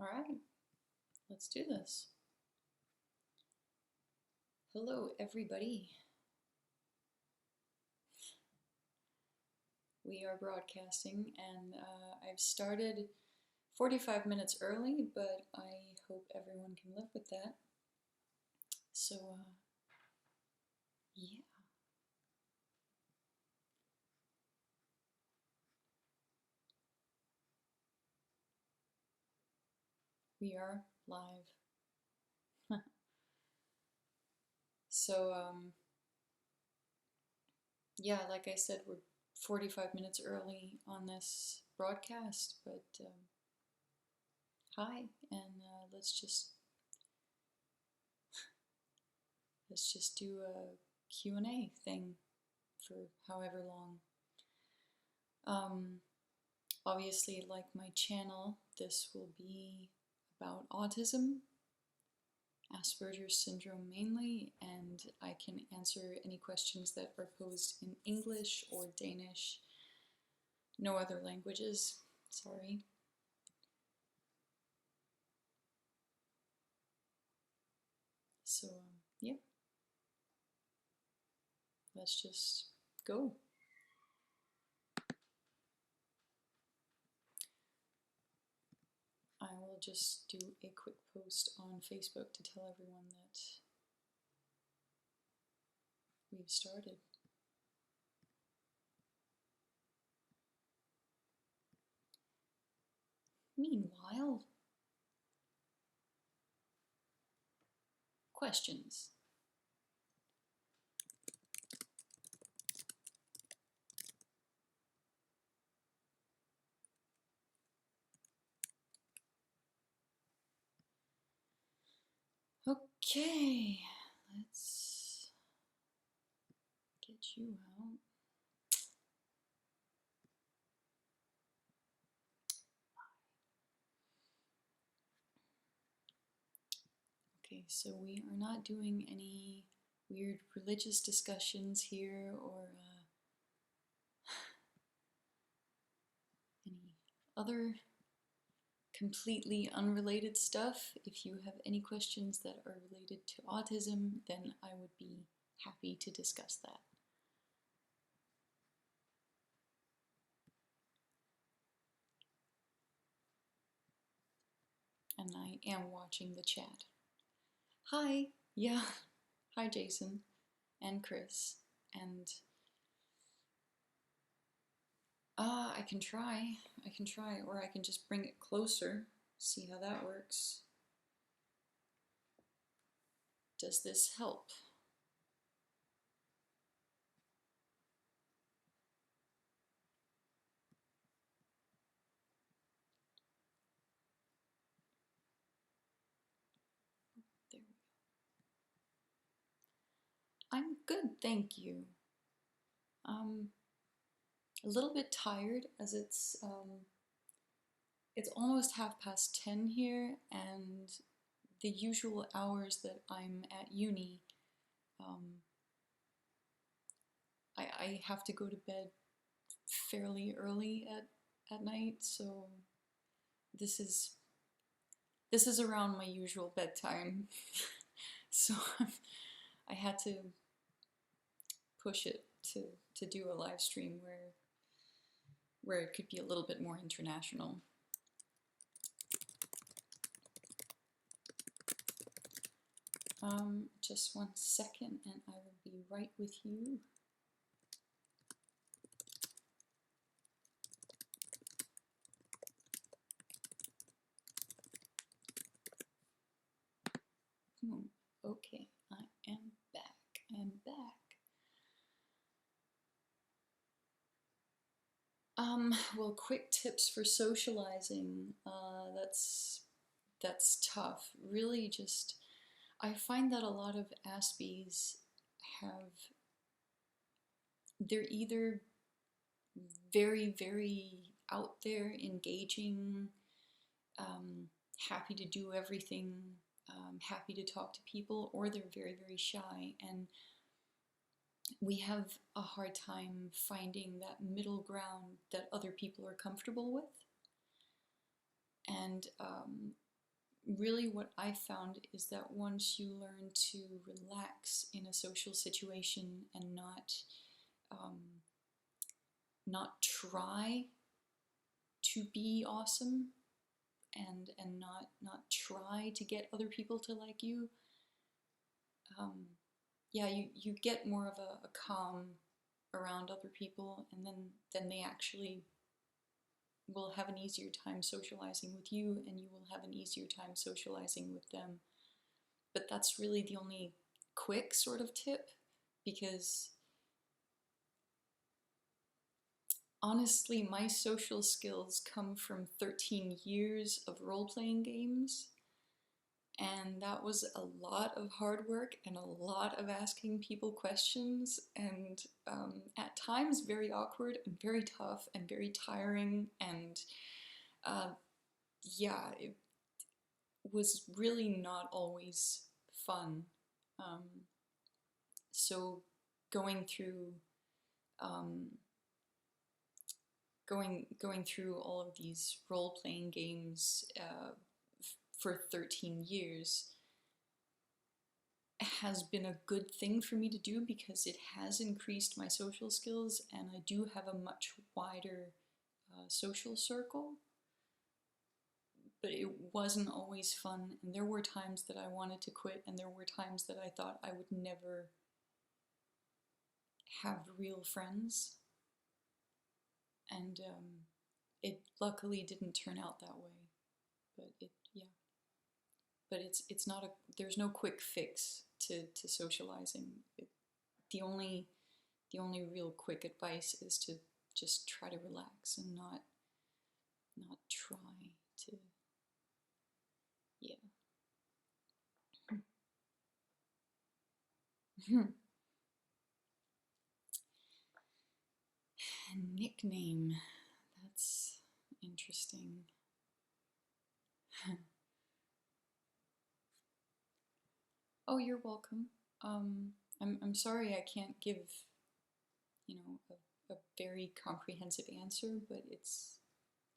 All right, let's do this. Hello, everybody. We are broadcasting, and I've started 45 minutes early, but I hope everyone can live with that. So, yeah. We are live. So, yeah, like I said, we're 45 minutes early on this broadcast, but hi, and let's just do a Q&A thing for however long. Obviously, like my channel, this will be about autism, Asperger syndrome mainly, and I can answer any questions that are posed in English or Danish. No other languages, sorry. So, yeah. Let's just go. I will just do a quick post on Facebook to tell everyone that we've started. Meanwhile, questions. Okay, let's get you out. Okay, so we are not doing any weird religious discussions here or any other completely unrelated stuff. If you have any questions that are related to autism, then I would be happy to discuss that. And I am watching the chat. Hi, yeah, hi Jason and Chris, and I can try, or I can just bring it closer, see how that works. Does this help? There we go. I'm good, thank you. A little bit tired as it's almost 10:30 here, and the usual hours that I'm at uni, I have to go to bed fairly early at night, so this is around my usual bedtime. So I had to push it to do a live stream where it could be a little bit more international. Just 1 second and I will be right with you. Okay, I am back. Well, quick tips for socializing. That's tough. Really, just I find that a lot of Aspies they're either very, very out there, engaging, happy to do everything, happy to talk to people, or they're very, very shy. And we have a hard time finding that middle ground that other people are comfortable with. And really what I found is that once you learn to relax in a social situation and not try to be awesome and not try to get other people to like you, yeah, you get more of a calm around other people, and then they actually will have an easier time socializing with you, and you will have an easier time socializing with them. But that's really the only quick sort of tip, because honestly, my social skills come from 13 years of role-playing games, and that was a lot of hard work and a lot of asking people questions, and at times very awkward and very tough and very tiring, and yeah, it was really not always fun. So going through going through all of these role-playing games for 13 years has been a good thing for me to do, because it has increased my social skills, and I do have a much wider social circle. But it wasn't always fun, and there were times that I wanted to quit, and there were times that I thought I would never have real friends. And it luckily didn't turn out that way. But it's not there's no quick fix to socializing. The only real quick advice is to just try to relax and not try to, yeah. Nickname, that's interesting. Oh, you're welcome. I'm sorry I can't give, a very comprehensive answer, but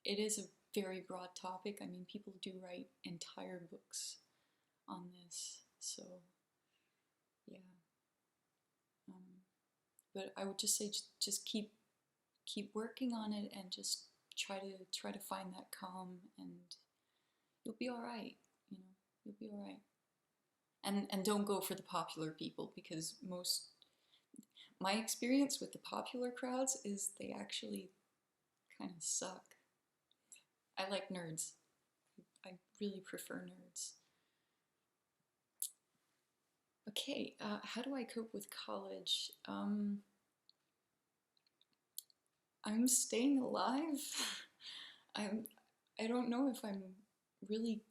it is a very broad topic. I mean, people do write entire books on this, so yeah. But I would just say just keep working on it, and just try to find that calm, and you'll be all right. You'll be all right. And don't go for the popular people, because my experience with the popular crowds is they actually kind of suck. I like nerds. I really prefer nerds. Okay, how do I cope with college? I'm staying alive. I don't know if I'm really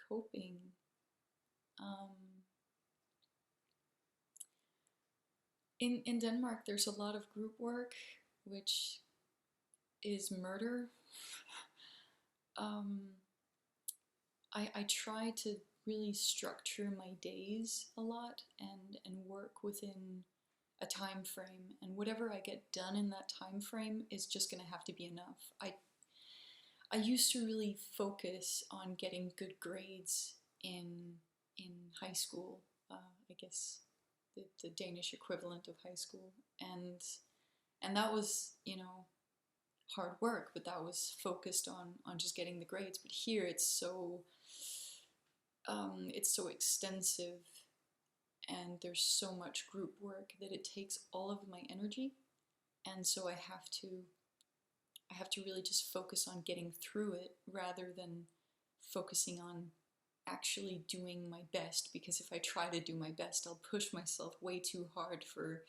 coping. In Denmark, there's a lot of group work, which is murder. I try to really structure my days a lot, and work within a time frame, and whatever I get done in that time frame is just going to have to be enough. I used to really focus on getting good grades in high school, I guess the Danish equivalent of high school, and that was, hard work, but that was focused on just getting the grades. But here it's so extensive, and there's so much group work that it takes all of my energy, and so I have to really just focus on getting through it, rather than focusing on actually doing my best, because if I try to do my best, I'll push myself way too hard for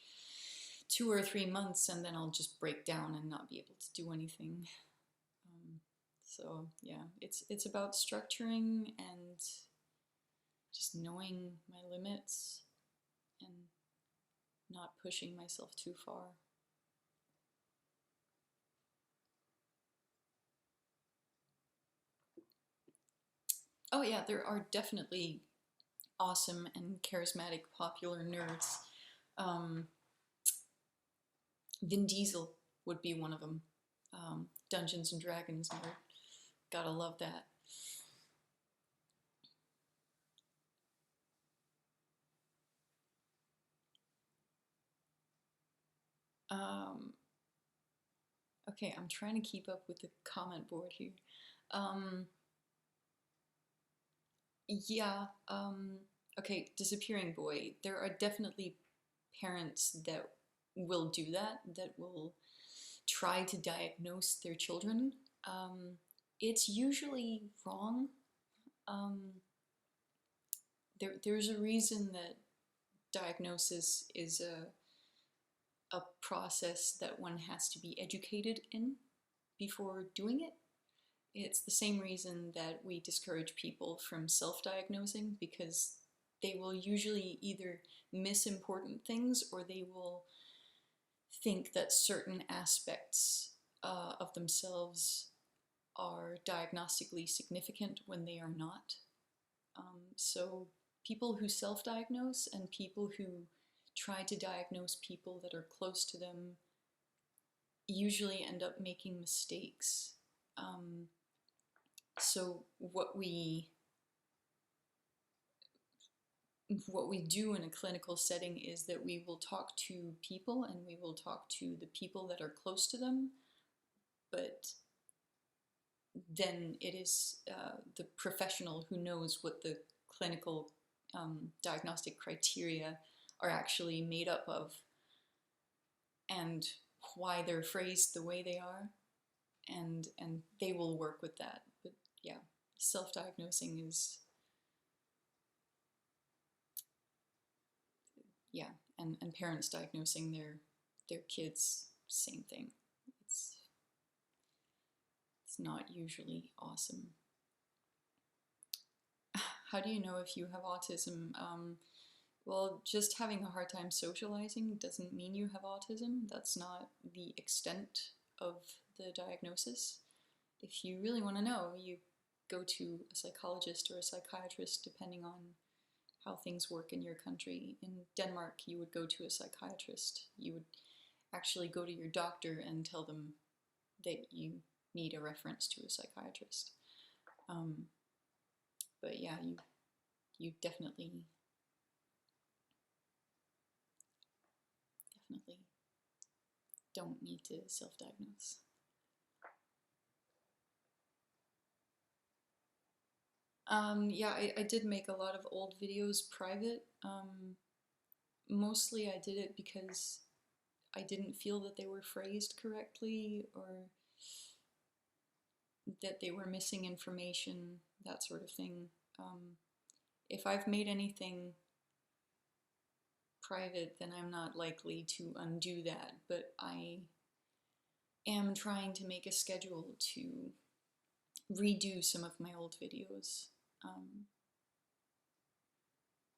2 or 3 months, and then I'll just break down and not be able to do anything. So yeah, it's about structuring and just knowing my limits and not pushing myself too far. Oh yeah, there are definitely awesome and charismatic popular nerds. Vin Diesel would be one of them. Dungeons and Dragons nerd. Gotta love that. Okay, I'm trying to keep up with the comment board here. Yeah, okay, disappearing boy. There are definitely parents that will do that, that will try to diagnose their children. It's usually wrong. There's a reason that diagnosis is a process that one has to be educated in before doing it. It's the same reason that we discourage people from self-diagnosing, because they will usually either miss important things or they will think that certain aspects of themselves are diagnostically significant when they are not. So people who self-diagnose and people who try to diagnose people that are close to them usually end up making mistakes. So what we do in a clinical setting is that we will talk to people and we will talk to the people that are close to them, but then it is the professional who knows what the clinical diagnostic criteria are actually made up of and why they're phrased the way they are, and they will work with that. But yeah, self-diagnosing is, yeah, and parents diagnosing their kids, same thing. It's not usually awesome. How do you know if you have autism? Well, just having a hard time socializing doesn't mean you have autism. That's not the extent of the diagnosis. If you really want to know, you go to a psychologist or a psychiatrist, depending on how things work in your country. In Denmark, you would go to a psychiatrist. You would actually go to your doctor and tell them that you need a reference to a psychiatrist. But yeah, you definitely don't need to self-diagnose. Yeah, I did make a lot of old videos private. Mostly I did it because I didn't feel that they were phrased correctly or that they were missing information, that sort of thing. If I've made anything private, then I'm not likely to undo that, but I am trying to make a schedule to redo some of my old videos,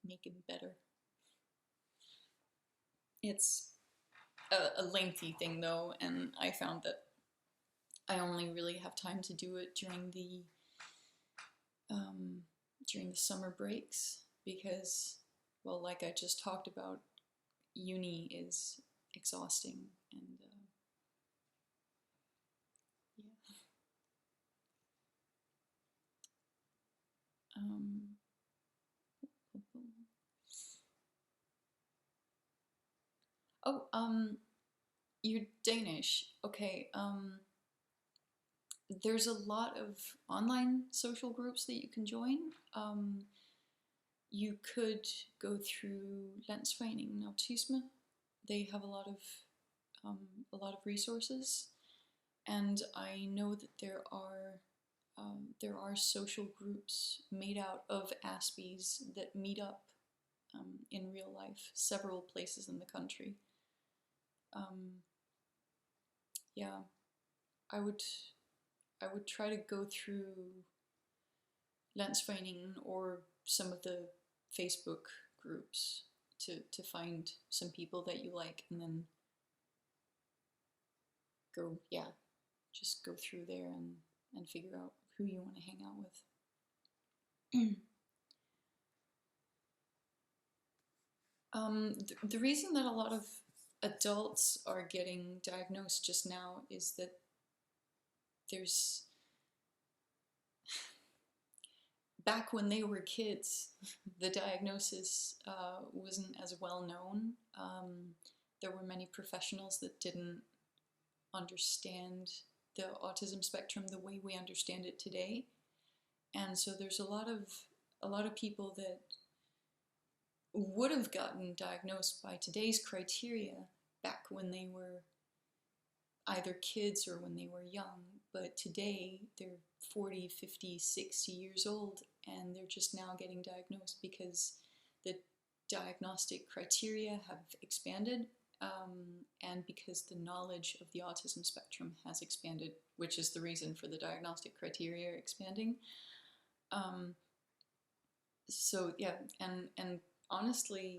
make them better. It's a lengthy thing though, and I found that I only really have time to do it during the summer breaks, because, well, like I just talked about, uni is exhausting, and oh, you're Danish. Okay, there's a lot of online social groups that you can join. You could go through Livestream and Autism. They have a lot of resources, and I know that there are social groups made out of Aspies that meet up in real life, several places in the country. Yeah, I would try to go through Livestream or some of the Facebook groups to find some people that you like, and then just go through there and figure out who you want to hang out with. The reason that a lot of adults are getting diagnosed just now is that there's back when they were kids, the diagnosis wasn't as well known. There were many professionals that didn't understand the autism spectrum the way we understand it today, and so there's a lot of people that would have gotten diagnosed by today's criteria back when they were either kids or when they were young, but today they're 40, 50, 60 years old, and they're just now getting diagnosed because the diagnostic criteria have expanded, and because the knowledge of the autism spectrum has expanded, which is the reason for the diagnostic criteria expanding. So yeah, and honestly,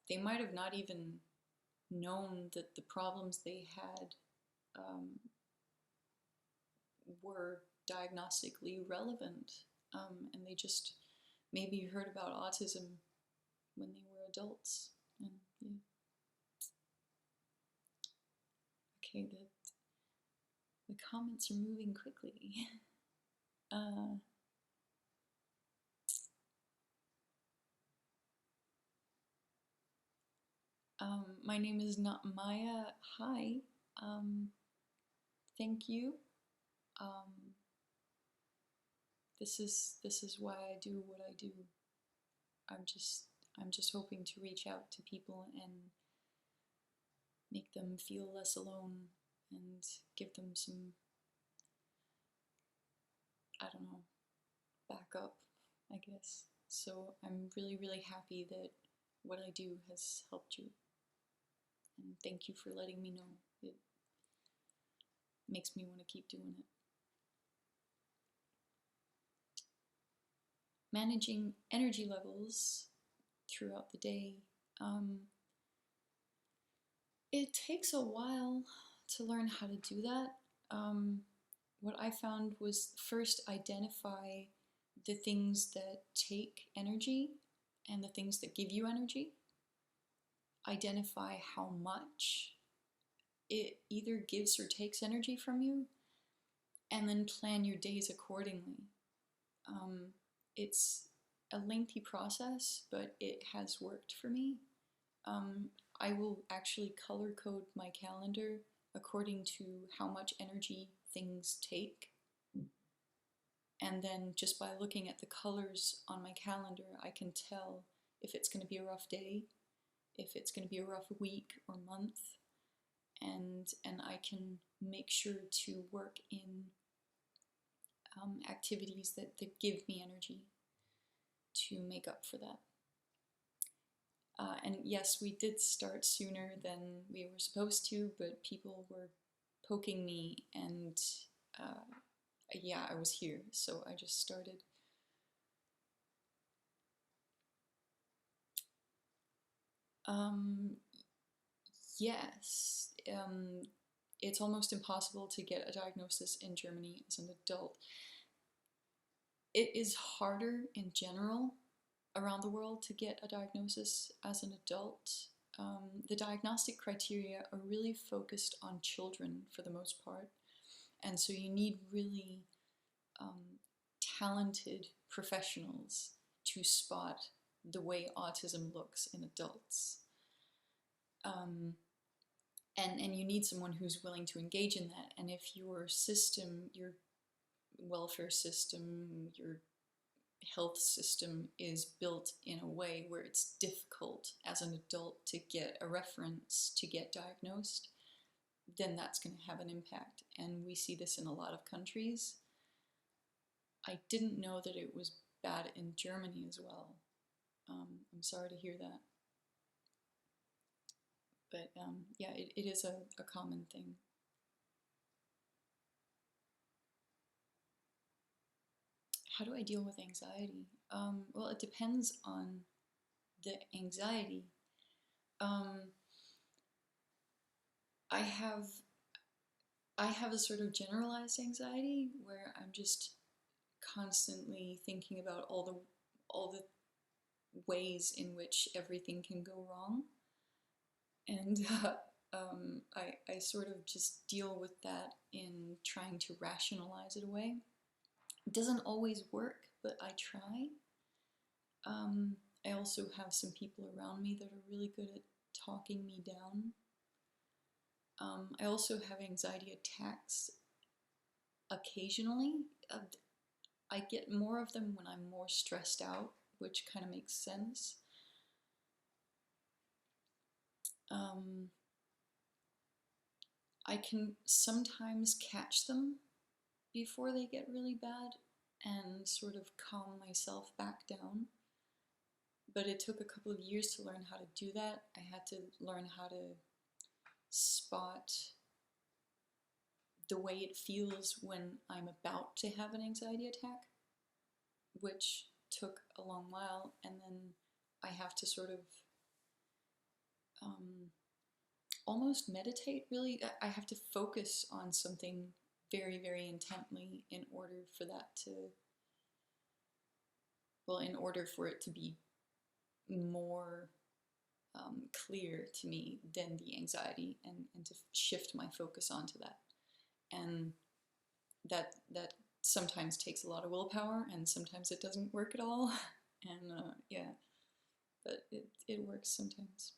they might have not even known that the problems they had were diagnostically relevant, and they just maybe heard about autism when they were adults. And yeah. Okay, the comments are moving quickly. My name is not Maya. Hi. Thank you. This is why I do what I do. I'm just hoping to reach out to people and make them feel less alone and give them some, I don't know, backup, I guess. So I'm really, really happy that what I do has helped you. And thank you for letting me know. It makes me want to keep doing it. Managing energy levels throughout the day. It takes a while to learn how to do that. What I found was first identify the things that take energy and the things that give you energy. Identify how much it either gives or takes energy from you, and then plan your days accordingly. It's a lengthy process, but it has worked for me. I will actually color code my calendar according to how much energy things take. And then just by looking at the colors on my calendar, I can tell if it's going to be a rough day, if it's going to be a rough week or month, and I can make sure to work in activities that give me energy to make up for that. And yes, we did start sooner than we were supposed to, but people were poking me, and yeah, I was here, so I just started. Yes, it's almost impossible to get a diagnosis in Germany as an adult. It is harder in general around the world to get a diagnosis as an adult. The diagnostic criteria are really focused on children for the most part, and so you need really talented professionals to spot the way autism looks in adults. And you need someone who's willing to engage in that. And if your system, your welfare system, your health system is built in a way where it's difficult as an adult to get a reference to get diagnosed, then that's going to have an impact. And we see this in a lot of countries. I didn't know that it was bad in Germany as well. I'm sorry to hear that. But yeah, it is a common thing. How do I deal with anxiety? Well, it depends on the anxiety. I have a sort of generalized anxiety where I'm just constantly thinking about all the ways in which everything can go wrong, and I sort of just deal with that in trying to rationalize it away. It doesn't always work, but I try. I also have some people around me that are really good at talking me down. I also have anxiety attacks occasionally. I get more of them when I'm more stressed out, which kind of makes sense. I can sometimes catch them before they get really bad and sort of calm myself back down. But it took a couple of years to learn how to do that. I had to learn how to spot the way it feels when I'm about to have an anxiety attack, which took a long while, and then I have to sort of almost meditate, really. I have to focus on something very, very intently in order for that to, well, in order for it to be more clear to me than the anxiety, and to shift my focus onto that. And that sometimes takes a lot of willpower, and sometimes it doesn't work at all. And yeah, but it works sometimes.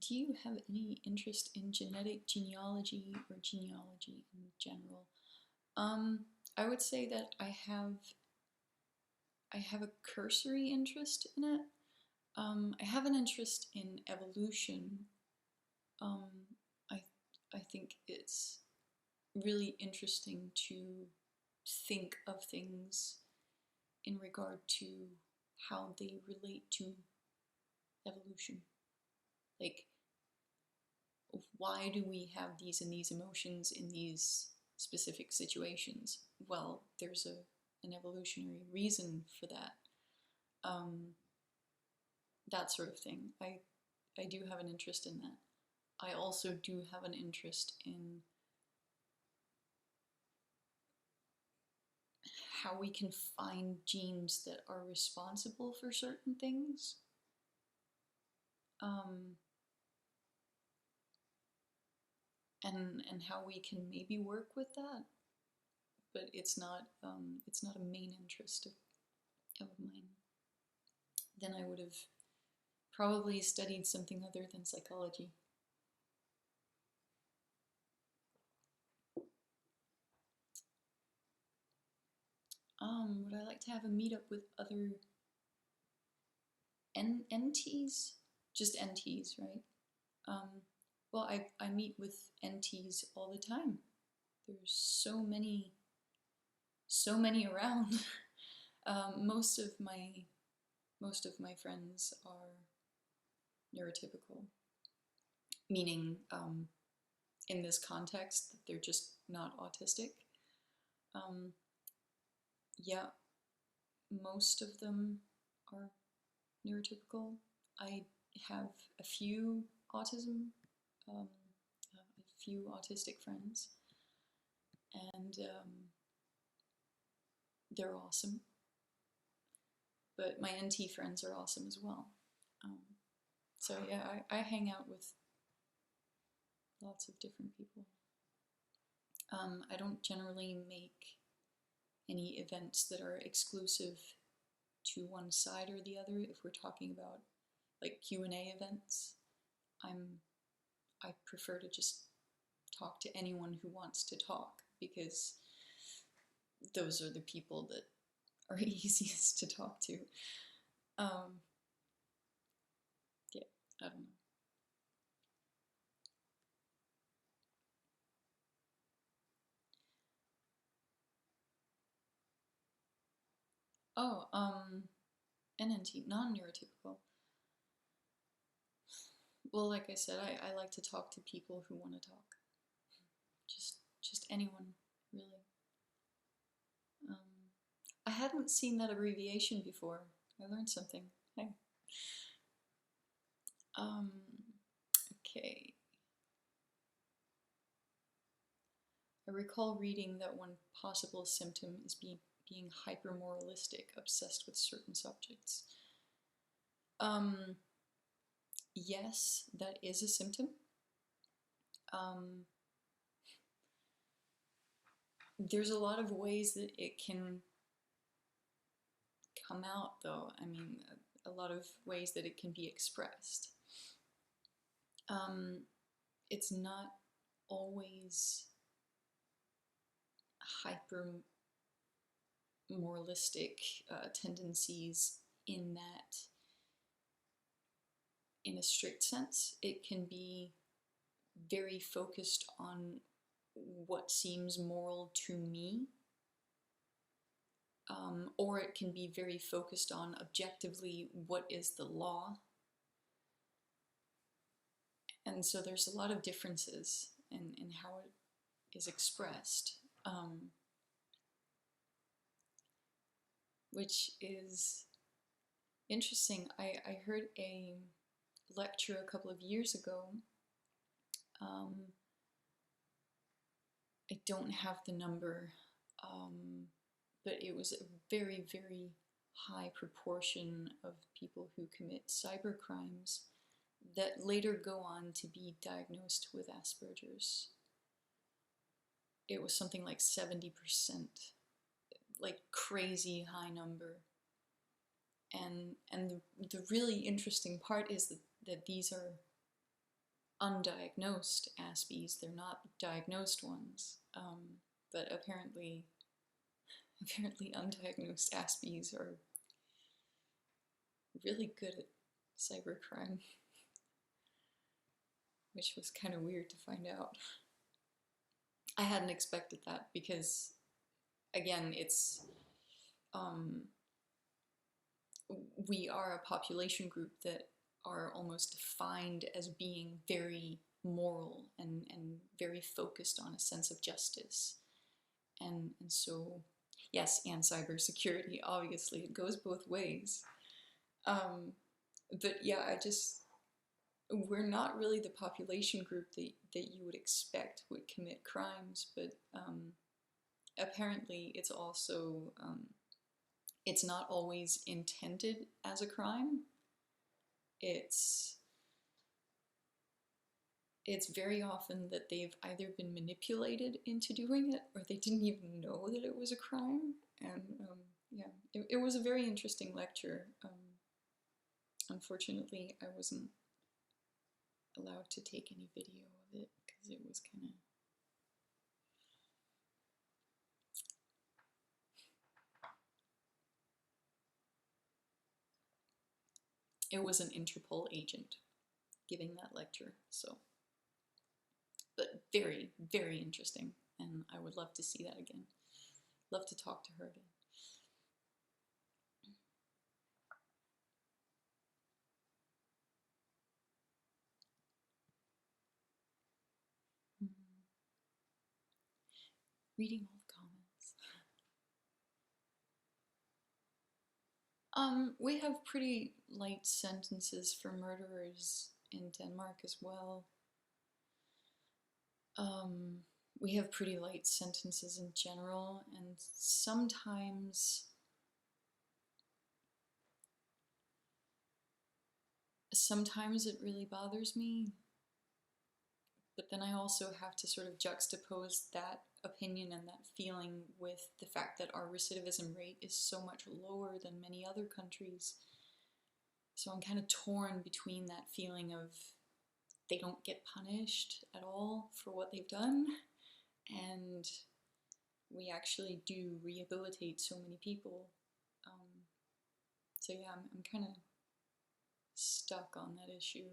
Do you have any interest in genetic genealogy or genealogy in general? I would say that I have a cursory interest in it. I have an interest in evolution. I think it's really interesting to think of things in regard to how they relate to evolution. Like, why do we have these and these emotions in these specific situations? Well, there's an evolutionary reason for that. That sort of thing. I do have an interest in that. I also do have an interest in how we can find genes that are responsible for certain things. And how we can maybe work with that, but it's not a main interest of mine. Then I would have probably studied something other than psychology. Would I like to have a meetup with other NTs? Just NTs, right? Well, I meet with NTs all the time. There's so many around. Most of my friends are neurotypical, meaning in this context that they're just not autistic. Yeah, most of them are neurotypical. I have a few autistic friends, and they're awesome. But my NT friends are awesome as well. So yeah, I hang out with lots of different people. I don't generally make any events that are exclusive to one side or the other. If we're talking about like Q&A events, I prefer to just talk to anyone who wants to talk, because those are the people that are easiest to talk to. Yeah, I don't know. Oh, NNT, non-neurotypical. Well, like I said, I like to talk to people who want to talk. Just anyone, really. I hadn't seen that abbreviation before. I learned something. Hey. Okay. I recall reading that one possible symptom is being hyper-moralistic, obsessed with certain subjects. Yes, that is a symptom. There's a lot of ways that it can come out, though. I mean, a lot of ways that it can be expressed. It's not always hyper moralistic tendencies in that, in a strict sense. It can be very focused on what seems moral to me, or it can be very focused on objectively what is the law. And so there's a lot of differences in how it is expressed, which is interesting. I heard a lecture a couple of years ago. I don't have the number, but it was a very, very high proportion of people who commit cybercrimes that later go on to be diagnosed with Asperger's. It was something like 70%, like crazy high number. And the really interesting part is that these are undiagnosed Aspies. They're not diagnosed ones, but apparently undiagnosed Aspies are really good at cybercrime, which was kind of weird to find out. I hadn't expected that because, again, it's we are a population group that are almost defined as being very moral and very focused on a sense of justice. And so, yes, and cybersecurity, obviously, it goes both ways. But yeah, we're not really the population group that you would expect would commit crimes, but apparently it's also, it's not always intended as a crime. It's very often that they've either been manipulated into doing it or they didn't even know that it was a crime. And yeah, it was a very interesting lecture. Unfortunately, I wasn't allowed to take any video of it because it was kind of... It was an Interpol agent giving that lecture, so... But very, very interesting, and I would love to see that again. Love to talk to her again. Reading all the comments. We have pretty light sentences for murderers in Denmark as well. We have pretty light sentences in general, and sometimes it really bothers me, but then I also have to sort of juxtapose that opinion and that feeling with the fact that our recidivism rate is so much lower than many other countries. So I'm kind of torn between that feeling of they don't get punished at all for what they've done, and we actually do rehabilitate so many people. So yeah, I'm kind of stuck on that issue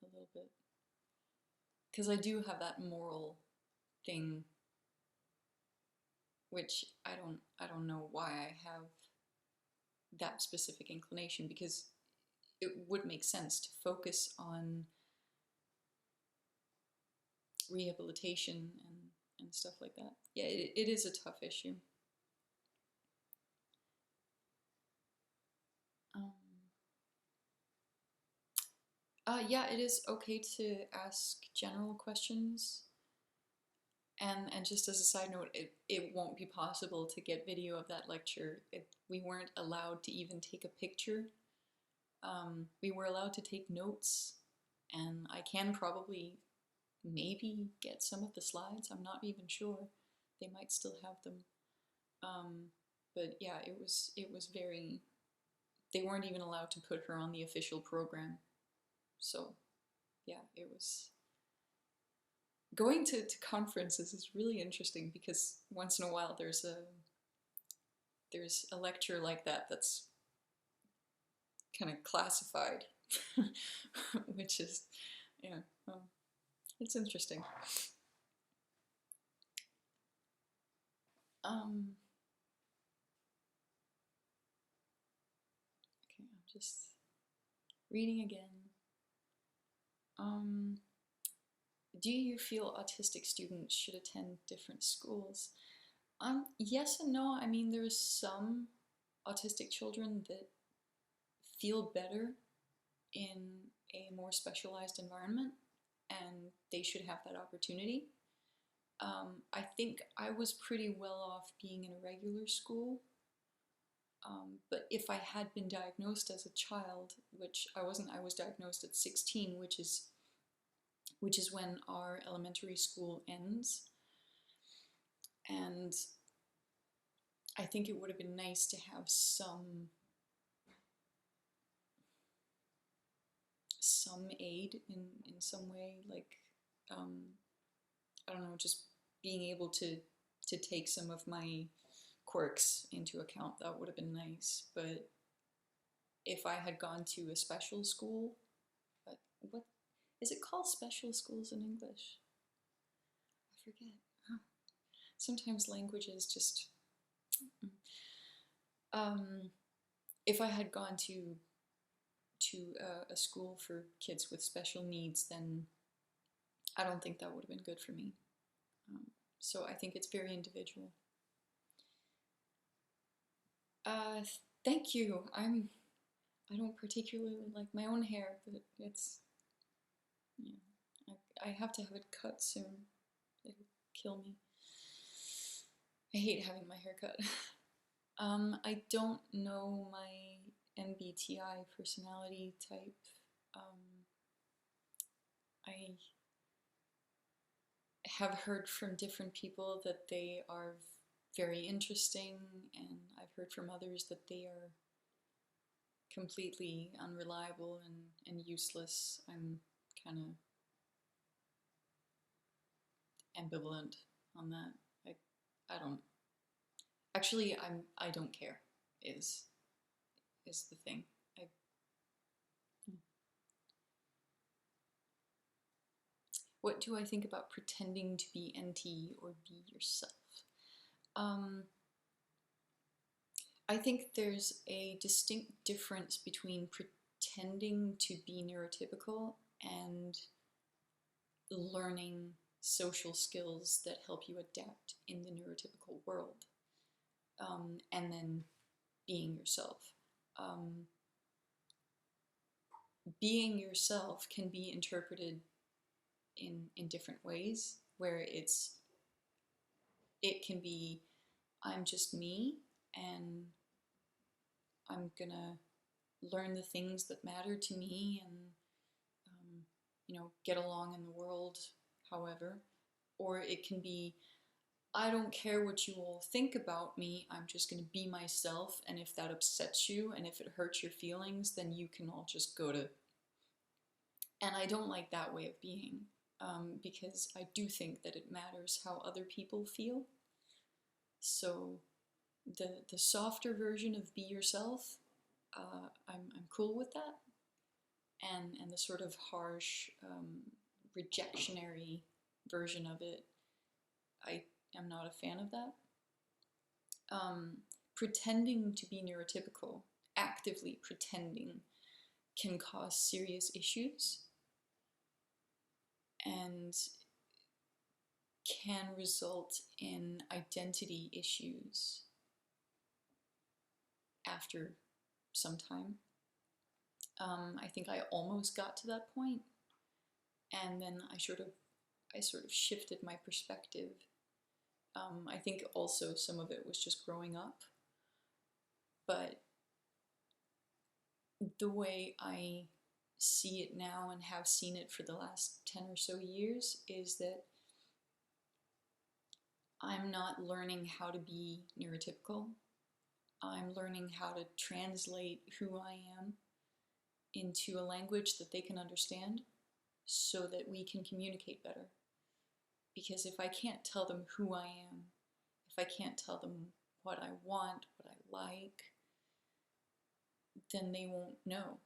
a little bit, because I do have that moral thing, which I don't know why I have that specific inclination, because it would make sense to focus on rehabilitation and stuff like that. Yeah, it is a tough issue. Yeah, it is okay to ask general questions. And just as a side note, it won't be possible to get video of that lecture. We weren't allowed to even take a picture. We were allowed to take notes, and I can probably maybe get some of the slides. I'm not even sure. They might still have them. But yeah, it was very, they weren't even allowed to put her on the official program. So yeah, it was, going to conferences is really interesting because once in a while there's a lecture like that that's kind of classified, which is, yeah, it's interesting. Okay, I'm just reading again. Do you feel autistic students should attend different schools? Yes and no. I mean, there's some autistic children that feel better in a more specialized environment, and they should have that opportunity. I think I was pretty well off being in a regular school, but if I had been diagnosed as a child, which I wasn't, I was diagnosed at 16, which is when our elementary school ends, and I think it would have been nice to have some aid in some way, like, I don't know, just being able to take some of my quirks into account. That would have been nice. But if I had gone to a special school, what is it called, special schools in English? I forget. Sometimes languages just, if I had gone to a school for kids with special needs, then I don't think that would have been good for me. So I think it's very individual. Thank you. I don't particularly like my own hair, but it's, yeah, I have to have it cut soon. It'll kill me. I hate having my hair cut. I don't know my MBTI personality type. I have heard from different people that they are very interesting, and I've heard from others that they are completely unreliable and useless. I'm kind of ambivalent on that. I don't, actually, I don't care is the thing. What do I think about pretending to be NT or be yourself? I think there's a distinct difference between pretending to be neurotypical and learning social skills that help you adapt in the neurotypical world, and then being yourself. Being yourself can be interpreted in different ways, where it can be, I'm just me, and I'm gonna learn the things that matter to me, and get along in the world however. Or it can be, I don't care what you all think about me, I'm just going to be myself, and if that upsets you and if it hurts your feelings, then you can all just go to... And I don't like that way of being, because I do think that it matters how other people feel. So the softer version of be yourself, I'm cool with that. And the sort of harsh, rejectionary version of it, I am not a fan of that. Pretending to be neurotypical, actively pretending, can cause serious issues and can result in identity issues after some time. I think I almost got to that point, and then I sort of shifted my perspective. I think also some of it was just growing up, but the way I see it now and have seen it for the last 10 or so years is that I'm not learning how to be neurotypical. I'm learning how to translate who I am into a language that they can understand so that we can communicate better. Because if I can't tell them who I am, if I can't tell them what I want, what I like, then they won't know.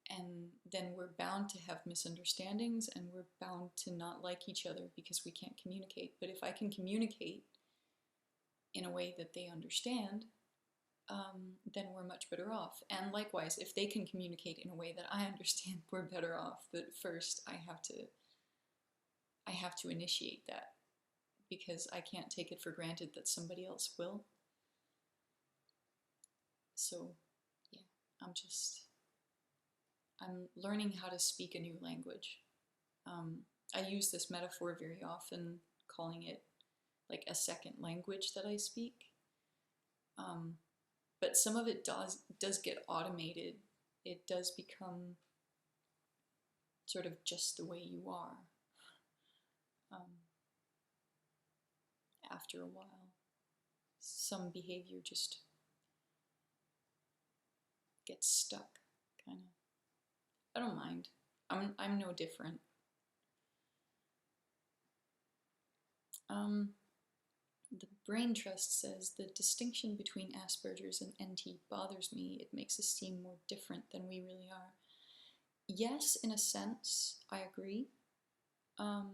And then we're bound to have misunderstandings, and we're bound to not like each other because we can't communicate. But if I can communicate in a way that they understand, then we're much better off. And likewise, if they can communicate in a way that I understand, we're better off. But first, I have to initiate that, because I can't take it for granted that somebody else will. So, yeah, I'm learning how to speak a new language. I use this metaphor very often, calling it like a second language that I speak. But some of it does get automated. It does become sort of just the way you are after a while. Some behavior just gets stuck, kind of. I don't mind. I'm no different. The Brain Trust says the distinction between Asperger's and NT bothers me. It makes us seem more different than we really are. Yes, in a sense, I agree. Gosh,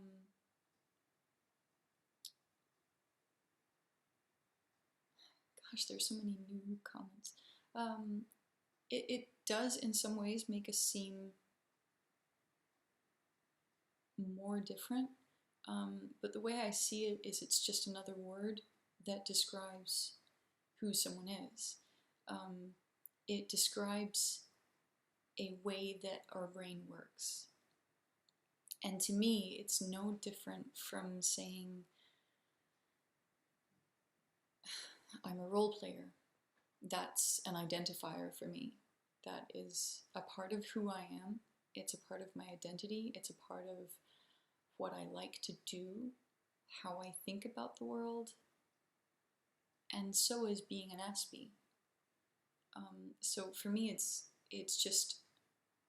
there's so many new comments. It does in some ways make us seem more different, but the way I see it is it's just another word that describes who someone is. It describes a way that our brain works. And to me, it's no different from saying, I'm a role player. That's an identifier for me. That is a part of who I am. It's a part of my identity. It's a part of what I like to do, how I think about the world. And so is being an Aspie. So for me, it's just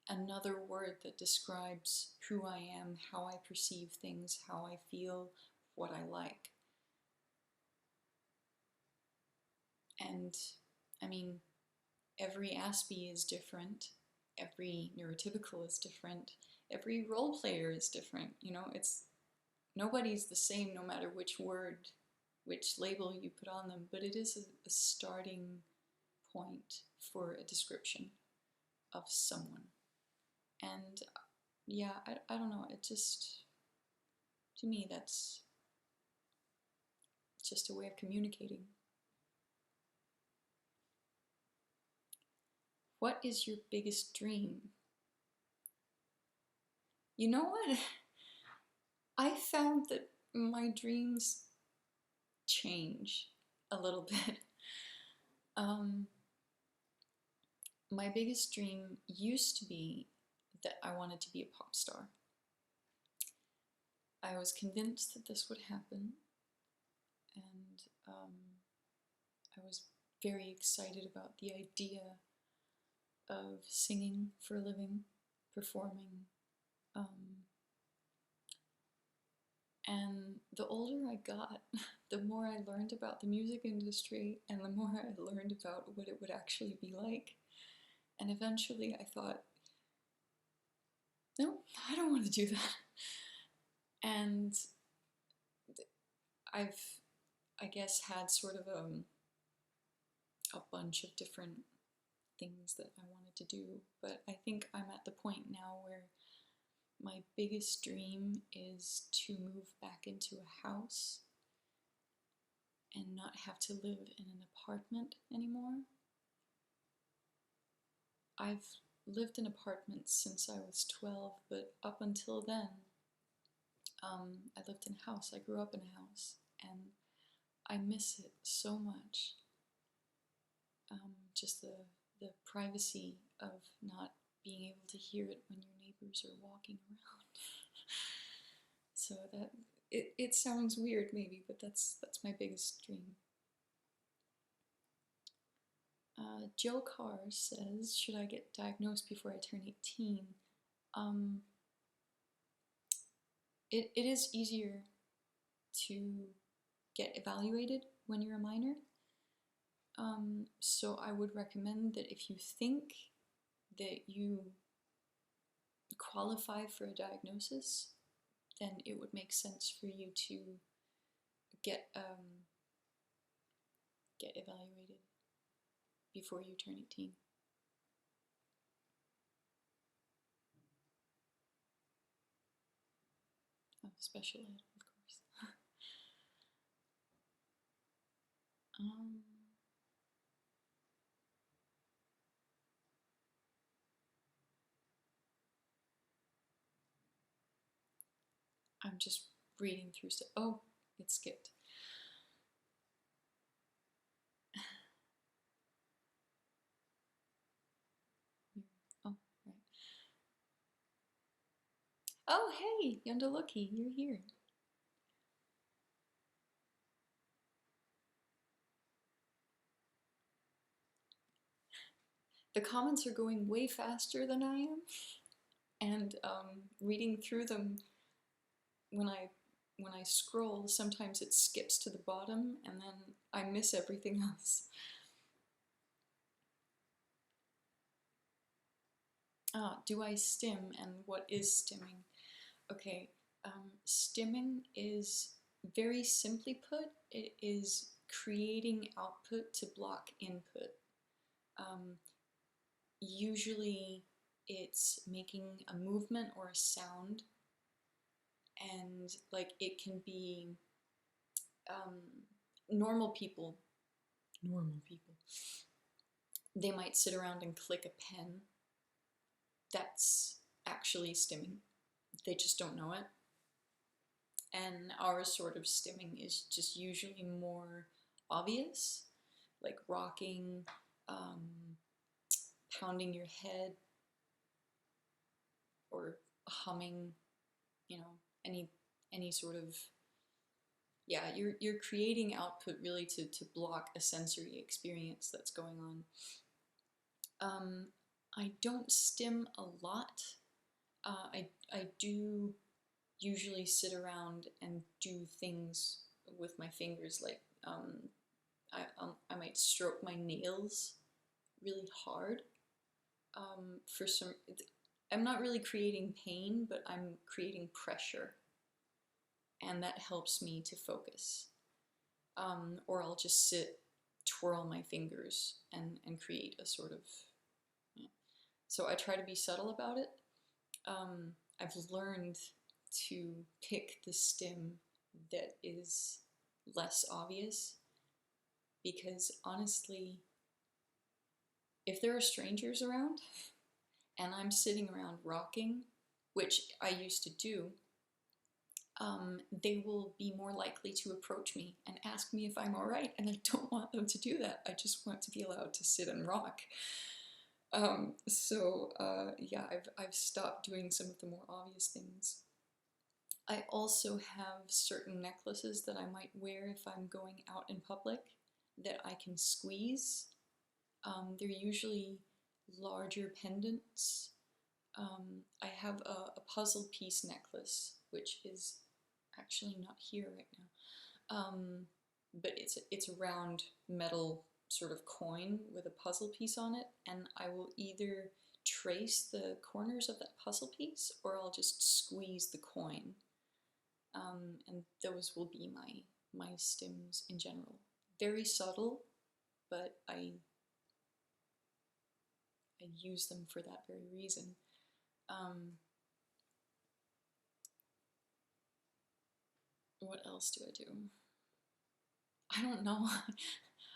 another word that describes who I am, how I perceive things, how I feel, what I like. And I mean, every Aspie is different, every neurotypical is different, every role player is different. You know, nobody's the same no matter which word, which label you put on them, but it is a starting point for a description of someone. And yeah, I don't know, it just, to me, that's just a way of communicating. What is your biggest dream? You know what? I found that my dreams change a little bit. My biggest dream used to be that I wanted to be a pop star. I was convinced that this would happen, and I was very excited about the idea of singing for a living, performing. And the older I got, the more I learned about the music industry, and the more I learned about what it would actually be like. And eventually I thought, no, I don't want to do that. And I've, I guess, had sort of a bunch of different things that I wanted to do. But I think I'm at the point now where my biggest dream is to move back into a house and not have to live in an apartment anymore. I've lived in apartments since I was 12, but up until then, I lived in a house. I grew up in a house, and I miss it so much. Just the privacy of not being able to hear it when your neighbors are walking around. So that it sounds weird maybe, but that's my biggest dream. Jill Carr says, should I get diagnosed before I turn 18? It is easier to get evaluated when you're a minor. So I would recommend that if you think that you qualify for a diagnosis, then it would make sense for you to get evaluated before you turn 18. Oh, special ed, of course. I'm just reading through stuff. Oh, it skipped. Oh, right. Oh, hey, Yondaluki, you're here. The comments are going way faster than I am, and reading through them, when I scroll, sometimes it skips to the bottom, and then I miss everything else. Do I stim, and what is stimming? Okay, stimming is, very simply put, it is creating output to block input. Usually it's making a movement or a sound, and like it can be normal people, they might sit around and click a pen. That's actually stimming. They just don't know it. And our sort of stimming is just usually more obvious, like rocking, pounding your head, or humming, you know, any sort of, yeah, you're creating output really to block a sensory experience that's going on. I don't stim a lot. I do usually sit around and do things with my fingers, like I might stroke my nails really hard. For some, I'm not really creating pain, but I'm creating pressure, and that helps me to focus. Or I'll just sit, twirl my fingers, and create a sort of, yeah. So I try to be subtle about it. I've learned to pick the stim that is less obvious, because honestly, if there are strangers around and I'm sitting around rocking, which I used to do, they will be more likely to approach me and ask me if I'm all right, and I don't want them to do that. I just want to be allowed to sit and rock. Yeah, I've stopped doing some of the more obvious things. I also have certain necklaces that I might wear if I'm going out in public that I can squeeze. They're usually larger pendants. I have a puzzle piece necklace, which is actually not here right now. But it's a round metal sort of coin with a puzzle piece on it, and I will either trace the corners of that puzzle piece, or I'll just squeeze the coin. And those will be my stims in general. Very subtle, but I use them for that very reason. What else do I do? I don't know.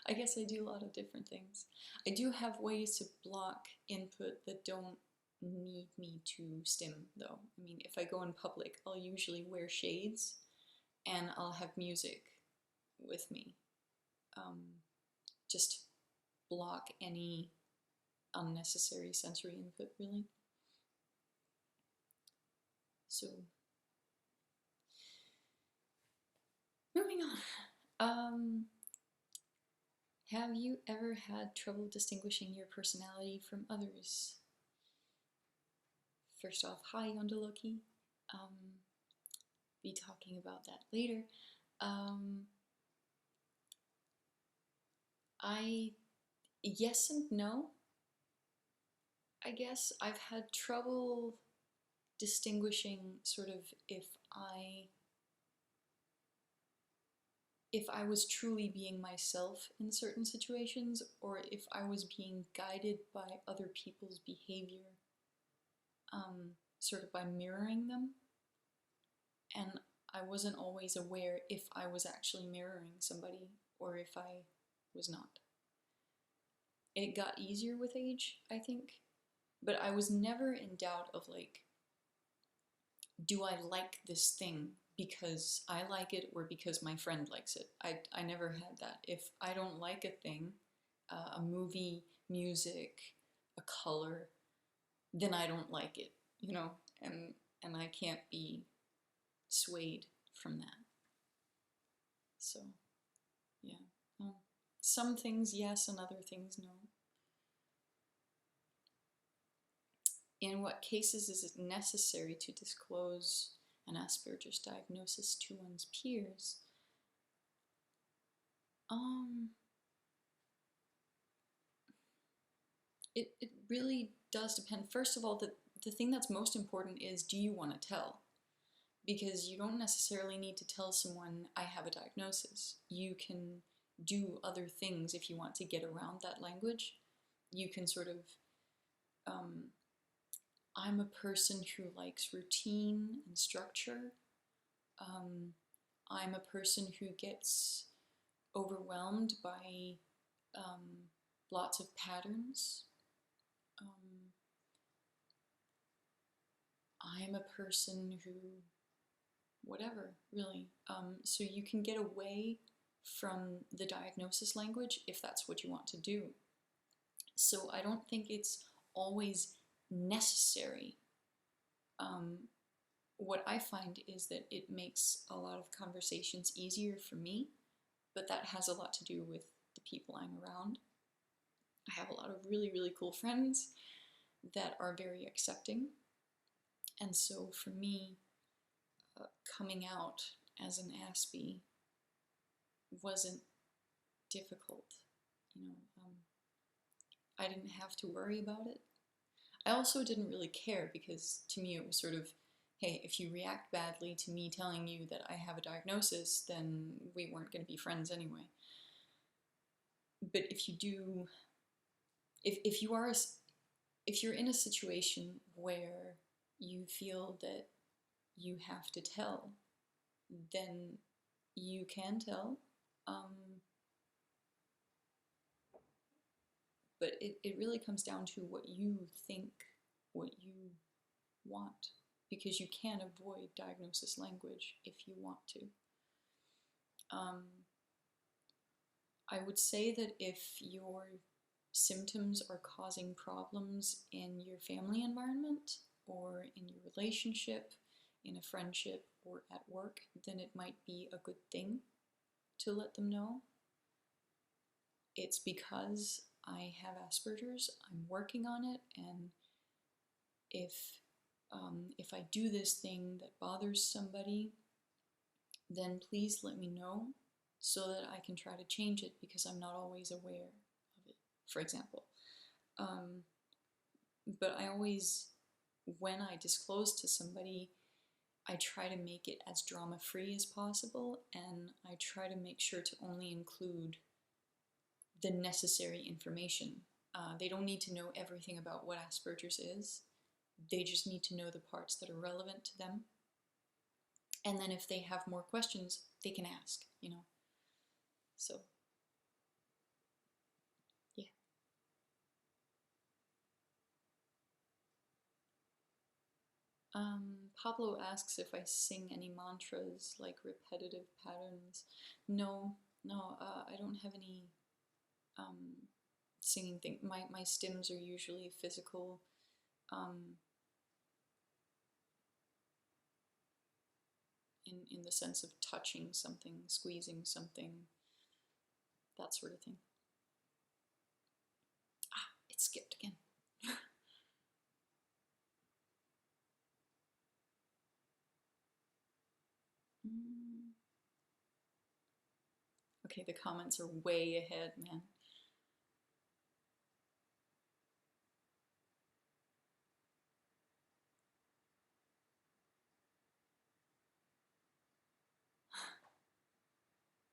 I guess I do a lot of different things. I do have ways to block input that don't need me to stim, though. I mean, if I go in public, I'll usually wear shades, and I'll have music with me. Just block any unnecessary sensory input, really. So, moving on. Have you ever had trouble distinguishing your personality from others? First off, hi Yondeloki. Be talking about that later. Yes and no. I guess I've had trouble distinguishing sort of if I was truly being myself in certain situations, or if I was being guided by other people's behavior, sort of by mirroring them. And I wasn't always aware if I was actually mirroring somebody or if I was not. It got easier with age, I think, but I was never in doubt of like, do I like this thing because I like it or because my friend likes it? I never had that. If I don't like a thing, a movie, music, a color, then I don't like it, you know, and I can't be swayed from that. So, yeah. Some things yes and other things no. In what cases is it necessary to disclose an Asperger's diagnosis to one's peers? It really does depend. First of all, the thing that's most important is, do you want to tell? Because you don't necessarily need to tell someone, I have a diagnosis. You can do other things if you want to get around that language. You can sort of, I'm a person who likes routine and structure. I'm a person who gets overwhelmed by lots of patterns. I'm a person who, whatever, really. So you can get away from the diagnosis language if that's what you want to do. So I don't think it's always necessary. What I find is that it makes a lot of conversations easier for me, but that has a lot to do with the people I'm around. I have a lot of really, really cool friends that are very accepting. And so for me, coming out as an Aspie wasn't difficult. You know, I didn't have to worry about it. I also didn't really care, because to me it was sort of, hey, if you react badly to me telling you that I have a diagnosis, then we weren't going to be friends anyway. But if you do, if you're in a situation where you feel that you have to tell, then you can tell. But it really comes down to what you think, what you want, because you can avoid diagnosis language if you want to. I would say that if your symptoms are causing problems in your family environment or in your relationship, in a friendship, or at work, then it might be a good thing to let them know. It's because I have Asperger's, I'm working on it, and if I do this thing that bothers somebody, then please let me know so that I can try to change it, because I'm not always aware of it, for example. But I always, when I disclose to somebody, I try to make it as drama-free as possible, and I try to make sure to only include the necessary information. They don't need to know everything about what Asperger's is. They just need to know the parts that are relevant to them. And then if they have more questions, they can ask, you know. So, yeah. Pablo asks if I sing any mantras, like repetitive patterns. No, I don't have any singing thing. My stims are usually physical. in the sense of touching something, squeezing something, that sort of thing. Ah, it skipped again. Okay, the comments are way ahead, man.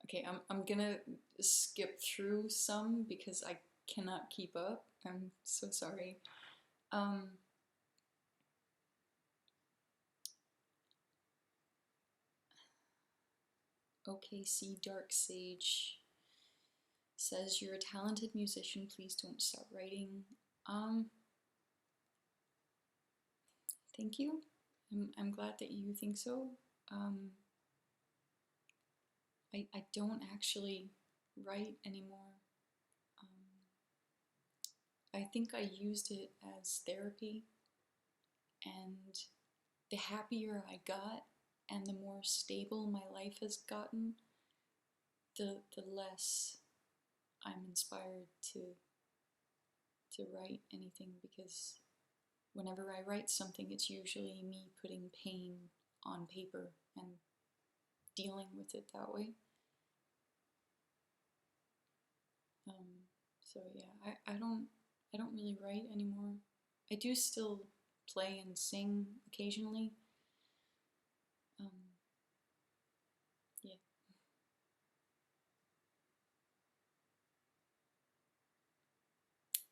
Okay, I'm gonna skip through some because I cannot keep up. I'm so sorry. OKC Dark Sage says, "You're a talented musician, please don't stop writing." Thank you. I'm glad that you think so. I don't actually write anymore. I think I used it as therapy, and the happier I got and the more stable my life has gotten, the less I'm inspired to write anything, because whenever I write something, it's usually me putting pain on paper and dealing with it that way. So yeah, I don't really write anymore. I do still play and sing occasionally. Yeah.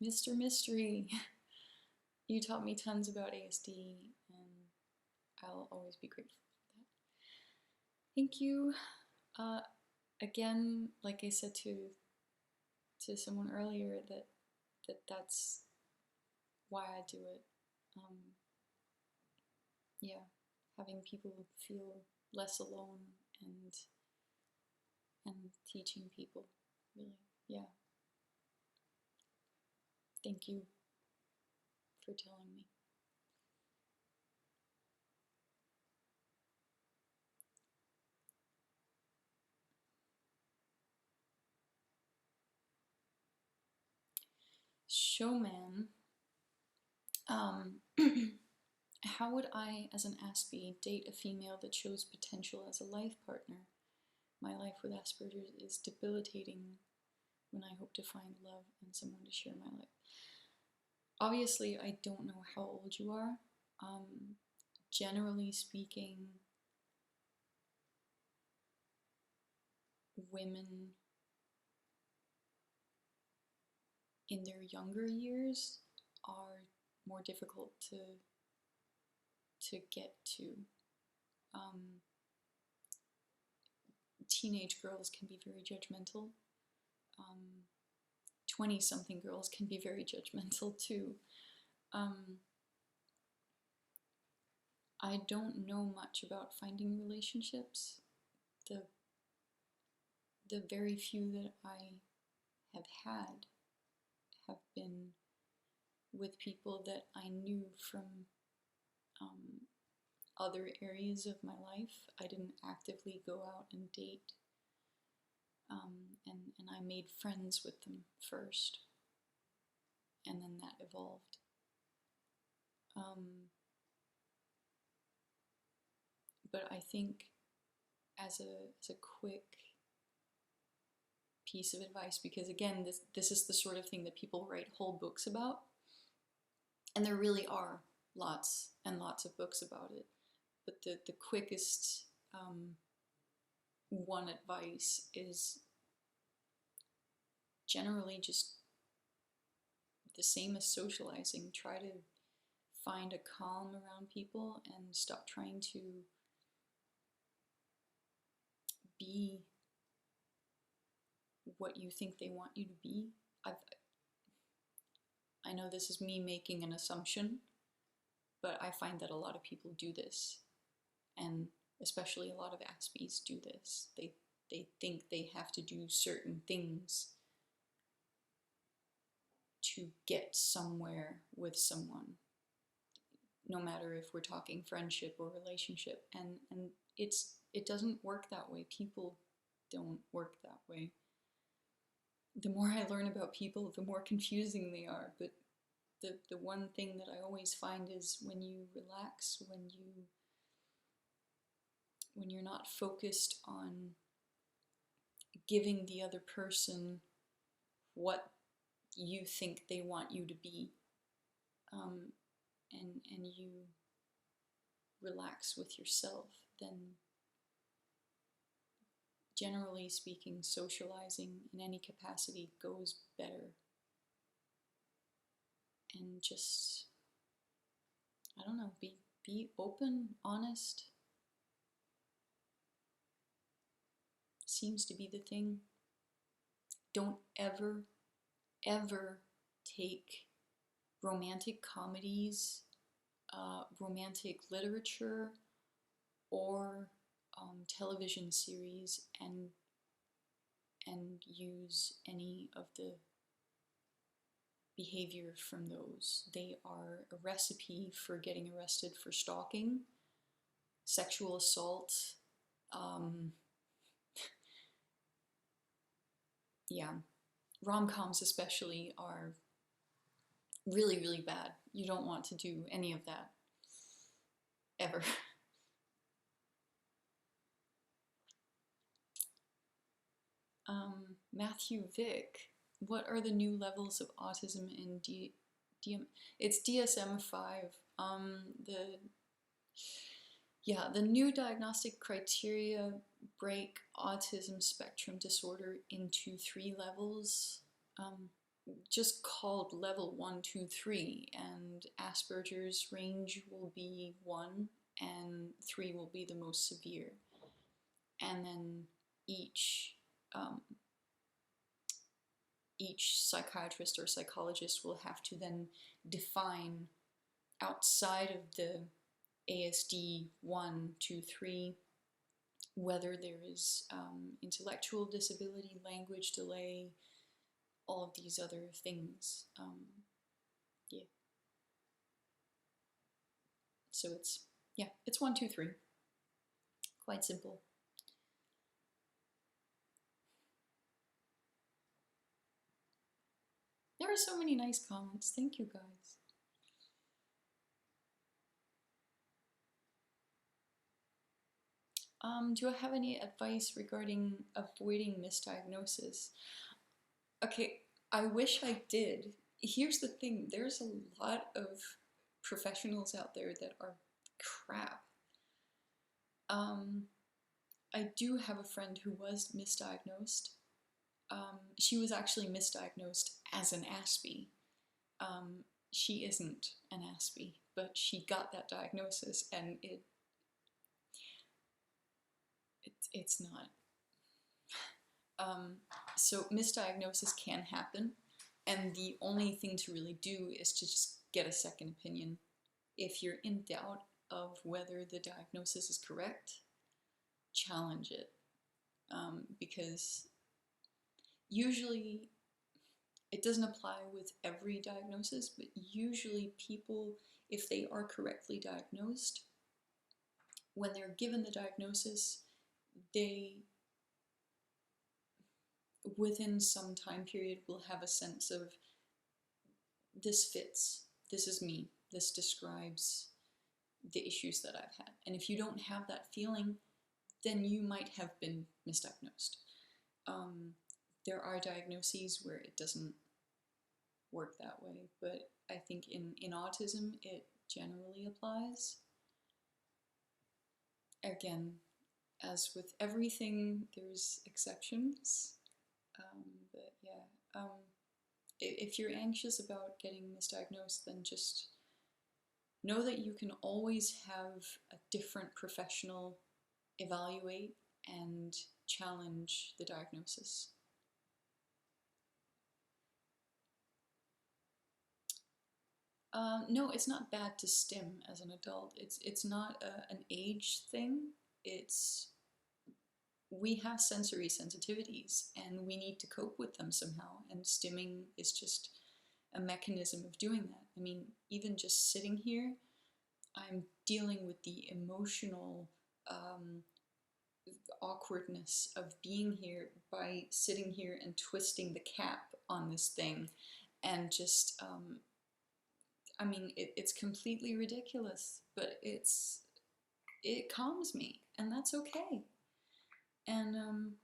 Mr. Mystery, you taught me tons about ASD, and I'll always be grateful for that. Thank you. Again, like I said to someone earlier, that's why I do it. Yeah, having people feel less alone and teaching people, really. Yeah. Thank you for telling me. Showman, how would I, as an Aspie, date a female that shows potential as a life partner? My life with Asperger is debilitating when I hope to find love and someone to share my life. Obviously, I don't know how old you are. Generally speaking, women in their younger years are more difficult to get to. Teenage girls can be very judgmental. 20-something girls can be very judgmental too. I don't know much about finding relationships. The very few that I have had have been with people that I knew from other areas of my life. I didn't actively go out and date, and I made friends with them first, and then that evolved. But I think as a quick piece of advice, because again, this is the sort of thing that people write whole books about, and there really are lots and lots of books about it. But the quickest one advice is generally just the same as socializing. Try to find a calm around people and stop trying to be what you think they want you to be. I know this is me making an assumption, but I find that a lot of people do this, and especially a lot of Aspies do this. They think they have to do certain things to get somewhere with someone, no matter if we're talking friendship or relationship. And it doesn't work that way. People don't work that way. The more I learn about people, the more confusing they are. But the one thing that I always find is when you relax, when you're not focused on giving the other person what you think they want you to be, and you relax with yourself, then generally speaking, socializing in any capacity goes better. And just, I don't know, be open, honest. Seems to be the thing. Don't ever take romantic comedies, romantic literature, or television series and use any of the behavior from those. They are a recipe for getting arrested for stalking, sexual assault. Yeah, rom-coms especially are really, really bad. You don't want to do any of that, ever. Matthew Vick, what are the new levels of autism in it's DSM-5. The new diagnostic criteria break autism spectrum disorder into 3 levels, just called level 1, 2, 3, and Asperger's range will be 1, and 3 will be the most severe. And then each psychiatrist or psychologist will have to then define outside of the ASD 1, 2, 3 whether there is intellectual disability, language delay, all of these other things. Yeah. So it's 1, 2, 3. Quite simple. There are so many nice comments. Thank you, guys. Do I have any advice regarding avoiding misdiagnosis? Okay, I wish I did. Here's the thing, there's a lot of professionals out there that are crap. I do have a friend who was misdiagnosed. She was actually misdiagnosed as an Aspie. She isn't an Aspie, but she got that diagnosis, and it's not. So misdiagnosis can happen, and the only thing to really do is to just get a second opinion. If you're in doubt of whether the diagnosis is correct, challenge it, because usually it doesn't apply with every diagnosis, but usually people, if they are correctly diagnosed, when they're given the diagnosis, they, within some time period, will have a sense of, this fits, this is me, this describes the issues that I've had. And if you don't have that feeling, then you might have been misdiagnosed. There are diagnoses where it doesn't work that way, but I think in autism it generally applies. Again, as with everything, there's exceptions. But yeah, if you're anxious about getting misdiagnosed, then just know that you can always have a different professional evaluate and challenge the diagnosis. No, it's not bad to stim as an adult. It's not an age thing. We have sensory sensitivities and we need to cope with them somehow, and stimming is just a mechanism of doing that. I mean, even just sitting here, I'm dealing with the emotional awkwardness of being here by sitting here and twisting the cap on this thing and just I mean it's completely ridiculous, but it calms me, and that's okay. And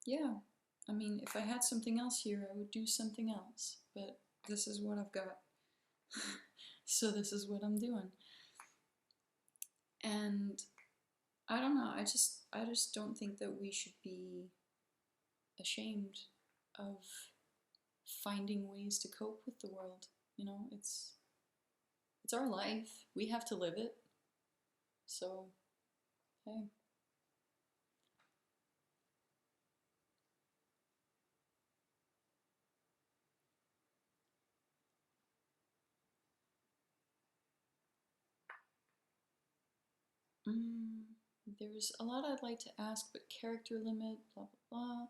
yeah, I mean, if I had something else here, I would do something else, but this is what I've got. So this is what I'm doing. And I don't know, I just don't think that we should be ashamed of finding ways to cope with the world. You know, it's our life. We have to live it. So, hey. There's a lot I'd like to ask, but character limit, blah, blah, blah.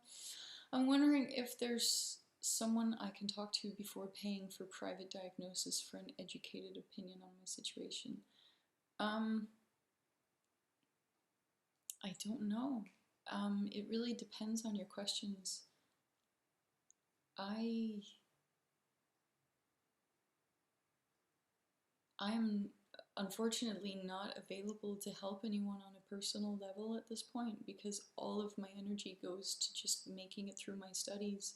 I'm wondering if there's someone I can talk to before paying for private diagnosis for an educated opinion on my situation. I don't know. It really depends on your questions. I'm unfortunately not available to help anyone on a personal level at this point because all of my energy goes to just making it through my studies.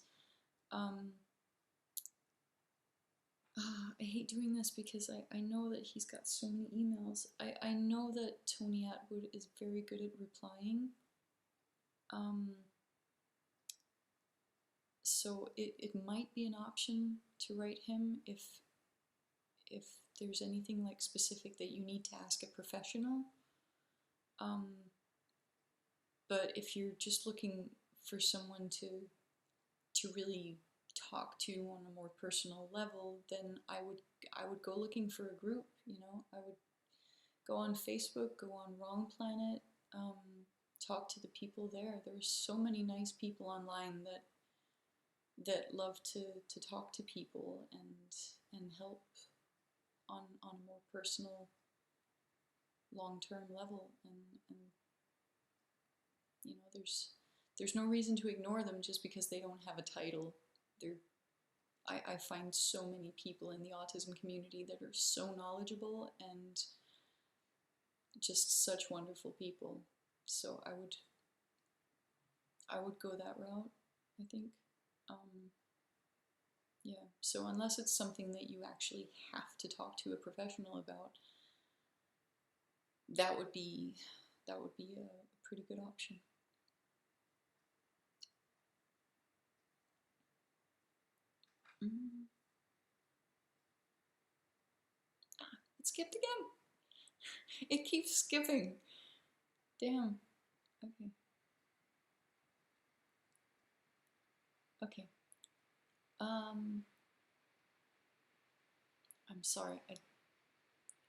I hate doing this because I know that he's got so many emails. I know that Tony Atwood is very good at replying. So it might be an option to write him if there's anything like specific that you need to ask a professional. But if you're just looking for someone to really talk to on a more personal level, then I would go looking for a group. You know, I would go on Facebook, go on Wrong Planet, talk to the people there. There's so many nice people online that love to talk to people and help on a more personal, long-term level. And you know, there's no reason to ignore them just because they don't have a title. I find so many people in the autism community that are so knowledgeable and just such wonderful people. So I would go that route, I think. Yeah, so unless it's something that you actually have to talk to a professional about, that would be a pretty good option. It skipped again. It keeps skipping. Damn. Okay. Okay. I'm sorry.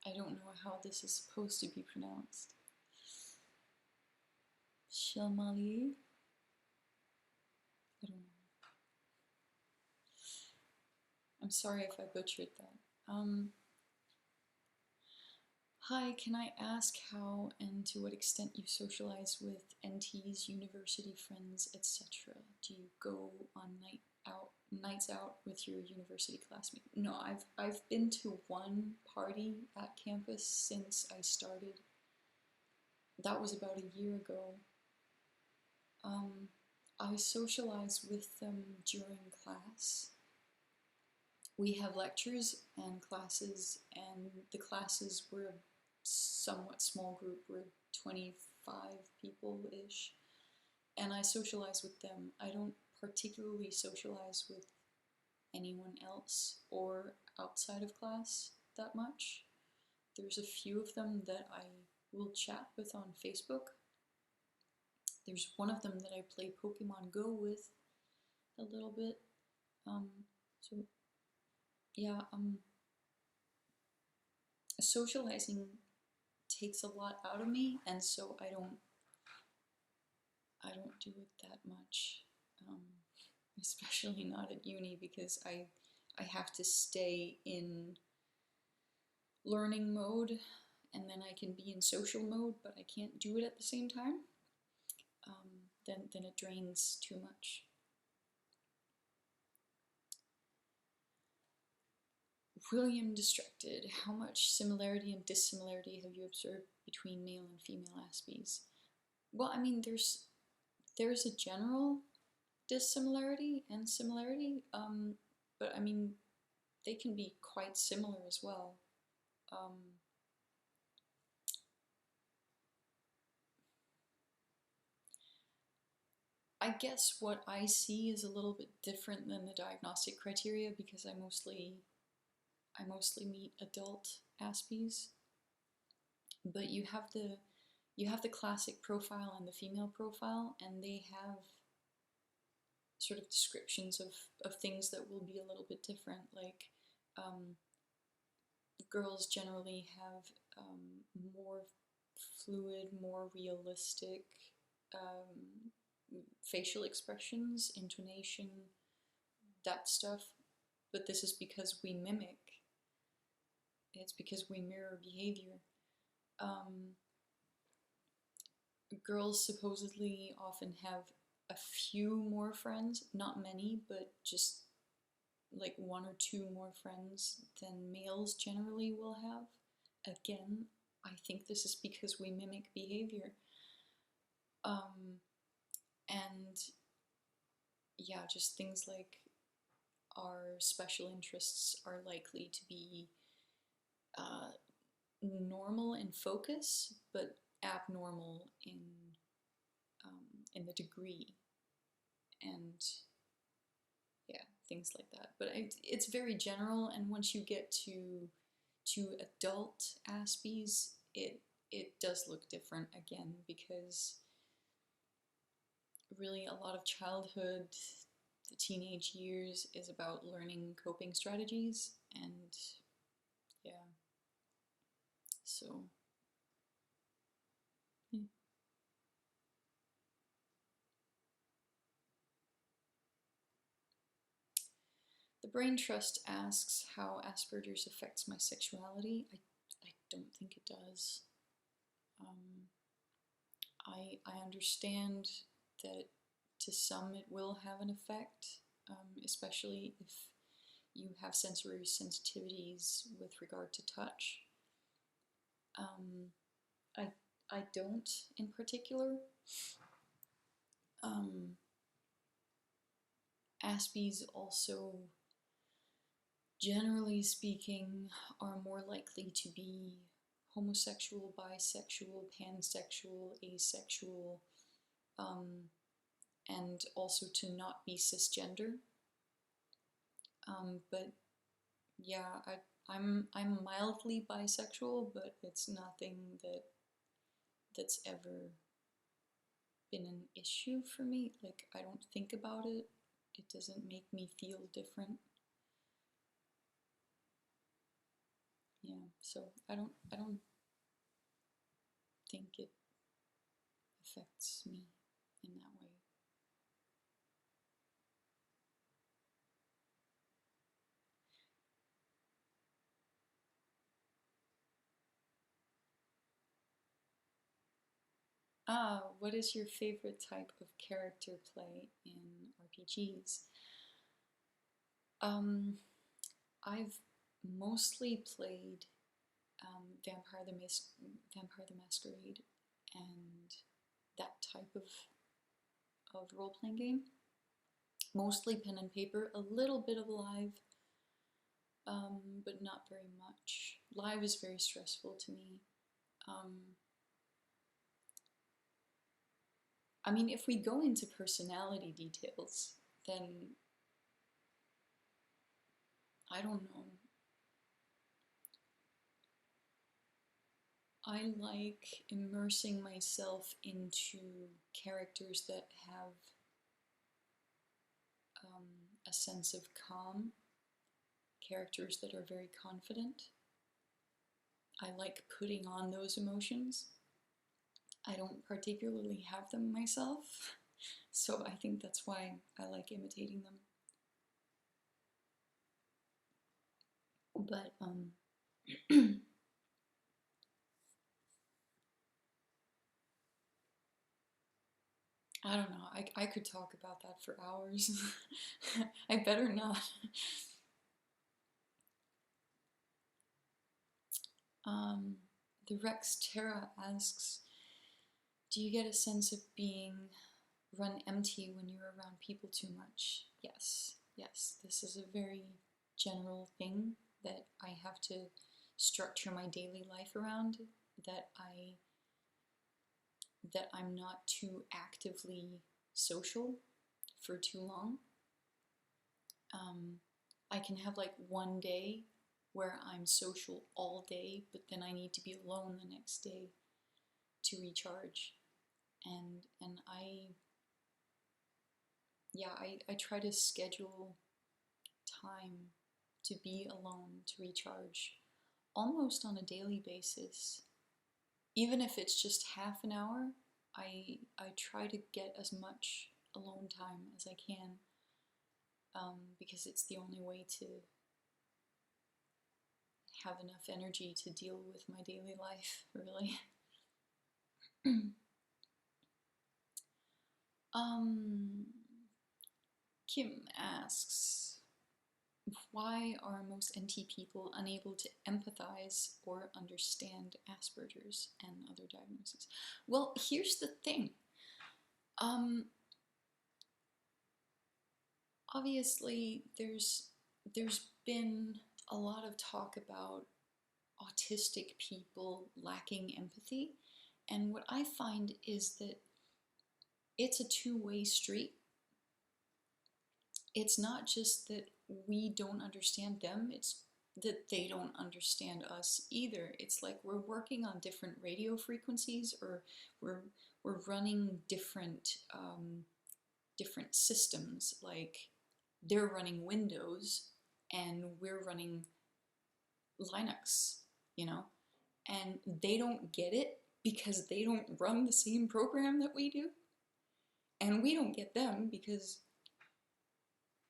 I don't know how this is supposed to be pronounced. Shalmali? I don't know. I'm sorry if I butchered that. Hi, can I ask how and to what extent you socialize with NTs, university friends, etc.? Do you go on nights out with your university classmates? No, I've been to one party at campus since I started. That was about a year ago. I socialize with them during class. We have lectures and classes, and the classes were a somewhat small group. We're 25 people-ish, and I socialize with them. I don't particularly socialize with anyone else or outside of class that much. There's a few of them that I will chat with on Facebook. There's one of them that I play Pokemon Go with a little bit. So yeah, socializing takes a lot out of me, and so I don't do it that much, especially not at uni, because I have to stay in learning mode and then I can be in social mode, but I can't do it at the same time, then it drains too much. William Distracted, how much similarity and dissimilarity have you observed between male and female Aspies? Well, I mean, there's a general dissimilarity and similarity, but I mean, they can be quite similar as well. I guess what I see is a little bit different than the diagnostic criteria because I mostly meet adult Aspies, but you have the classic profile and the female profile, and they have sort of descriptions of things that will be a little bit different. Like girls generally have more fluid, more realistic facial expressions, intonation, that stuff. But this is because we mimic. It's because we mirror behavior. Girls supposedly often have a few more friends, not many, but just like 1 or 2 more friends than males generally will have. Again, I think this is because we mimic behavior. And yeah, just things like our special interests are likely to be normal in focus, but abnormal in the degree, and yeah, things like that. But it's very general, and once you get to adult Aspies, it does look different again, because really a lot of childhood, the teenage years, is about learning coping strategies, and yeah, so yeah. The Brain Trust asks how Asperger's affects my sexuality. I don't think it does. I understand that to some it will have an effect, especially if you have sensory sensitivities with regard to touch. I don't in particular. Aspies also, generally speaking, are more likely to be homosexual, bisexual, pansexual, asexual, and also to not be cisgender. But yeah, I'm mildly bisexual, but it's nothing that's ever been an issue for me. Like, I don't think about it. It doesn't make me feel different. Yeah, so I don't think it affects me in that way. What is your favorite type of character play in RPGs? I've mostly played Vampire the Masquerade and that type of role-playing game. Mostly pen and paper, a little bit of live, but not very much. Live is very stressful to me. I mean, if we go into personality details, then I don't know. I like immersing myself into characters that have a sense of calm, characters that are very confident. I like putting on those emotions. I don't particularly have them myself, so I think that's why I like imitating them. But I don't know. I could talk about that for hours. I better not. The Rex Terra asks, do you get a sense of being run empty when you're around people too much? Yes, yes. This is a very general thing that I have to structure my daily life around, that I'm not too actively social for too long. I can have like one day where I'm social all day, but then I need to be alone the next day to recharge. And I try to schedule time to be alone, to recharge, almost on a daily basis. Even if it's just half an hour, I try to get as much alone time as I can, because it's the only way to have enough energy to deal with my daily life, really. Kim asks, why are most NT people unable to empathize or understand Asperger's and other diagnoses? Well, here's the thing. Obviously, there's been a lot of talk about autistic people lacking empathy, and what I find is that it's a two-way street. It's not just that we don't understand them, it's that they don't understand us either. It's like we're working on different radio frequencies, or we're running different different systems. Like they're running Windows and we're running Linux, you know, and they don't get it because they don't run the same program that we do, and we don't get them because,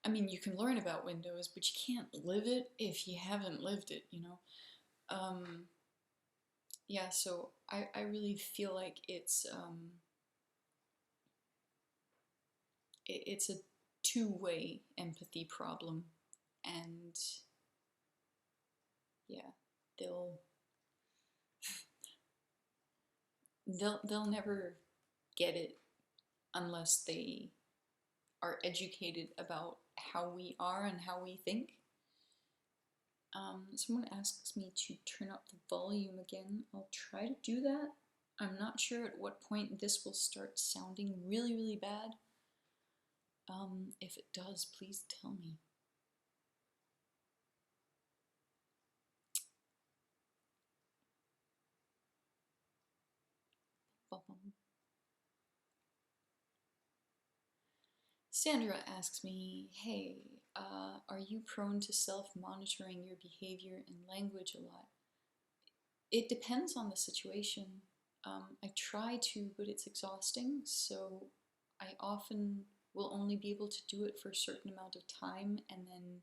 I mean, you can learn about Windows, but you can't live it if you haven't lived it, you know. Yeah, so I really feel like it's a two-way empathy problem, and yeah, they'll never get it unless they are educated about how we are and how we think. Someone asks me to turn up the volume again. I'll try to do that. I'm not sure at what point this will start sounding really, really bad. If it does, please tell me. Sandra asks me, hey, are you prone to self-monitoring your behavior and language a lot? It depends on the situation. I try to, but it's exhausting, so I often will only be able to do it for a certain amount of time, and then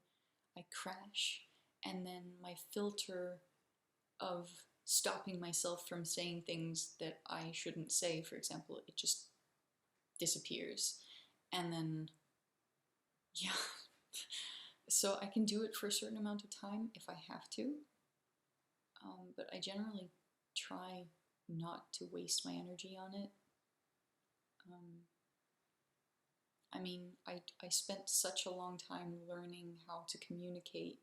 I crash, and then my filter of stopping myself from saying things that I shouldn't say, for example, it just disappears. And then, yeah. So I can do it for a certain amount of time if I have to, but I generally try not to waste my energy on it. I mean, I spent such a long time learning how to communicate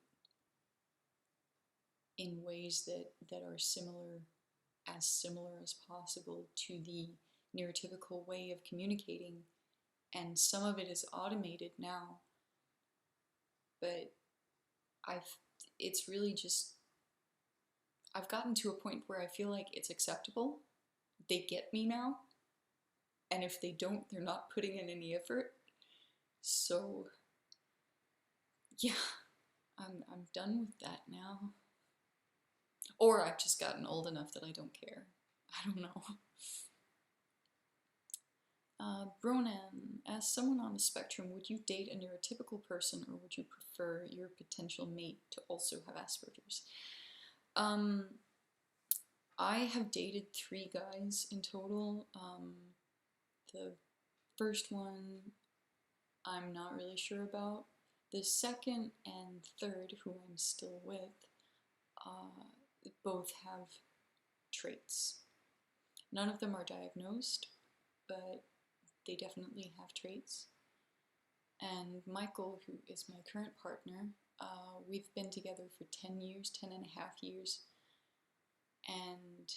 in ways that are similar as possible to the neurotypical way of communicating, and some of it is automated now, but it's really just, I've gotten to a point where I feel like it's acceptable. They get me now, and if they don't, they're not putting in any effort. So yeah, I'm done with that now. Or I've just gotten old enough that I don't care. I don't know. Bronan, as someone on the spectrum, would you date a neurotypical person, or would you prefer your potential mate to also have Asperger's? I have dated 3 guys in total. The first one, I'm not really sure about. The second and third, who I'm still with, both have traits. None of them are diagnosed, but they definitely have traits. And Michael, who is my current partner, we've been together for 10 years, 10 and a half years, and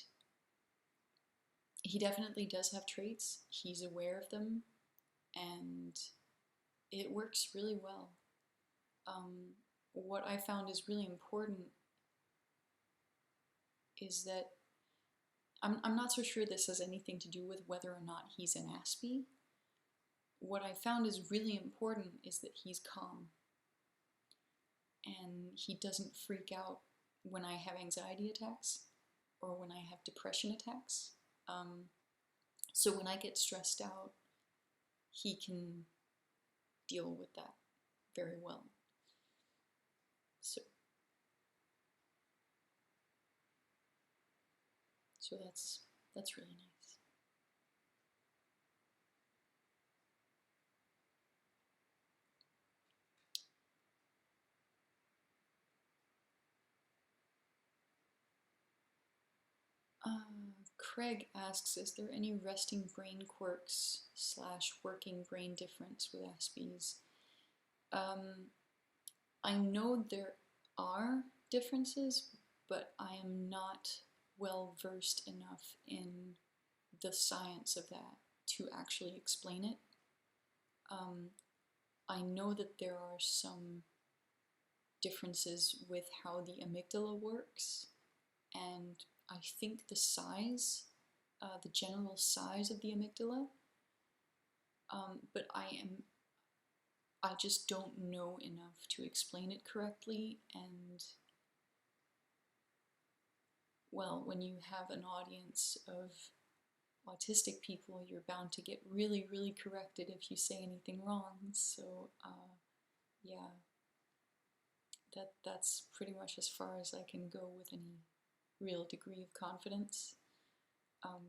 he definitely does have traits. He's aware of them, and it works really well. What I found is really important is that I'm not so sure this has anything to do with whether or not he's an Aspie. What I found is really important is that he's calm, and he doesn't freak out when I have anxiety attacks or when I have depression attacks. So when I get stressed out, he can deal with that very well. So that's really nice. Craig asks, is there any resting brain quirks / working brain difference with Aspies? I know there are differences, but I am not well versed enough in the science of that to actually explain it. I know that there are some differences with how the amygdala works, and I think the size, the general size of the amygdala, but I just don't know enough to explain it correctly. And well, when you have an audience of autistic people, you're bound to get really, really corrected if you say anything wrong. So yeah, that's pretty much as far as I can go with any real degree of confidence.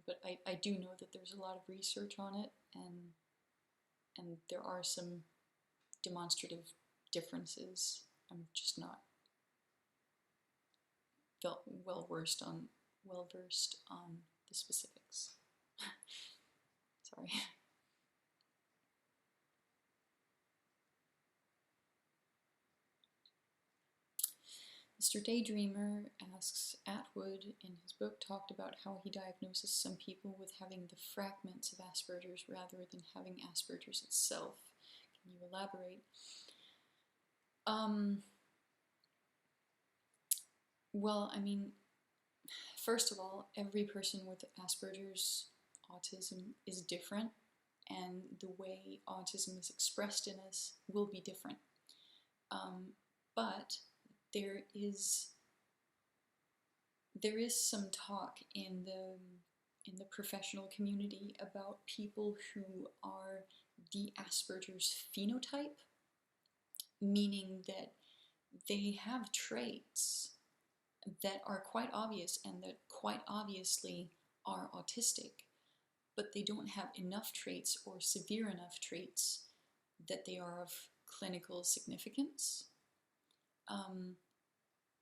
But I do know that there's a lot of research on it, and there are some demonstrative differences. I'm just not well versed on the specifics. Sorry. Mr. Daydreamer asks, Atwood in his book talked about how he diagnoses some people with having the fragments of Asperger's rather than having Asperger's itself. Can you elaborate? Well, I mean, first of all, every person with Asperger's autism is different, and the way autism is expressed in us will be different. But there is some talk in the professional community about people who are the Asperger's phenotype, meaning that they have traits that are quite obvious and that quite obviously are autistic, but they don't have enough traits or severe enough traits that they are of clinical significance.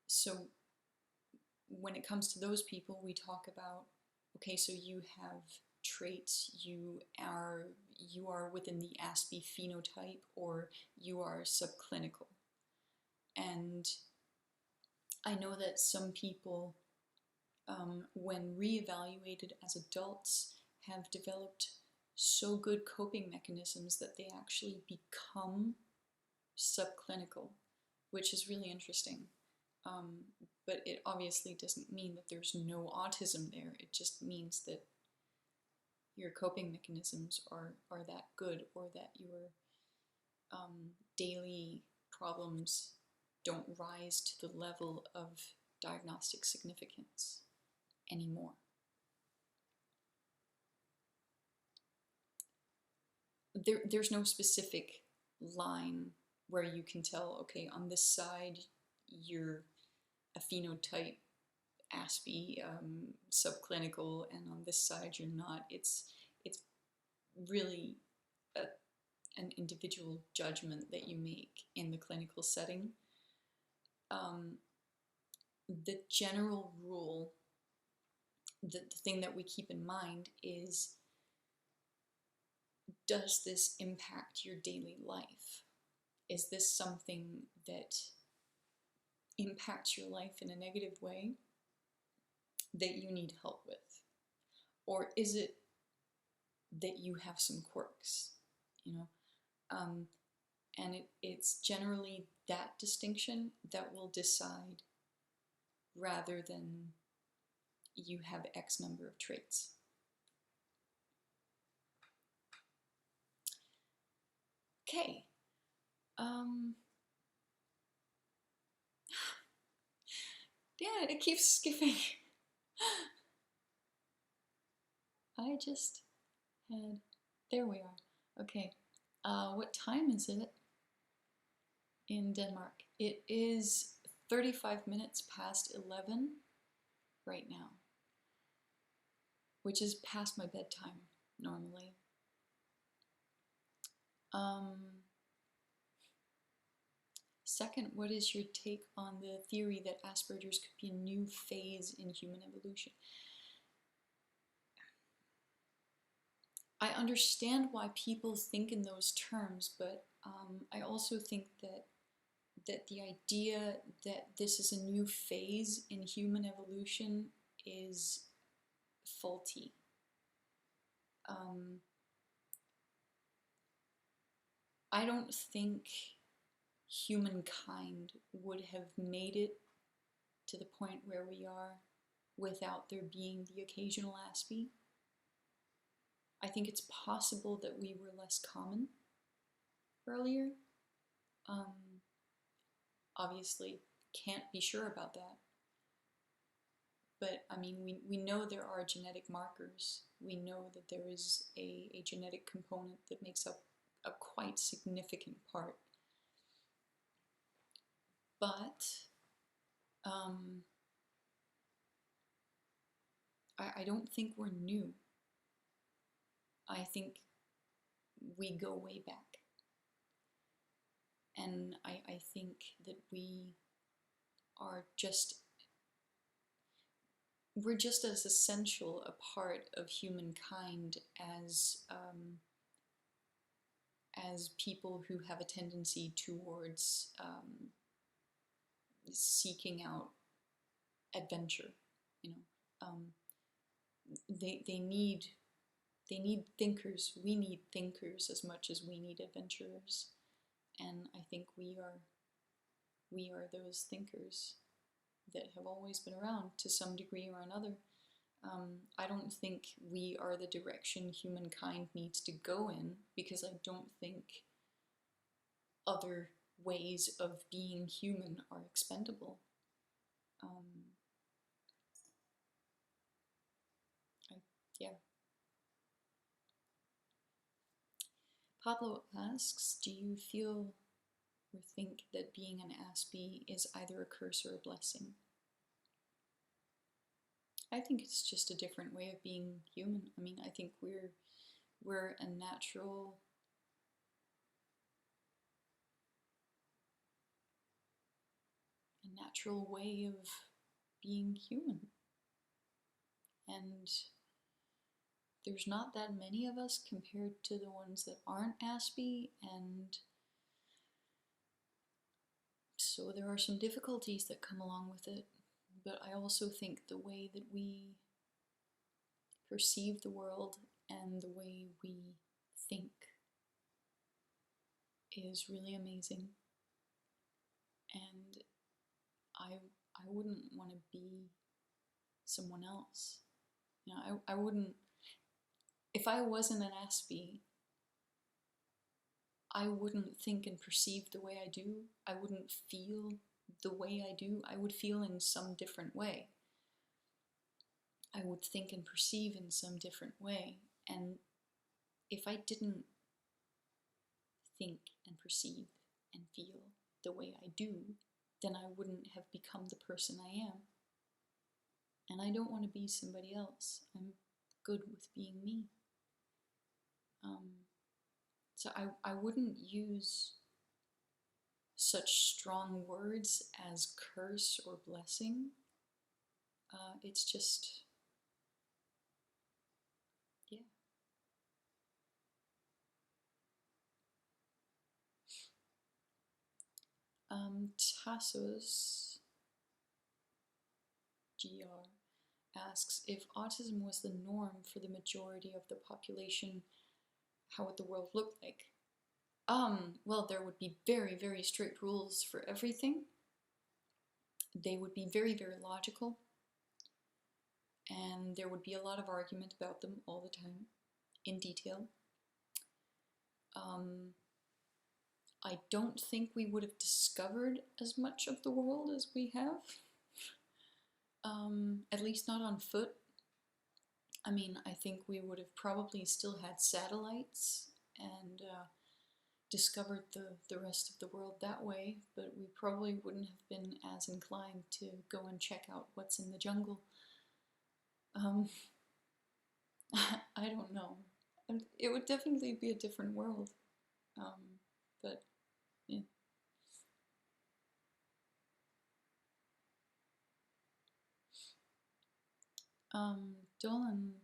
So when it comes to those people, we talk about, okay, so you have traits, you are within the Aspie phenotype, or you are subclinical. And I know that some people, when reevaluated as adults, have developed so good coping mechanisms that they actually become subclinical, which is really interesting. But it obviously doesn't mean that there's no autism there. It just means that your coping mechanisms are that good, or that your daily problems don't rise to the level of diagnostic significance anymore. There's no specific line where you can tell, okay, on this side you're a phenotype Aspie, subclinical, and on this side you're not. It's really an individual judgment that you make in the clinical setting. The general rule, the thing that we keep in mind is, does this impact your daily life? Is this something that impacts your life in a negative way that you need help with? Or is it that you have some quirks, you know? And it's generally that distinction that will decide, rather than you have X number of traits. Okay. Yeah, it keeps skipping. I just had, there we are. Okay. What time is it in Denmark? It is 35 minutes past 11 right now, which is past my bedtime normally. Second, what is your take on the theory that Asperger's could be a new phase in human evolution? I understand why people think in those terms, but I also think that the idea that this is a new phase in human evolution is faulty. I don't think humankind would have made it to the point where we are without there being the occasional Aspie. I think it's possible that we were less common earlier. Obviously, can't be sure about that. But I mean, we know there are genetic markers. We know that there is a genetic component that makes up a quite significant part. But I don't think we're new. I think we go way back. And I think that we're just as essential a part of humankind as people who have a tendency towards seeking out adventure. You know, they need thinkers. We need thinkers as much as we need adventurers, and I think we are those thinkers that have always been around to some degree or another. I don't think we are the direction humankind needs to go in, because I don't think other ways of being human are expendable. Yeah. Pablo asks, do you feel or think that being an Aspie is either a curse or a blessing? I think it's just a different way of being human. I mean, I think we're a natural way of being human. And there's not that many of us compared to the ones that aren't Aspie, and so there are some difficulties that come along with it. But I also think the way that we perceive the world and the way we think is really amazing. And I wouldn't want to be someone else. You know, I wouldn't, if I wasn't an Aspie, I wouldn't think and perceive the way I do. I wouldn't feel the way I do. I would feel in some different way. I would think and perceive in some different way. And if I didn't think and perceive and feel the way I do, then I wouldn't have become the person I am. And I don't want to be somebody else. I'm good with being me. So I wouldn't use such strong words as curse or blessing. It's just, yeah. Tassos GR asks, if autism was the norm for the majority of the population, how would the world look like? Well, there would be very, very strict rules for everything. They would be very, very logical. And there would be a lot of argument about them all the time, in detail. I don't think we would have discovered as much of the world as we have. At least not on foot. I mean, I think we would have probably still had satellites and discovered the rest of the world that way, but we probably wouldn't have been as inclined to go and check out what's in the jungle. I don't know. It would definitely be a different world. But yeah. Dolan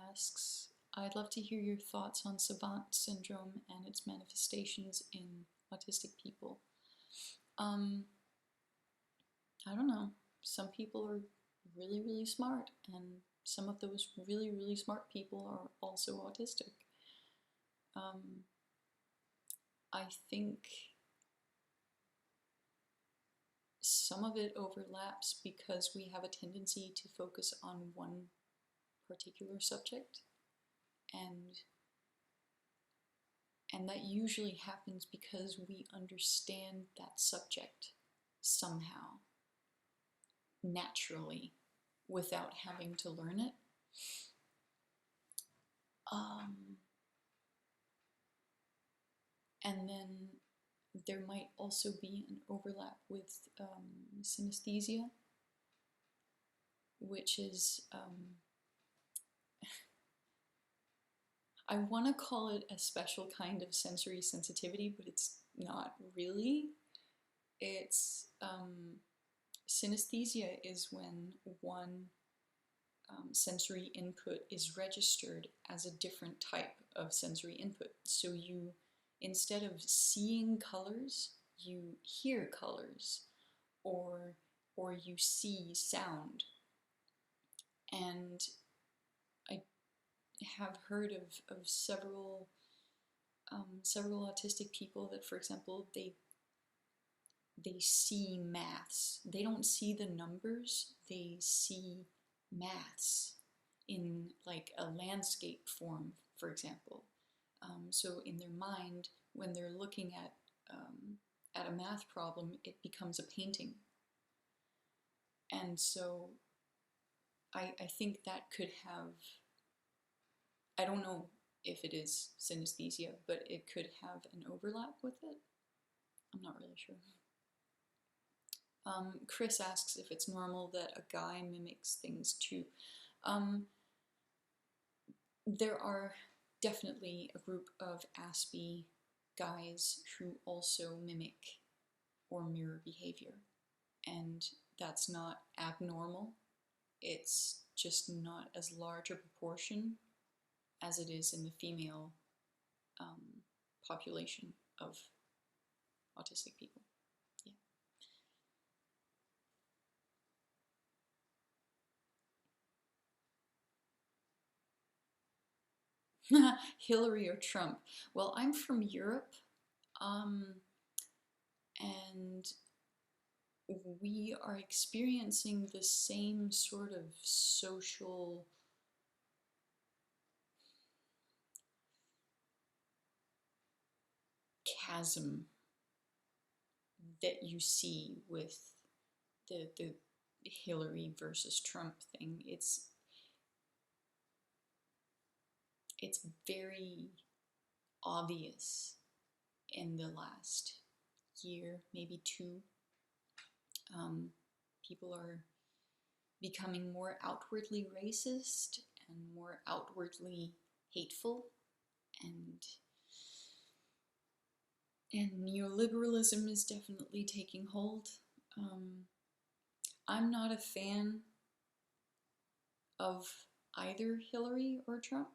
asks, I'd love to hear your thoughts on Savant syndrome and its manifestations in autistic people. I don't know. Some people are really, really smart, and some of those really, really smart people are also autistic. I think some of it overlaps because we have a tendency to focus on one particular subject, and that usually happens because we understand that subject somehow, naturally, without having to learn it. And then there might also be an overlap with synesthesia, which is, I want to call it a special kind of sensory sensitivity, but it's not really. It's, synesthesia is when one sensory input is registered as a different type of sensory input. So you, instead of seeing colors, you hear colors, or you see sound. And I have heard of several autistic people that, for example, they see maths. They don't see the numbers, they see maths in like a landscape form, for example. So in their mind, when they're looking at a math problem, it becomes a painting. And so I think that could have, I don't know if it is synesthesia, but it could have an overlap with it. I'm not really sure. Chris asks if it's normal that a guy mimics things too. There are definitely a group of Aspie guys who also mimic or mirror behavior, and that's not abnormal. It's just not as large a proportion as it is in the female population of autistic people. Yeah. Hillary or Trump? Well, I'm from Europe, and we are experiencing the same sort of social chasm that you see with the Hillary versus Trump thing. It's very obvious in the last year, maybe two. People are becoming more outwardly racist and more outwardly hateful, and And neoliberalism is definitely taking hold. I'm not a fan of either Hillary or Trump.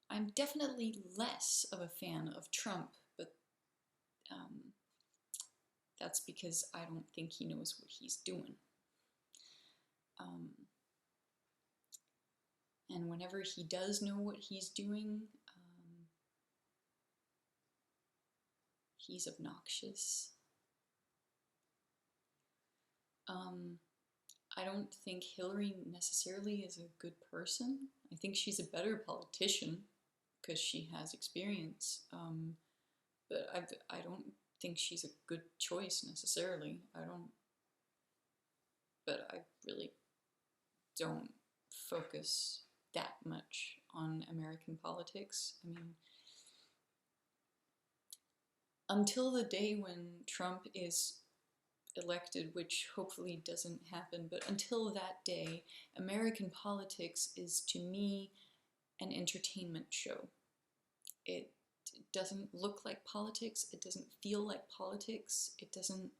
I'm definitely less of a fan of Trump, but that's because I don't think he knows what he's doing. And whenever he does know what he's doing, he's obnoxious. I don't think Hillary necessarily is a good person. I think she's a better politician because she has experience. But I don't think she's a good choice necessarily. But I really don't focus that much on American politics. I mean, until the day when Trump is elected, which hopefully doesn't happen, but until that day, American politics is, to me, an entertainment show. It doesn't look like politics, it doesn't feel like politics, it doesn't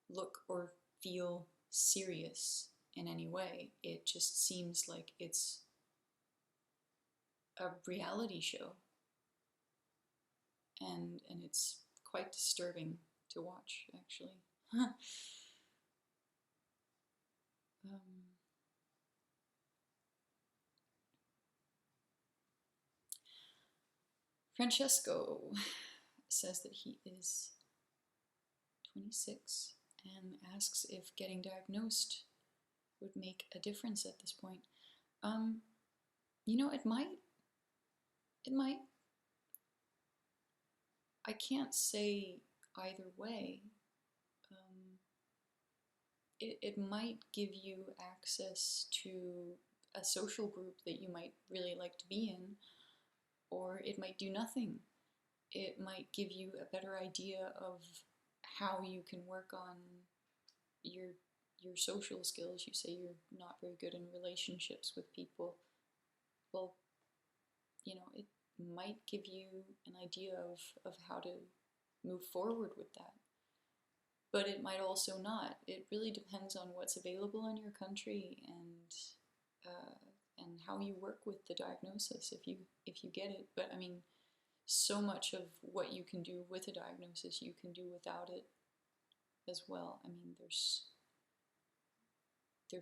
look or feel serious in any way. It just seems like it's a reality show. And it's quite disturbing to watch, actually. Francesco says that he is 26 and asks if getting diagnosed would make a difference at this point. You know, it might. It might. I can't say either way. It might give you access to a social group that you might really like to be in, or it might do nothing. It might give you a better idea of how you can work on your social skills. You say you're not very good in relationships with people. Well, you know, it might give you an idea of how to move forward with that. But it might also not. It really depends on what's available in your country and how you work with the diagnosis if you get it. But I mean, so much of what you can do with a diagnosis you can do without it as well. I mean, there's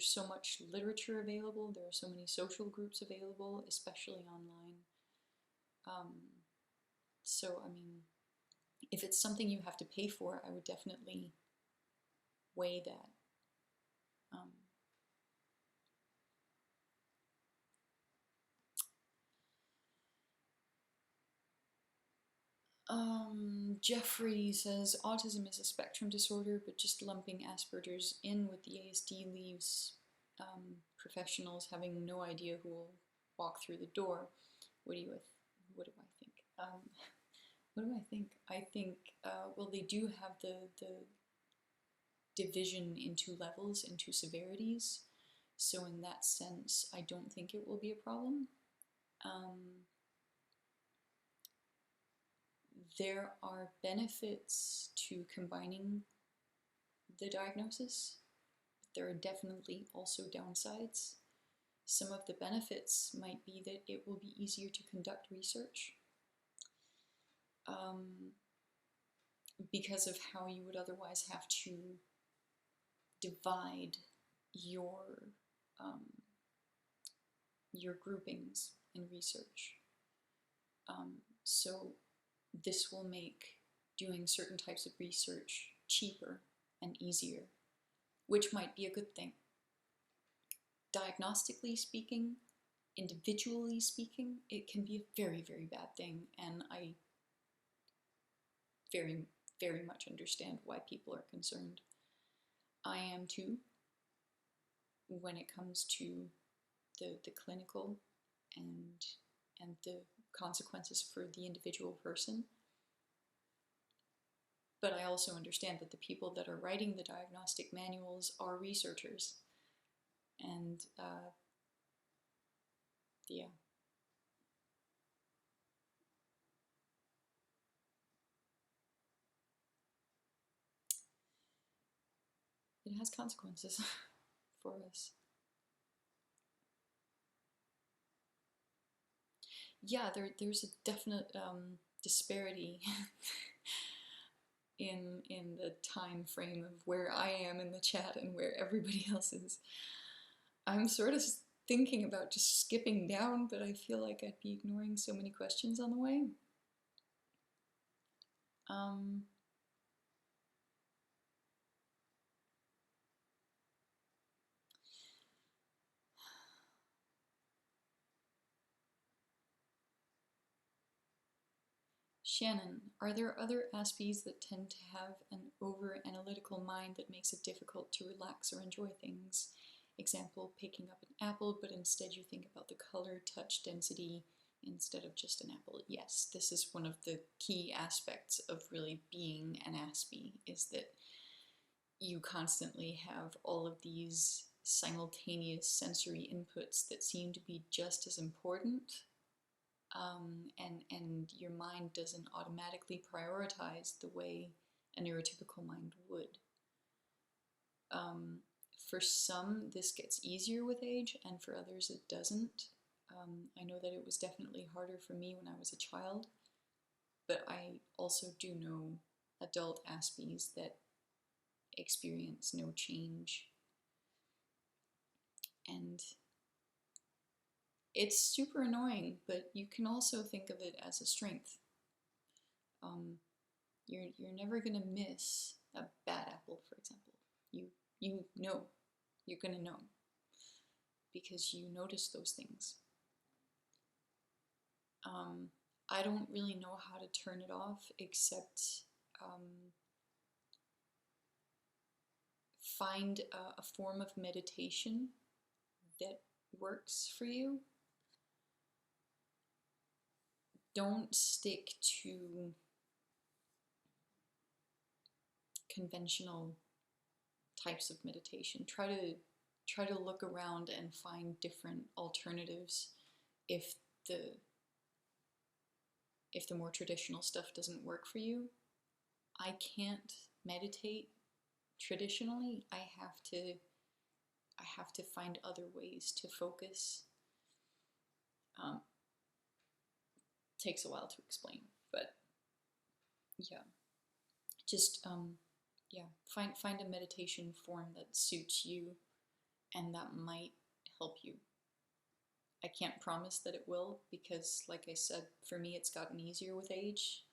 so much literature available. There are so many social groups available, especially online. So I mean, if it's something you have to pay for, I would definitely weigh that. Jeffrey says autism is a spectrum disorder, but just lumping Asperger's in with the ASD leaves professionals having no idea who will walk through the door. What do I think? What do I think? I think, well, they do have the division into levels, into severities. So in that sense, I don't think it will be a problem. There are benefits to combining the diagnosis. There are definitely also downsides. Some of the benefits might be that it will be easier to conduct research because of how you would otherwise have to divide your groupings in research. So this will make doing certain types of research cheaper and easier, which might be a good thing. Diagnostically speaking, individually speaking, it can be a very, very bad thing, and I very, very much understand why people are concerned. I am too, when it comes to the clinical and the consequences for the individual person. But I also understand that the people that are writing the diagnostic manuals are researchers. And yeah. it has consequences for us. Yeah, there's a definite disparity in the time frame of where I am in the chat and where everybody else is. I'm sort of thinking about just skipping down, but I feel like I'd be ignoring so many questions on the way. Shannon, are there other Aspies that tend to have an over-analytical mind that makes it difficult to relax or enjoy things? Example, picking up an apple, but instead you think about the color, touch, density, instead of just an apple. Yes, this is one of the key aspects of really being an Aspie, is that you constantly have all of these simultaneous sensory inputs that seem to be just as important. And your mind doesn't automatically prioritize the way a neurotypical mind would. For some, this gets easier with age, and for others, it doesn't. I know that it was definitely harder for me when I was a child, but I also do know adult Aspies that experience no change. And it's super annoying, but you can also think of it as a strength. You're never gonna miss a bad apple, for example. You know, you're gonna know because you notice those things. I don't really know how to turn it off except find a form of meditation that works for you. Don't stick to conventional types of meditation. Try to look around and find different alternatives if the more traditional stuff doesn't work for you. I can't meditate traditionally. I have to find other ways to focus. Takes a while to explain, but yeah, just find a meditation form that suits you, and that might help you. I can't promise that it will, because like I said, for me it's gotten easier with age,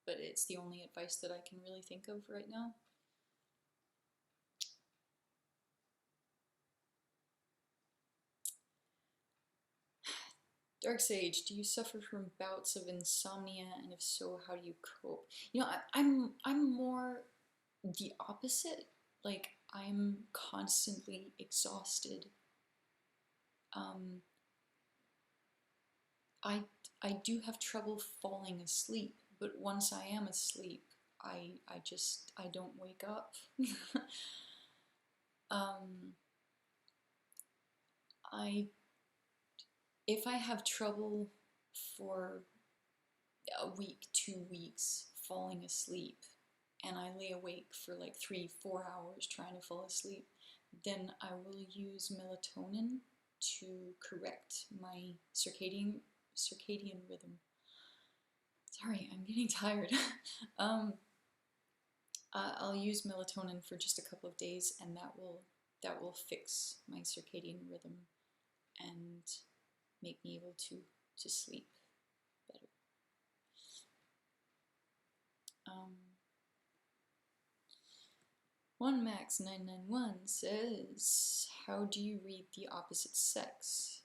but it's the only advice that I can really think of right now. Dark Sage, do you suffer from bouts of insomnia, and if so, how do you cope? You know, I'm more the opposite. Like, I'm constantly exhausted. I do have trouble falling asleep, but once I am asleep, I don't wake up. If I have trouble for a week, 2 weeks falling asleep, and I lay awake for like 3-4 hours trying to fall asleep, then I will use melatonin to correct my circadian rhythm. Sorry, I'm getting tired. I'll use melatonin for just a couple of days, and that will fix my circadian rhythm and make me able to sleep better. OneMax991 says, how do you read the opposite sex?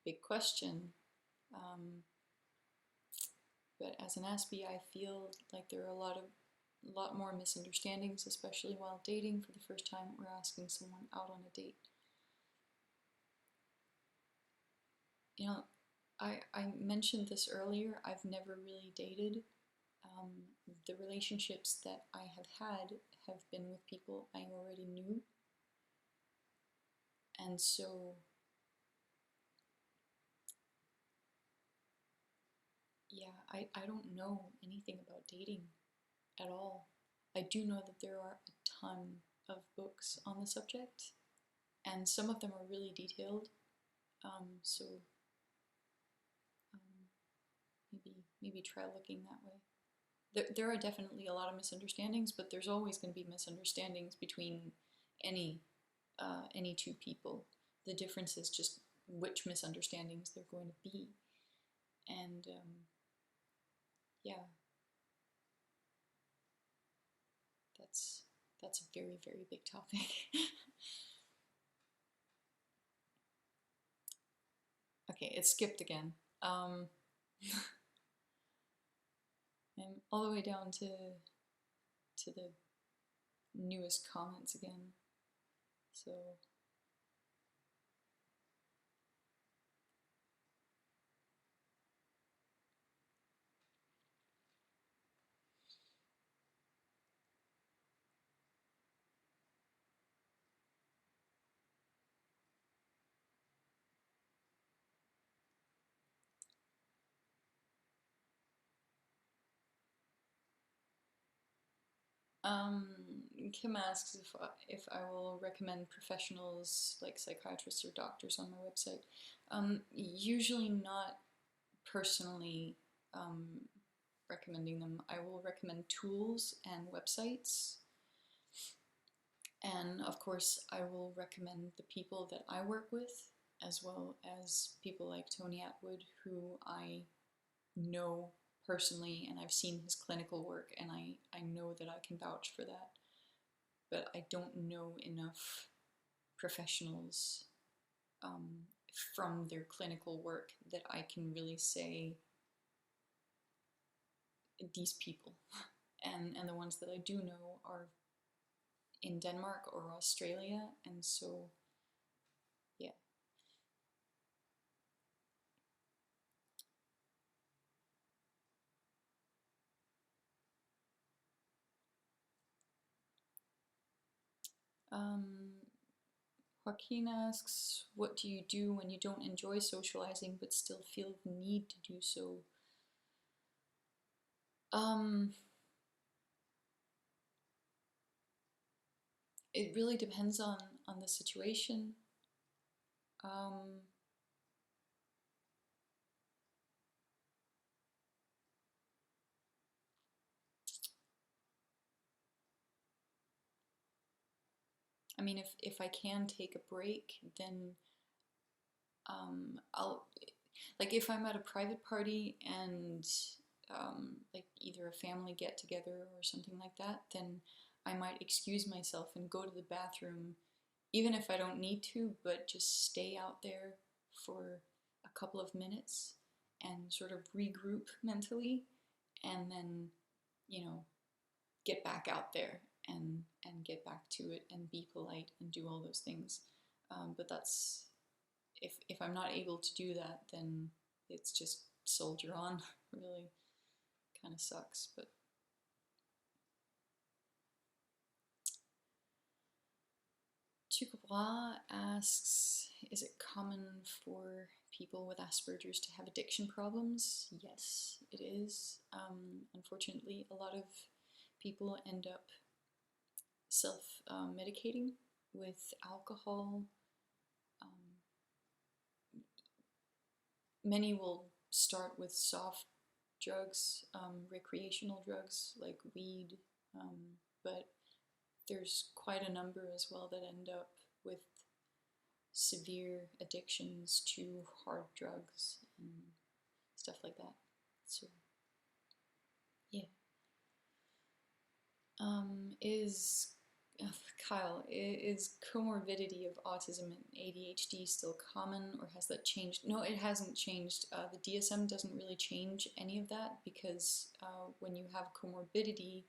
Big question. But as an Aspie, I feel like there are a lot more misunderstandings, especially while dating for the first time or asking someone out on a date. You know, I mentioned this earlier, I've never really dated. The relationships that I have had been with people I already knew. And so, yeah, I don't know anything about dating at all. I do know that there are a ton of books on the subject, and some of them are really detailed. So maybe try looking that way. There are definitely a lot of misunderstandings, but there's always going to be misunderstandings between any two people. The difference is just which misunderstandings they're going to be. And yeah, that's a very, very big topic. Okay, it skipped again. I'm all the way down to the newest comments again. So Kim asks if I will recommend professionals like psychiatrists or doctors on my website. Usually not personally recommending them. I will recommend tools and websites. And of course, I will recommend the people that I work with, as well as people like Tony Atwood, who I know personally, and I've seen his clinical work, and I know that I can vouch for that. But I don't know enough professionals from their clinical work that I can really say these people. And the ones that I do know are in Denmark or Australia, and so yeah. Joaquin asks, what do you do when you don't enjoy socializing but still feel the need to do so? It really depends on the situation. I mean, if I can take a break, then I'll, like if I'm at a private party and like either a family get together or something like that, then I might excuse myself and go to the bathroom, even if I don't need to, but just stay out there for a couple of minutes and sort of regroup mentally, and then, you know, get back out there and get back to it and be polite and do all those things. But that's, if I'm not able to do that, then it's just soldier on. Really kind of sucks, but Tucabra asks, is it common for people with Asperger's to have addiction problems? Yes, it is. Unfortunately, a lot of people end up self-medicating with alcohol. Many will start with soft drugs, recreational drugs like weed, but there's quite a number as well that end up with severe addictions to hard drugs and stuff like that. So, yeah. Kyle, is comorbidity of autism and ADHD still common, or has that changed? No, it hasn't changed. The DSM doesn't really change any of that, because when you have comorbidity,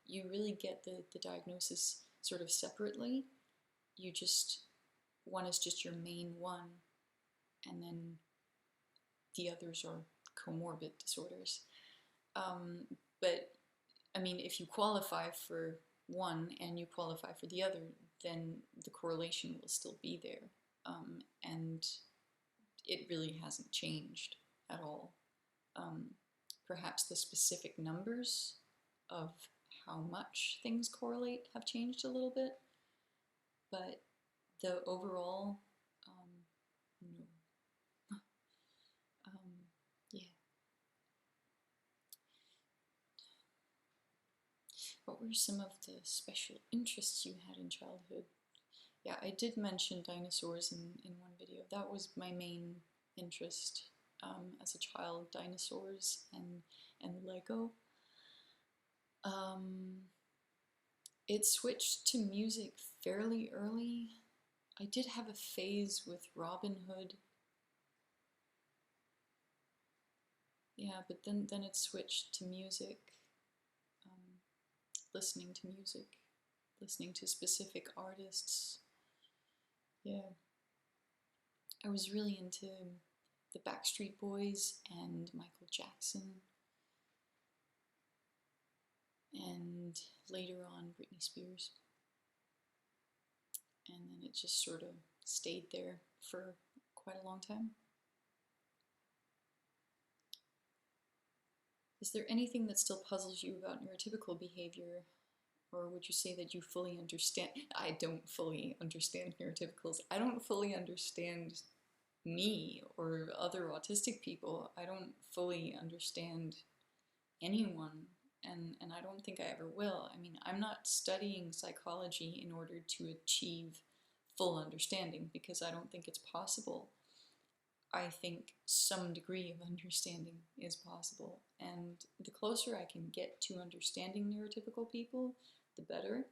you really get the diagnosis sort of separately. You just, one is just your main one, and then the others are comorbid disorders. But I mean, if you qualify for one and you qualify for the other, then the correlation will still be there. And it really hasn't changed at all. Perhaps the specific numbers of how much things correlate have changed a little bit, but the overall, no. Yeah. What were some of the special interests you had in childhood? Yeah, I did mention dinosaurs in one video. That was my main interest as a child, dinosaurs and Lego. It switched to music fairly early. I did have a phase with Robin Hood. Yeah, but then it switched to music, listening to music, listening to specific artists. Yeah. I was really into the Backstreet Boys and Michael Jackson, and later on Britney Spears. And then it just sort of stayed there for quite a long time. Is there anything that still puzzles you about neurotypical behavior? Or would you say that you fully understand? I don't fully understand neurotypicals. I don't fully understand me or other autistic people. I don't fully understand anyone, and I don't think I ever will. I mean, I'm not studying psychology in order to achieve full understanding, because I don't think it's possible. I think some degree of understanding is possible, and the closer I can get to understanding neurotypical people, the better,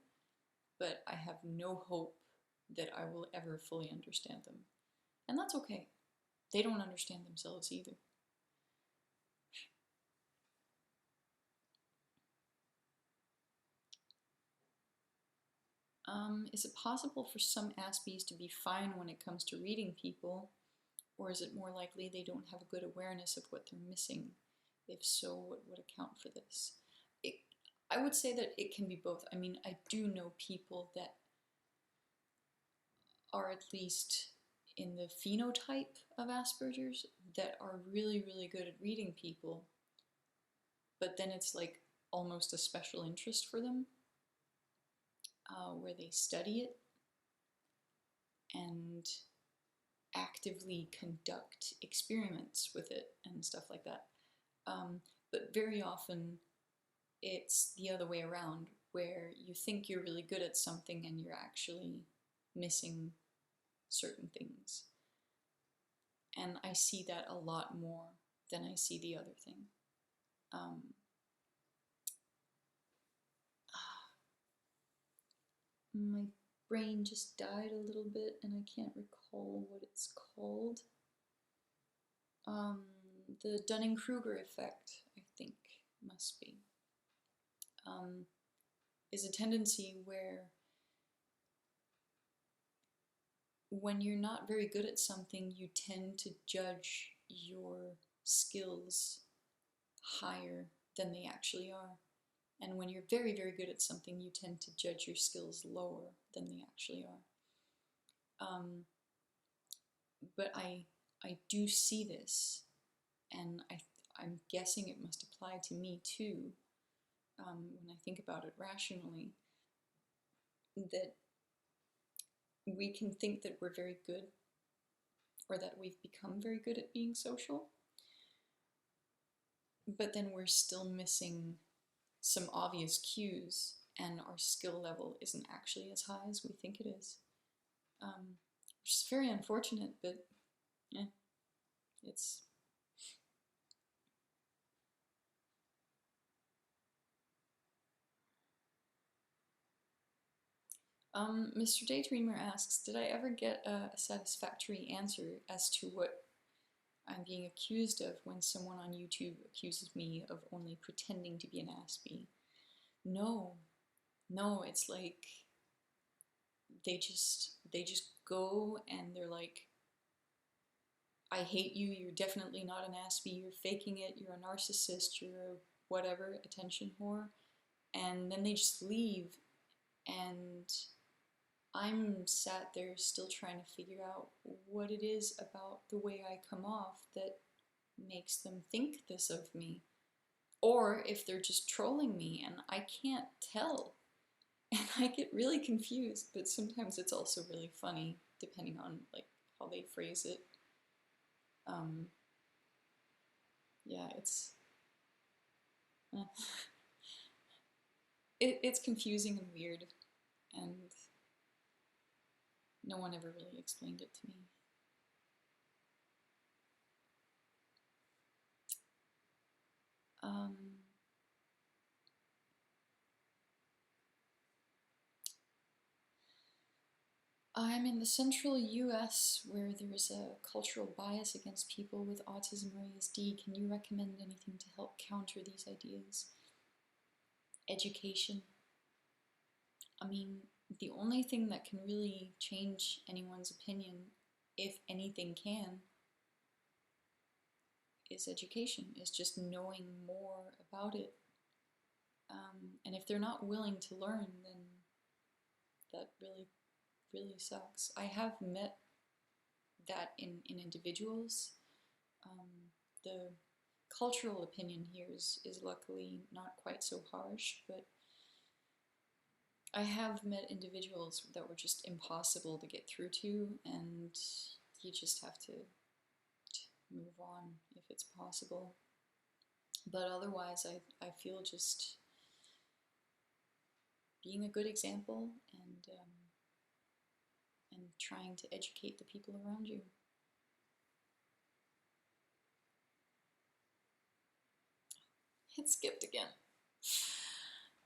but I have no hope that I will ever fully understand them. And that's okay. They don't understand themselves either. Is it possible for some Aspies to be fine when it comes to reading people, or is it more likely they don't have a good awareness of what they're missing? If so, what would account for this? I would say that it can be both. I mean, I do know people that are at least in the phenotype of Asperger's that are really, really good at reading people, but then it's like almost a special interest for them, where they study it and actively conduct experiments with it and stuff like that. But very often it's the other way around, where you think you're really good at something and you're actually missing certain things. And I see that a lot more than I see the other thing. My brain just died a little bit and I can't recall what it's called. The Dunning-Kruger effect, I think, must be, is a tendency where when you're not very good at something, you tend to judge your skills higher than they actually are. And when you're very, very good at something, you tend to judge your skills lower than they actually are. But I do see this, and I'm guessing it must apply to me too, when I think about it rationally, that we can think that we're very good, or that we've become very good at being social, but then we're still missing some obvious cues, and our skill level isn't actually as high as we think it is. Which is very unfortunate, but yeah, it's... Mr. Daydreamer asks, did I ever get a satisfactory answer as to what I'm being accused of when someone on YouTube accuses me of only pretending to be an Aspie? No, it's like they just go and they're like, I hate you, you're definitely not an Aspie, you're faking it, you're a narcissist, you're a whatever, attention whore, and then they just leave, and I'm sat there still trying to figure out what it is about the way I come off that makes them think this of me. or if they're just trolling me and I can't tell. And I get really confused, but sometimes it's also really funny, depending on like how they phrase it. Yeah, uh, it's confusing and weird, and no one ever really explained it to me. I'm in the central US where there's a cultural bias against people with autism or ASD. Can you recommend anything to help counter these ideas? Education. I mean, the only thing that can really change anyone's opinion, if anything can, is education, is just knowing more about it. And if they're not willing to learn, then that really, really sucks. I have met that in individuals. The cultural opinion here is luckily not quite so harsh, but I have met individuals that were just impossible to get through to, and you just have to move on if it's possible. But otherwise, I feel just being a good example and trying to educate the people around you. It skipped again.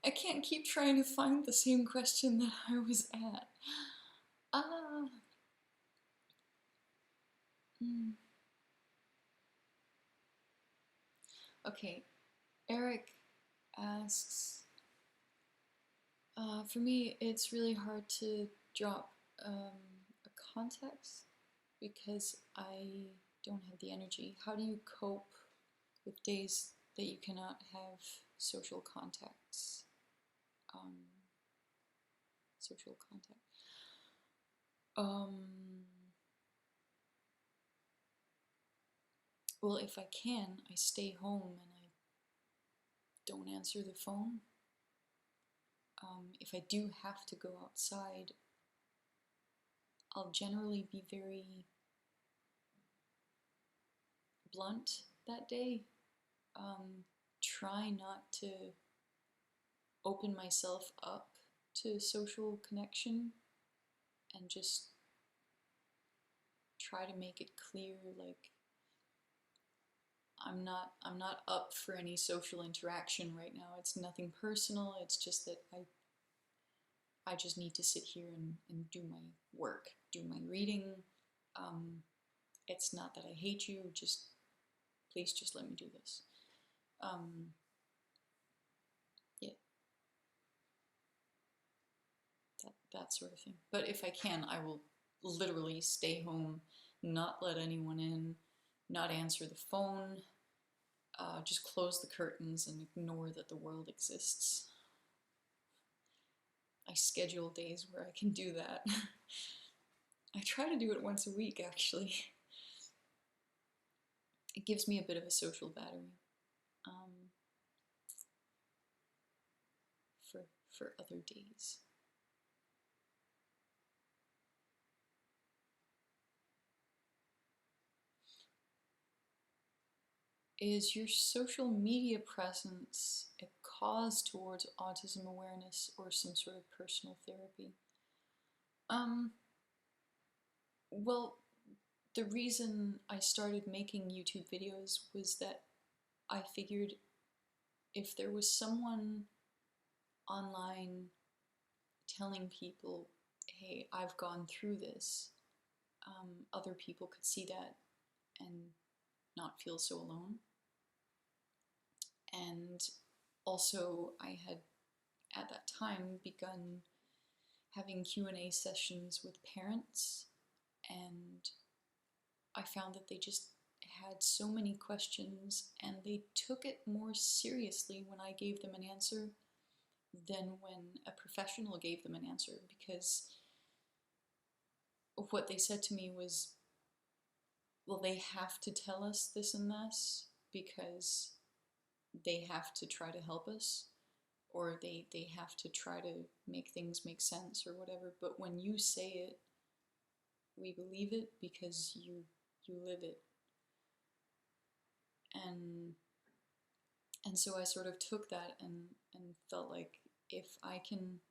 I can't keep trying to find the same question that I was at. Okay, Eric asks, for me, it's really hard to drop a context because I don't have the energy. How do you cope with days that you cannot have social contacts? Social contact. Well, if I can, I stay home and I don't answer the phone. If I do have to go outside, I'll generally be very blunt that day. Try not to open myself up to social connection and just try to make it clear, like, I'm not up for any social interaction right now. It's nothing personal. It's just that I just need to sit here and do my work, do my reading. It's not that I hate you, just please just let me do this. Yeah, that sort of thing. But if I can, I will literally stay home, not let anyone in, not answer the phone, just close the curtains and ignore that the world exists. I schedule days where I can do that. I try to do it once a week, actually. It gives me a bit of a social battery for other days. Is your social media presence a cause towards autism awareness or some sort of personal therapy? Well, the reason I started making YouTube videos was that I figured if there was someone online telling people, hey, I've gone through this, other people could see that and not feel so alone. And also, I had at that time begun having Q&A sessions with parents, and I found that they just had so many questions and they took it more seriously when I gave them an answer than when a professional gave them an answer, because what they said to me was, well, they have to tell us this and this because they have to try to help us, or they have to try to make things make sense or whatever. But when you say it, we believe it because you live it. And so I sort of took that and felt like if I can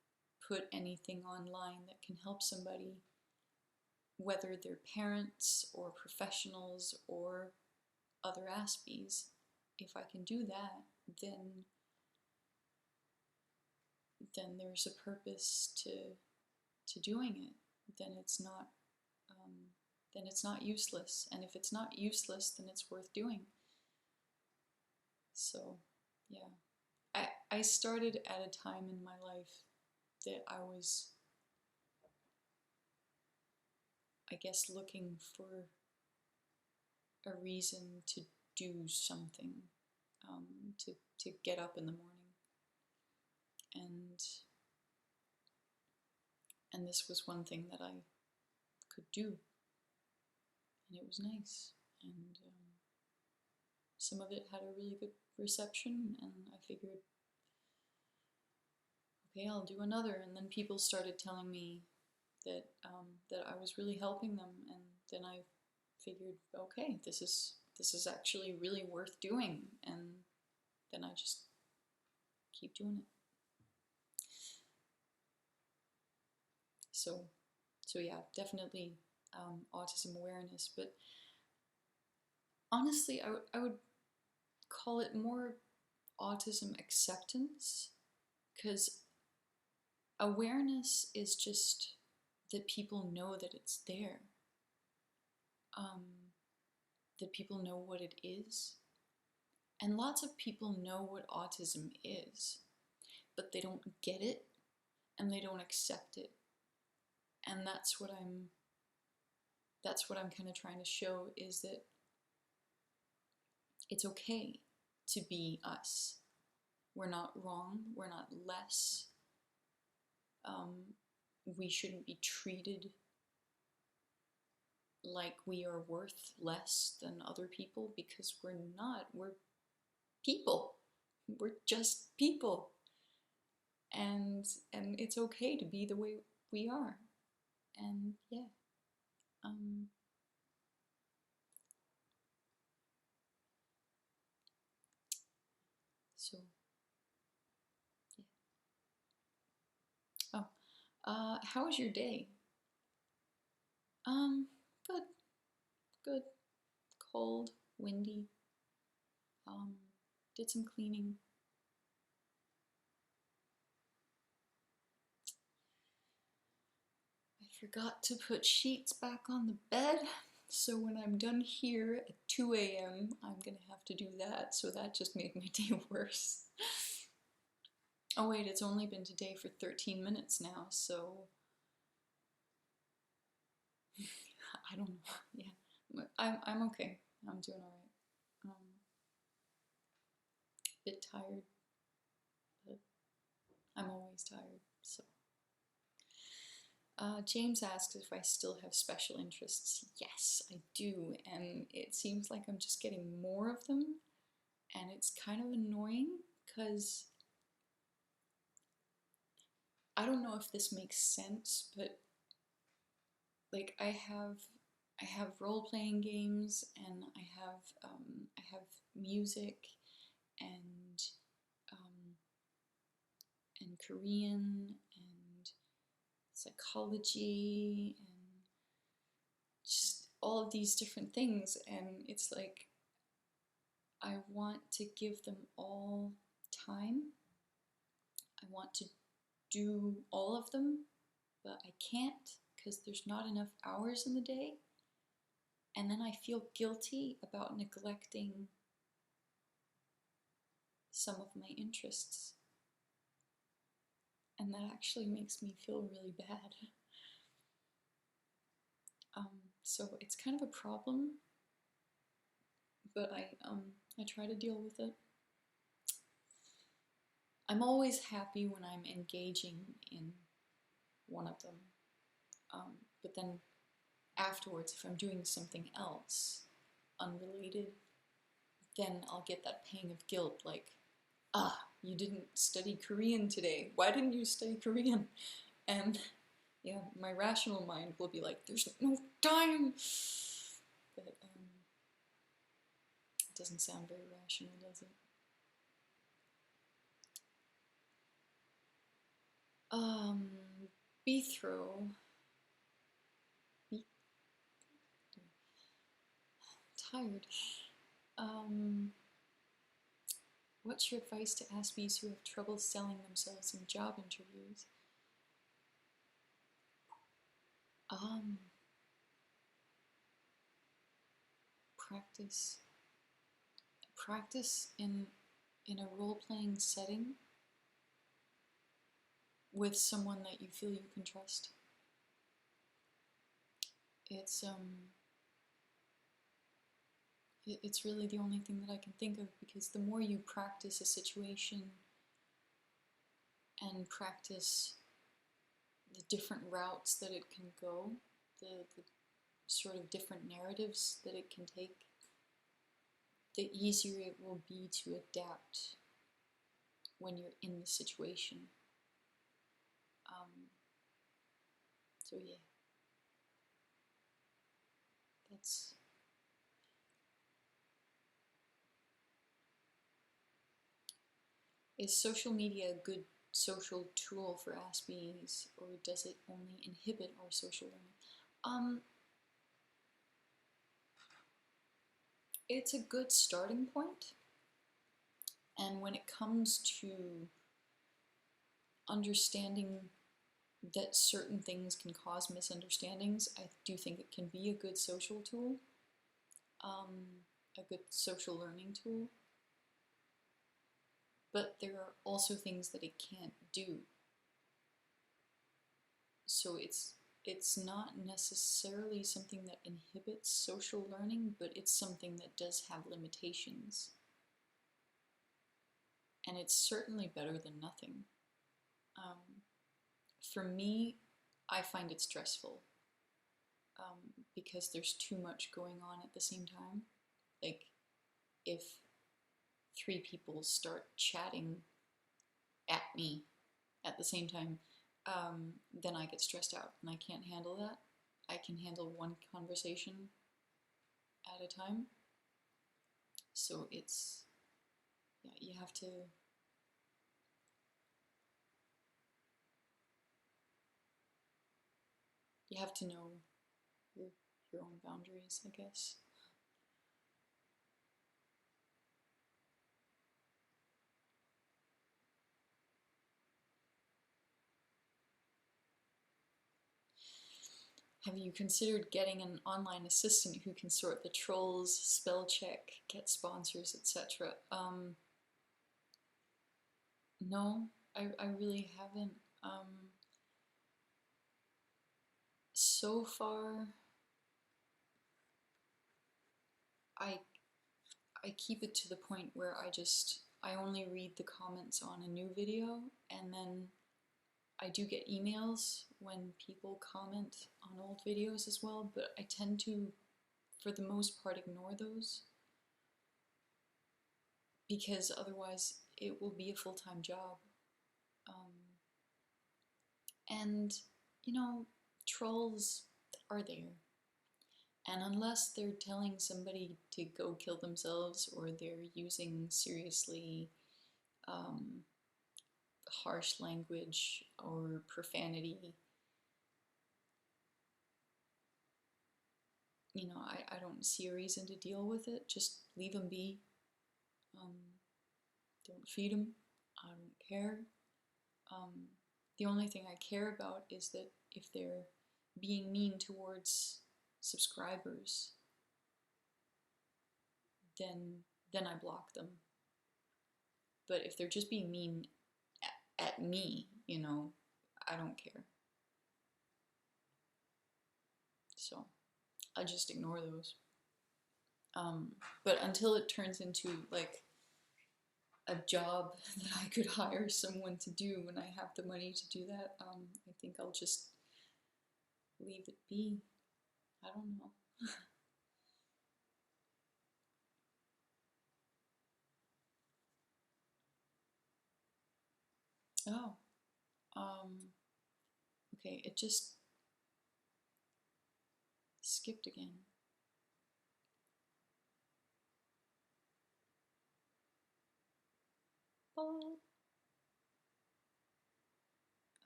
put anything online that can help somebody, whether they're parents or professionals or other Aspies, if I can do that, then there's a purpose to doing it. Then it's not useless. And if it's not useless, then it's worth doing. So, yeah. I started at a time in my life that I was, I guess, looking for a reason to do something, to get up in the morning. And this was one thing that I could do. And it was nice. And some of it had a really good reception, and I figured, okay, I'll do another. And then people started telling me that I was really helping them, and then I figured, okay, this is actually really worth doing, and then I just keep doing it. So yeah, definitely autism awareness, but honestly, I would call it more autism acceptance, because awareness is just that people know that it's there, that people know what it is. And lots of people know what autism is, but they don't get it and they don't accept it. And that's what I'm kind of trying to show, is that it's okay to be us. We're not wrong, we're not less. We shouldn't be treated like we are worth less than other people, because we're not. We're people. We're just people. And it's okay to be the way we are. And yeah. So yeah. How was your day? Good. Good. Cold, windy. Did some cleaning. I forgot to put sheets back on the bed, so when I'm done here at 2 a.m., I'm gonna have to do that, so that just made my day worse. Oh wait, it's only been today for 13 minutes now, so I don't know. Yeah, I'm okay. I'm doing all right. Bit tired, but I'm always tired. So, James asks if I still have special interests. Yes, I do, and it seems like I'm just getting more of them, and it's kind of annoying because I don't know if this makes sense, but like I have role-playing games, and I have music, and Korean, and psychology, and just all of these different things, and it's like I want to give them all time. I want to do all of them, but I can't because there's not enough hours in the day. And then I feel guilty about neglecting some of my interests. And that actually makes me feel really bad. So it's kind of a problem, but I try to deal with it. I'm always happy when I'm engaging in one of them, but then afterwards, if I'm doing something else unrelated, then I'll get that pang of guilt, like, you didn't study Korean today. Why didn't you study Korean? And yeah, my rational mind will be like, there's no time. But it doesn't sound very rational, does it? Bethro. Tired. What's your advice to Aspies who have trouble selling themselves in job interviews? Practice in a role-playing setting with someone that you feel you can trust. It's really the only thing that I can think of, because the more you practice a situation and practice the different routes that it can go, the sort of different narratives that it can take, the easier it will be to adapt when you're in the situation. So yeah, that's... Is social media a good social tool for Aspies, or does it only inhibit our social learning? It's a good starting point, and when it comes to understanding that certain things can cause misunderstandings, I do think it can be a good social tool, a good social learning tool. But there are also things that it can't do. So it's not necessarily something that inhibits social learning, but it's something that does have limitations. And it's certainly better than nothing. For me, I find it stressful because there's too much going on at the same time. Like, if 3 people start chatting at me at the same time, then I get stressed out and I can't handle that. I can handle one conversation at a time. So it's, yeah, you have to know your own boundaries, I guess. Have you considered getting an online assistant who can sort the trolls, spell check, get sponsors, etc.? No, I really haven't. So far, I keep it to the point where I only read the comments on a new video, and then I do get emails when people comment on old videos as well, but I tend to, for the most part, ignore those, because otherwise it will be a full-time job. And, you know, trolls are there. And unless they're telling somebody to go kill themselves, or they're using seriously harsh language or profanity, you know, I don't see a reason to deal with it. Just leave them be. Don't feed them. I don't care. The only thing I care about is that if they're being mean towards subscribers, then I block them. But if they're just being mean at me, you know, I don't care. So I just ignore those. But until it turns into like a job that I could hire someone to do when I have the money to do that, I think I'll just leave it be. I don't know. Oh, okay, it just skipped again. But,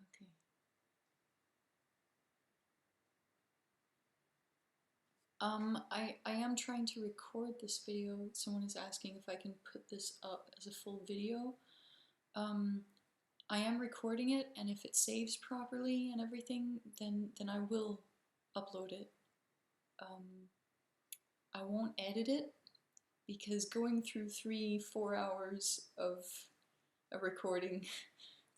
okay. I am trying to record this video. Someone is asking if I can put this up as a full video. I am recording it, and if it saves properly and everything, then I will upload it. I won't edit it, because going through 3-4 hours of a recording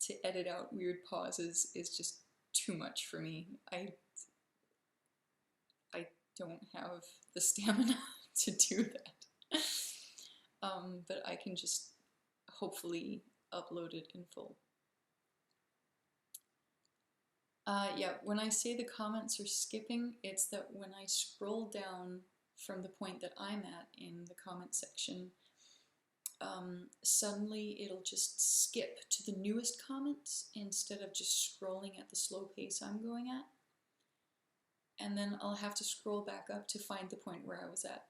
to edit out weird pauses is just too much for me. I don't have the stamina to do that. But I can just hopefully upload it in full. Yeah, when I say the comments are skipping, it's that when I scroll down from the point that I'm at in the comment section, suddenly it'll just skip to the newest comments instead of just scrolling at the slow pace I'm going at. And then I'll have to scroll back up to find the point where I was at.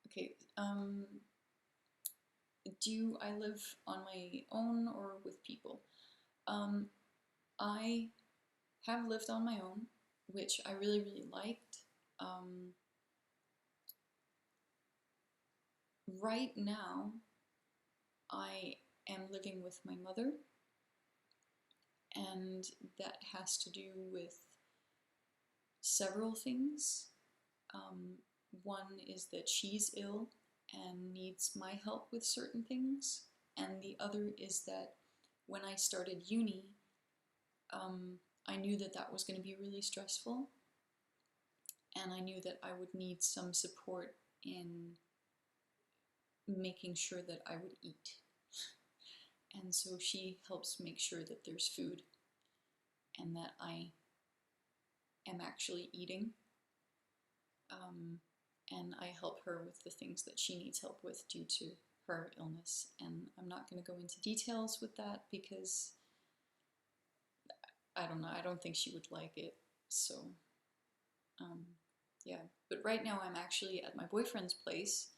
Okay, do I live on my own or with people? I have lived on my own, which I really, really liked. Right now, I am living with my mother, and that has to do with several things. One is that she's ill and needs my help with certain things, and the other is that when I started uni, I knew that that was going to be really stressful, and I knew that I would need some support in making sure that I would eat. And so she helps make sure that there's food and that I am actually eating. And I help her with the things that she needs help with due to her illness. And I'm not going to go into details with that because I don't know, I don't think she would like it. So, yeah. But right now I'm actually at my boyfriend's place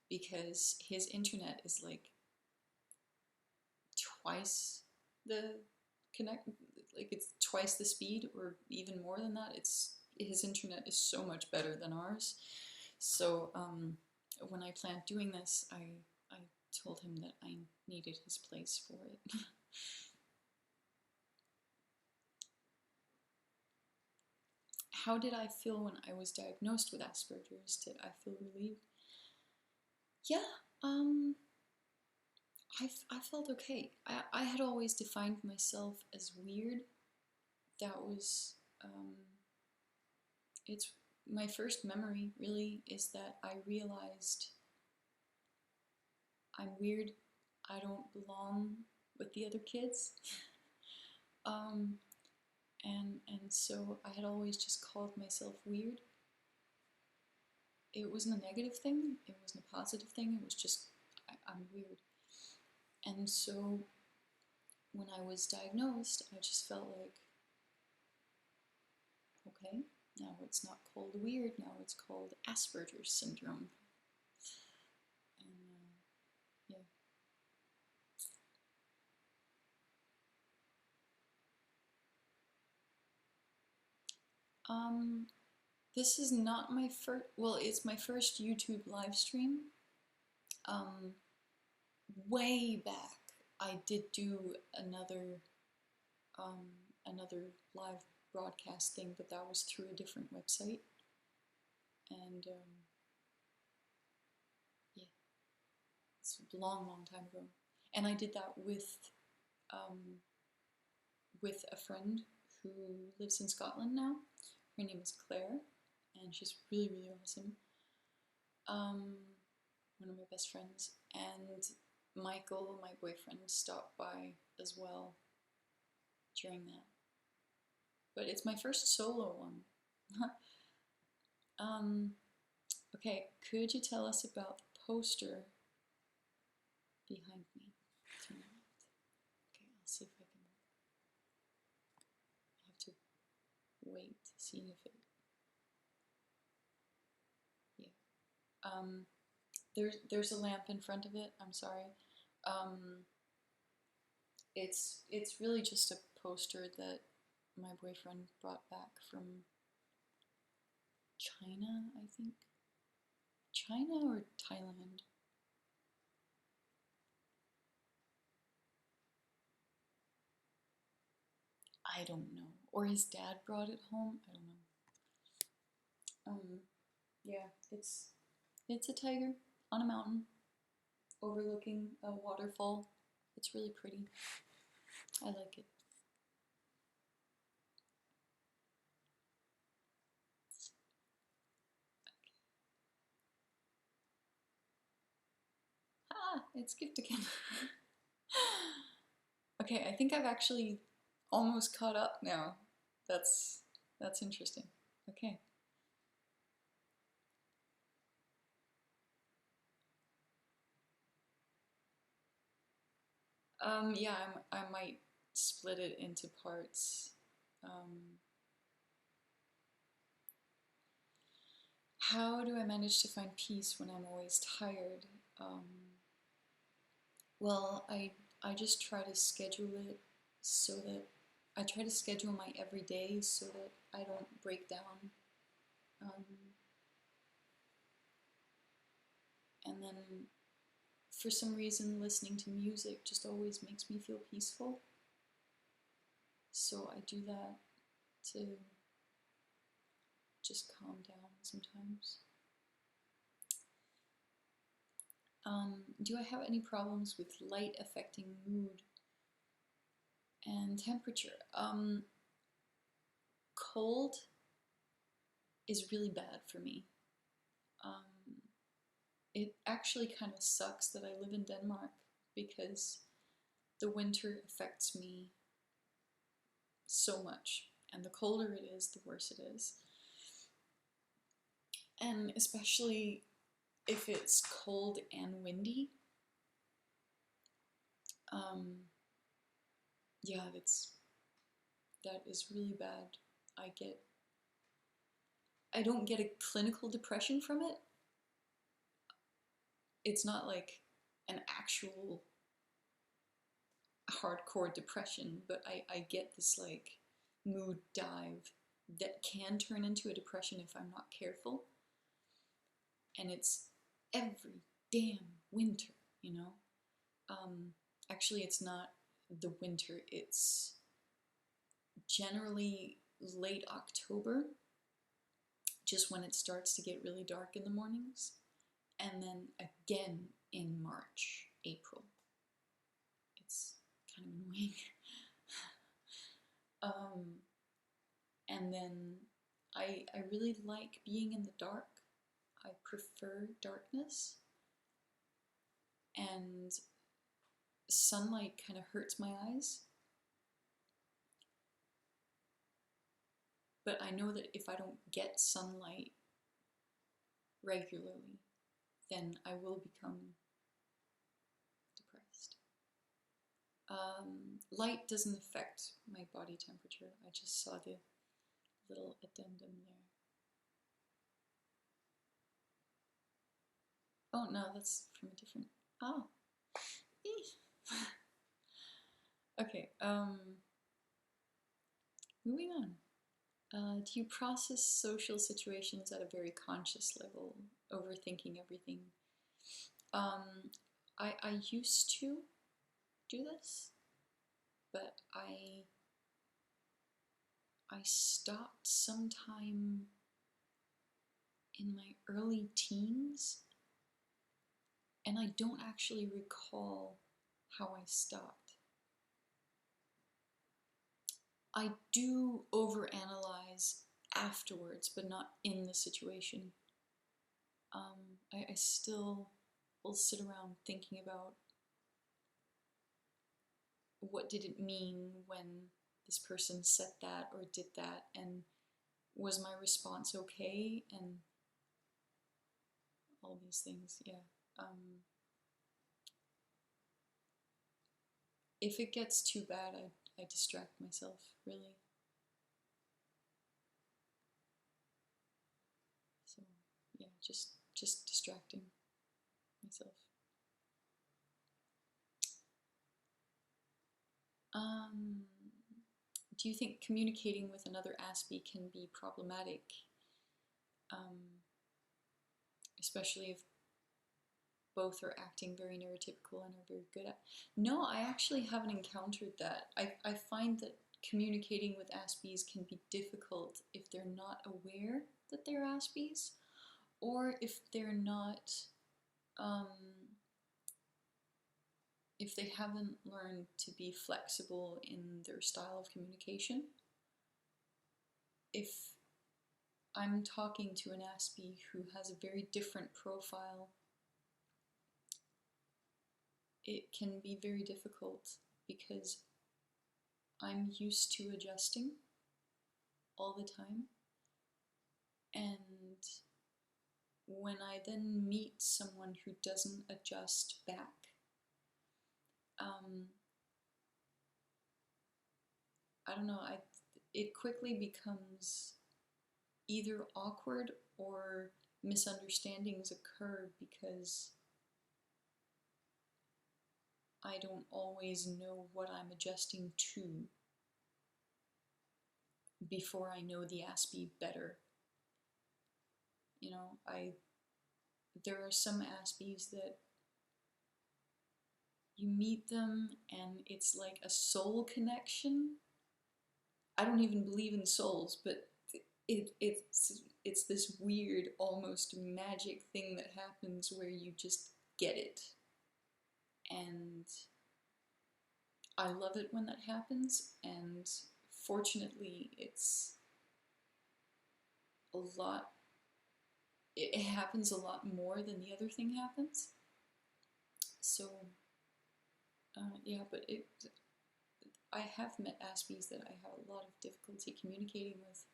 because his internet is like twice the it's twice the speed or even more than that. His internet is so much better than ours. So when I planned doing this, I told him that I needed his place for it. How did I feel when I was diagnosed with Asperger's? Did I feel relieved? Yeah, I felt okay. I had always defined myself as weird. That was, it's my first memory really is that I realized I'm weird. I don't belong with the other kids. And so I had always just called myself weird. It wasn't a negative thing. It wasn't a positive thing. It was just, I'm weird. And so when I was diagnosed, I just felt like, okay, now it's not called weird, now it's called Asperger's syndrome. And yeah. This is not my first, well, it's my first YouTube live stream. Way back, I did do another live broadcast thing, but that was through a different website. And yeah, it's a long, long time ago. And I did that with a friend who lives in Scotland now. Her name is Claire, and she's really, really awesome. One of my best friends. And Michael, my boyfriend, stopped by as well during that. But it's my first solo one. Okay, could you tell us about the poster behind me tonight? Okay, I'll see if I can. I have to wait to see if it. Yeah. There's a lamp in front of it. I'm sorry. It's really just a poster that my boyfriend brought back from China, I think. China or Thailand? I don't know. Or his dad brought it home. I don't know. Yeah, it's a tiger on a mountain overlooking a waterfall. It's really pretty. I like it. Ah, it skipped again. Okay, I think I've actually almost caught up now. That's interesting. Okay. Yeah, I might split it into parts. How do I manage to find peace when I'm always tired? Well, I just try to schedule it so that I try to schedule my everyday so that I don't break down. And then for some reason, listening to music just always makes me feel peaceful. So I do that to just calm down sometimes. Do I have any problems with light affecting mood and temperature? Cold is really bad for me. It actually kind of sucks that I live in Denmark because the winter affects me so much, and the colder it is, the worse it is. And especially if it's cold and windy. Yeah, that is really bad. I don't get a clinical depression from it. It's not like an actual hardcore depression, but I get this like mood dive that can turn into a depression if I'm not careful. And it's every damn winter, you know? Actually, it's not the winter, it's generally late October, just when it starts to get really dark in the mornings, and then again in March, April. It's kind of annoying. And then I really like being in the dark. I prefer darkness, and sunlight kind of hurts my eyes. But I know that if I don't get sunlight regularly, then I will become depressed. Light doesn't affect my body temperature. I just saw the little addendum there. Oh no, that's from a different. Oh. Okay. Moving on. Do you process social situations at a very conscious level, overthinking everything? I used to do this, but I stopped sometime in my early teens, and I don't actually recall how I stopped. I do overanalyze afterwards, but not in the situation. I still will sit around thinking about what did it mean when this person said that or did that, and was my response okay, and all these things, yeah. If it gets too bad, I distract myself, really. So, yeah, just distracting myself. Do you think communicating with another Aspie can be problematic? Especially if both are acting very neurotypical and are very good at. No, I actually haven't encountered that. I find that communicating with Aspies can be difficult if they're not aware that they're Aspies, or if they're not, if they haven't learned to be flexible in their style of communication. If I'm talking to an Aspie who has a very different profile, it can be very difficult because I'm used to adjusting all the time. And when I then meet someone who doesn't adjust back, I don't know, it quickly becomes either awkward or misunderstandings occur because I don't always know what I'm adjusting to before I know the Aspie better. You know, there are some Aspies that you meet them and it's like a soul connection. I don't even believe in souls, but it's this weird, almost magic thing that happens where you just get it. And I love it when that happens, and fortunately it's a lot, it happens a lot more than the other thing happens. So, yeah, but I have met Aspies that I have a lot of difficulty communicating with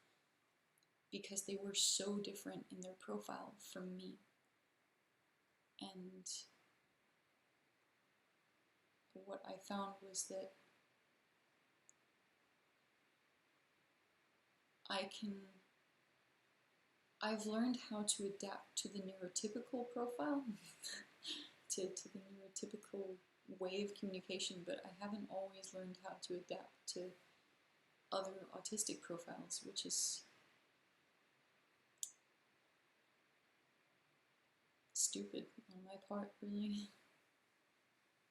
because they were so different in their profile from me. And what I found was that I've learned how to adapt to the neurotypical profile, to the neurotypical way of communication, but I haven't always learned how to adapt to other autistic profiles, which is stupid on my part, really.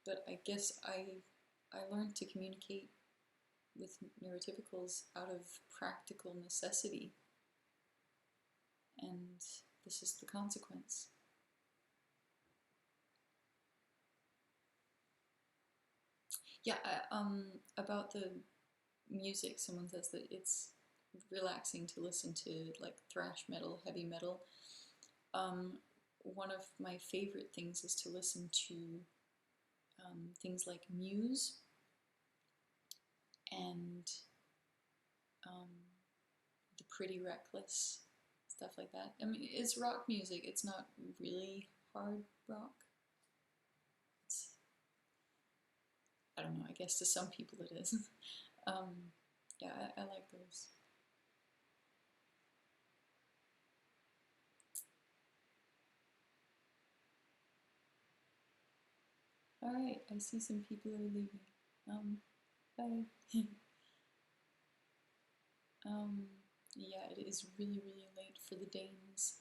But I guess I learned to communicate with neurotypicals out of practical necessity, and this is the consequence. Yeah, about the music, someone says that it's relaxing to listen to like thrash metal, heavy metal. One of my favorite things is to listen to things like Muse and The Pretty Reckless, stuff like that. I mean, it's rock music, it's not really hard rock. It's, I don't know, I guess to some people it is. Yeah, I like those. Alright, I see some people are leaving. Bye. Yeah, it is really, really late for the Danes.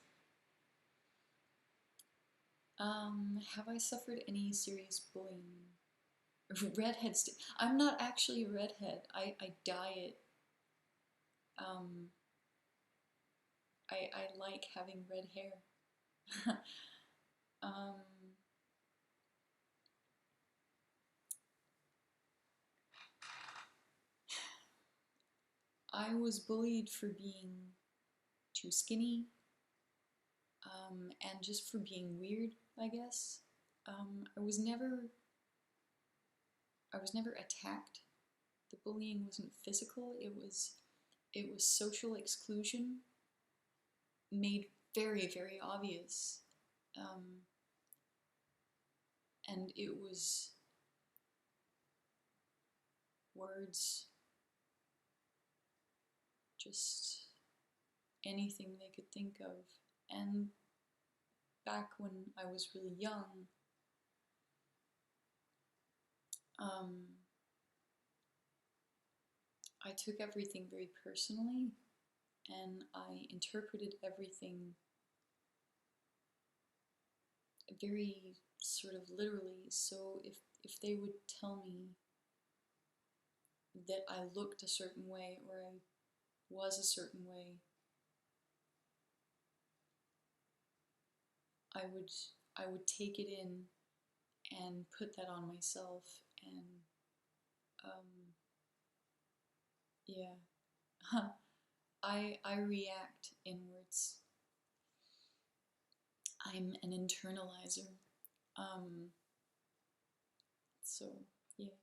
Have I suffered any serious bullying? Redhead I'm not actually a redhead. I dye it. I like having red hair. I was bullied for being too skinny, and just for being weird, I guess. I was never attacked. The bullying wasn't physical, it was it was social exclusion made very, very obvious. And it was words, just anything they could think of. And back when I was really young, I took everything very personally, and I interpreted everything very sort of literally. So if they would tell me that I looked a certain way or I was a certain way, I would take it in and put that on myself, and yeah, I react inwards. I'm an internalizer. So yeah.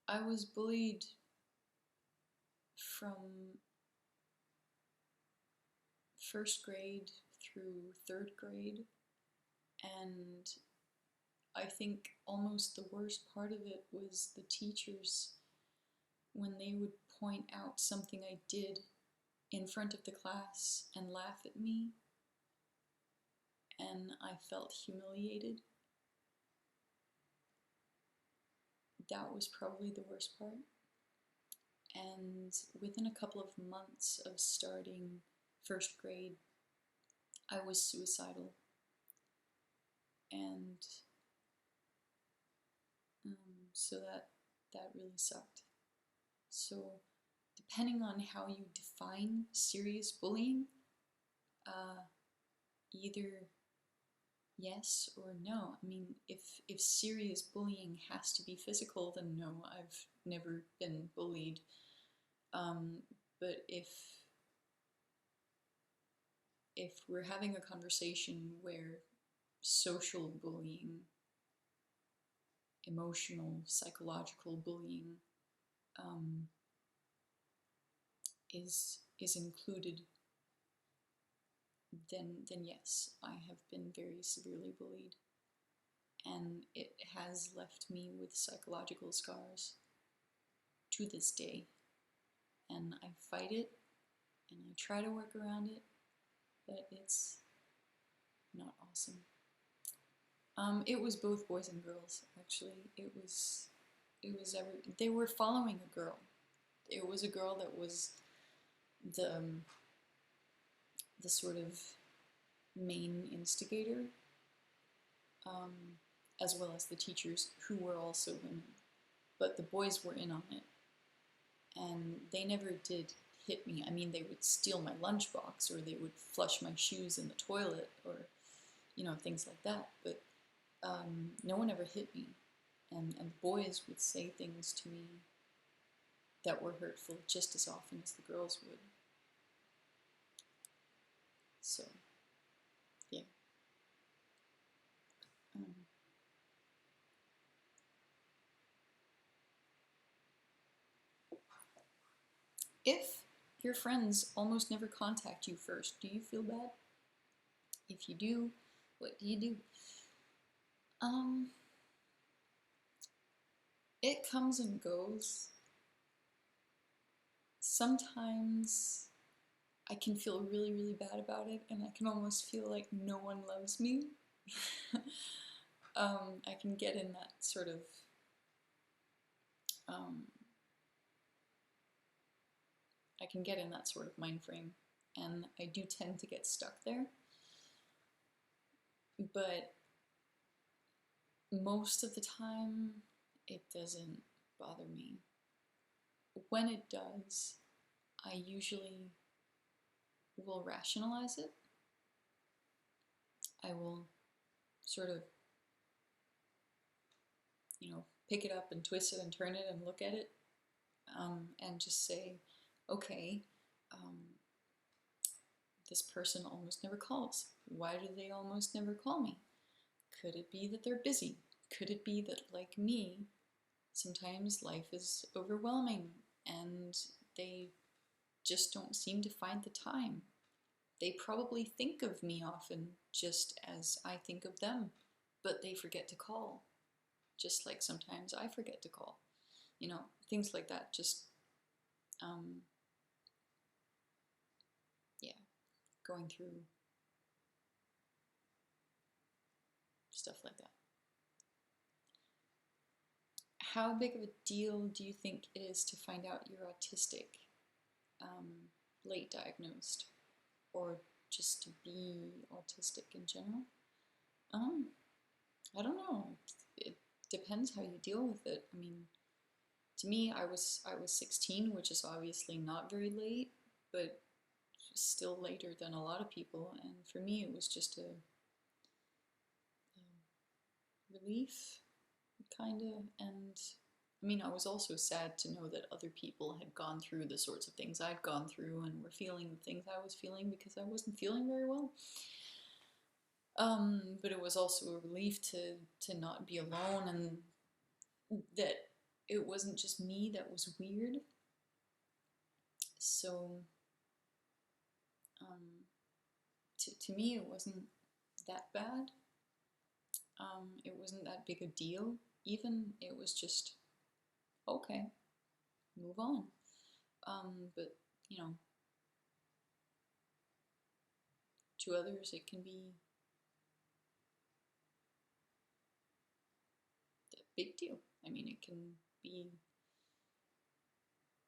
I was bullied from first grade through third grade, and I think almost the worst part of it was the teachers, when they would point out something I did in front of the class and laugh at me, and I felt humiliated. That was probably the worst part. And within a couple of months of starting first grade, I was suicidal. And so that really sucked. So depending on how you define serious bullying, either yes or no. I mean, if serious bullying has to be physical, then no, I've never been bullied. But if we're having a conversation where social bullying, emotional, psychological bullying is included, then yes, I have been very severely bullied, and it has left me with psychological scars to this day, and I fight it, and I try to work around it, but it's not awesome. It was both boys and girls, actually. It was they were following a girl. It was a girl that was the sort of main instigator, as well as the teachers, who were also women. But the boys were in on it, and they never did hit me. I mean, they would steal my lunchbox, or they would flush my shoes in the toilet, or things like that. But no one ever hit me, and the boys would say things to me that were hurtful just as often as the girls would. So, yeah. If your friends almost never contact you first, do you feel bad? If you do, what do you do? It comes and goes. Sometimes I can feel really, really bad about it, and I can almost feel like no one loves me. I can get in that sort of mind frame, and I do tend to get stuck there. But most of the time, it doesn't bother me. When it does, I usually will rationalize it. I will sort of, pick it up and twist it and turn it and look at it, and just say, okay, this person almost never calls. Why do they almost never call me? Could it be that they're busy? could it be that, like me, sometimes life is overwhelming and they just don't seem to find the time? They probably think of me often just as I think of them, but they forget to call, just like sometimes I forget to call. You know, things like that. Just, yeah, going through stuff like that. How big of a deal do you think it is to find out you're autistic, late diagnosed, or just to be autistic in general? I don't know. It depends how you deal with it. I mean, to me, I was 16, which is obviously not very late, but still later than a lot of people. And for me, it was just a relief, kind of. And I mean, I was also sad to know that other people had gone through the sorts of things I'd gone through and were feeling the things I was feeling, because I wasn't feeling very well. But it was also a relief to not be alone, and that it wasn't just me that was weird. So to me, it wasn't that bad. It wasn't that big a deal even. It was just, okay, move on. But, you know, to others it can be a big deal. I mean, it can be,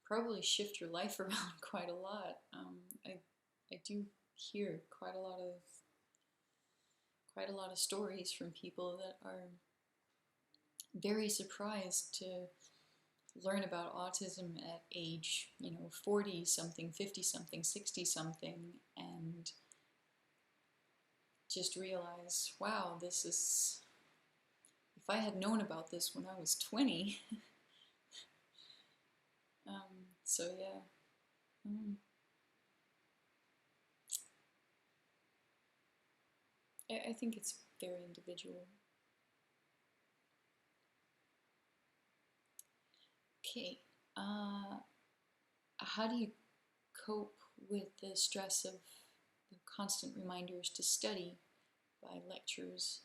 probably shift your life around quite a lot. I do hear quite a lot of stories from people that are very surprised to learn about autism at age, 40 something, 50 something, 60 something, and just realize, wow, this is, if I had known about this when I was 20. So yeah. I think it's very individual. Okay, how do you cope with the stress of the constant reminders to study by lectures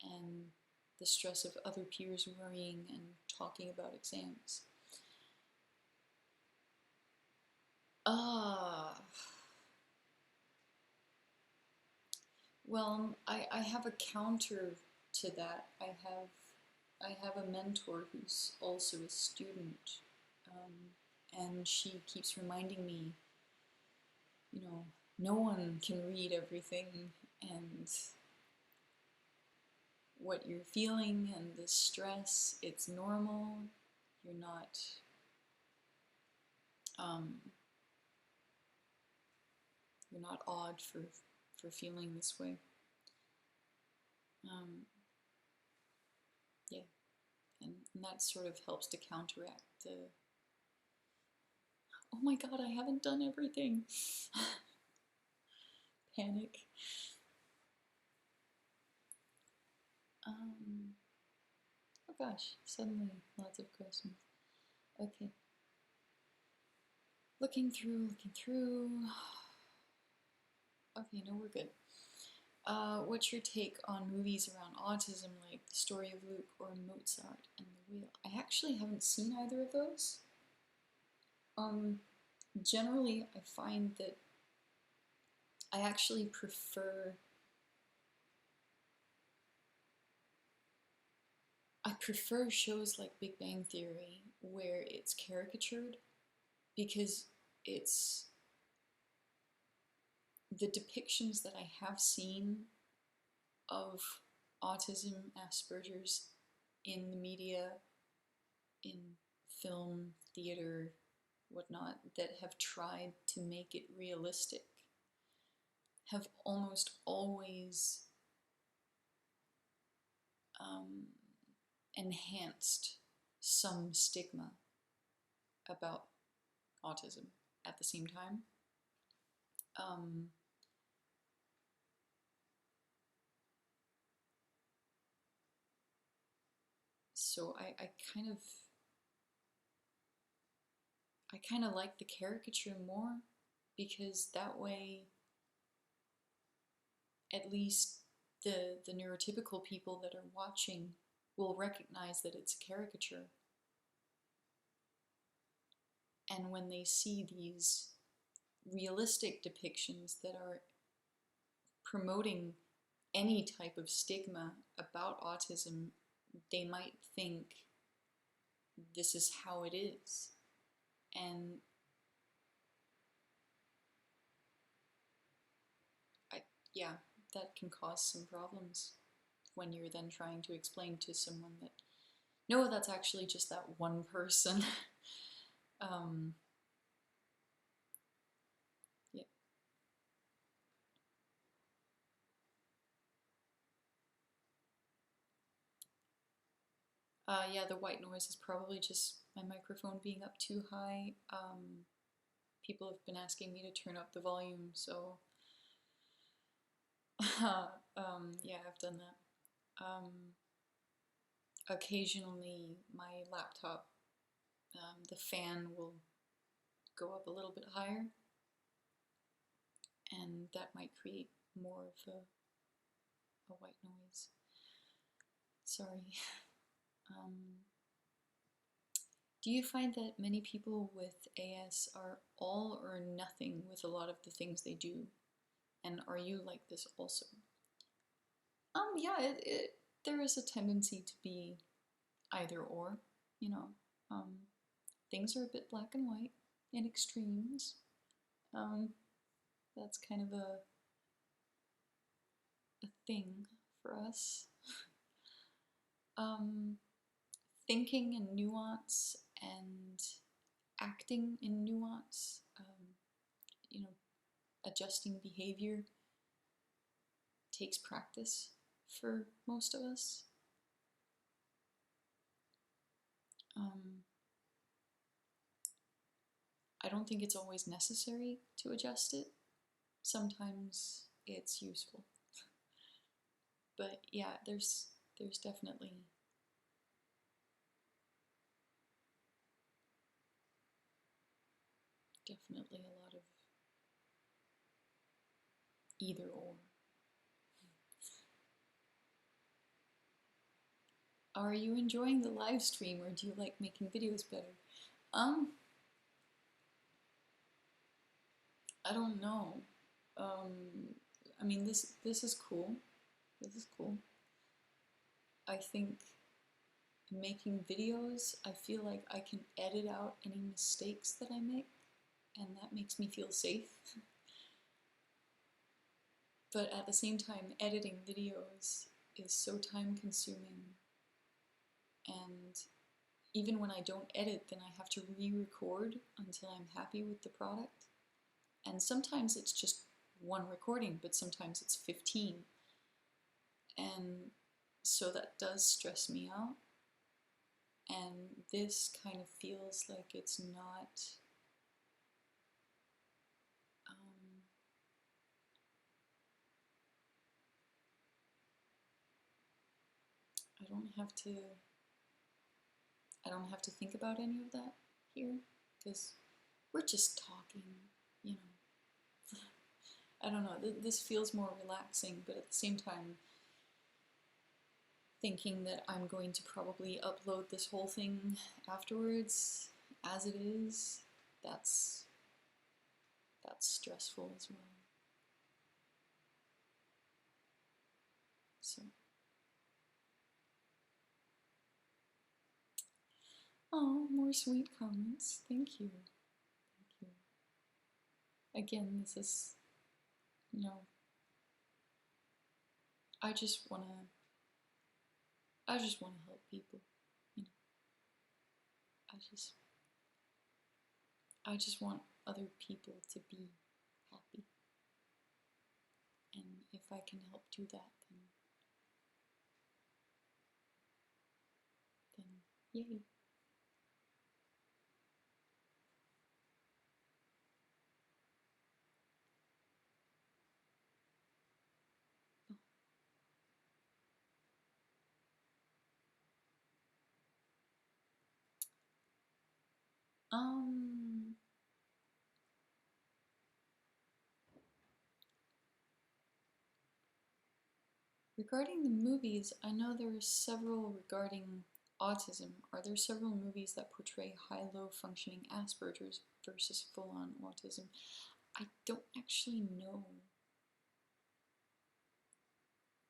and the stress of other peers worrying and talking about exams? Well, I have a counter to that. I have a mentor who's also a student, and she keeps reminding me, no one can read everything, and what you're feeling and the stress, it's normal. You're not, you're not odd for feeling this way. Yeah, and that sort of helps to counteract the, oh my god, I haven't done everything. Panic. Oh gosh, suddenly lots of questions. Okay. Looking through. Okay, no, we're good. What's your take on movies around autism, like The Story of Luke or Mozart and the Whale? I actually haven't seen either of those. Generally, I find that I actually prefer shows like Big Bang Theory, where it's caricatured, because it's the depictions that I have seen of autism, Asperger's in the media, in film, theater, whatnot, that have tried to make it realistic, have almost always enhanced some stigma about autism at the same time. So I kind of like the caricature more, because that way at least the neurotypical people that are watching will recognize that it's a caricature. And when they see these realistic depictions that are promoting any type of stigma about autism, they might think this is how it is. And yeah, that can cause some problems when you're then trying to explain to someone that, no, that's actually just that one person. Yeah. Yeah, the white noise is probably just my microphone being up too high. People have been asking me to turn up the volume, so yeah, I've done that. Occasionally, my laptop, the fan will go up a little bit higher, and that might create more of a white noise. Sorry. Do you find that many people with AS are all or nothing with a lot of the things they do? And are you like this also? Yeah, there is a tendency to be either or, you know. Things are a bit black and white in extremes. That's kind of a thing for us. Thinking in nuance and acting in nuance, you know, adjusting behavior takes practice for most of us. I don't think it's always necessary to adjust it. Sometimes it's useful. But yeah, there's definitely a lot of either or. Are you enjoying the live stream, or do you like making videos better? I don't know. I mean, this is cool. This is cool. I think making videos, I feel like I can edit out any mistakes that I make, and that makes me feel safe. But at the same time, editing videos is so time consuming, and even when I don't edit, then I have to re-record until I'm happy with the product. And sometimes it's just one recording, but sometimes it's 15. And so that does stress me out. And this kind of feels like it's not, I don't have to think about any of that here, because we're just talking, you know. I don't know, this feels more relaxing, but at the same time, thinking that I'm going to probably upload this whole thing afterwards, as it is, that's stressful as well. So, oh, more sweet comments. Thank you. Thank you. Again, this is, you know, I just wanna help people, you know. I just want other people to be happy. And if I can help do that, then yay. Regarding the movies, I know there are several regarding autism. Are there several movies that portray high-low functioning Asperger's versus full-on autism? I don't actually know.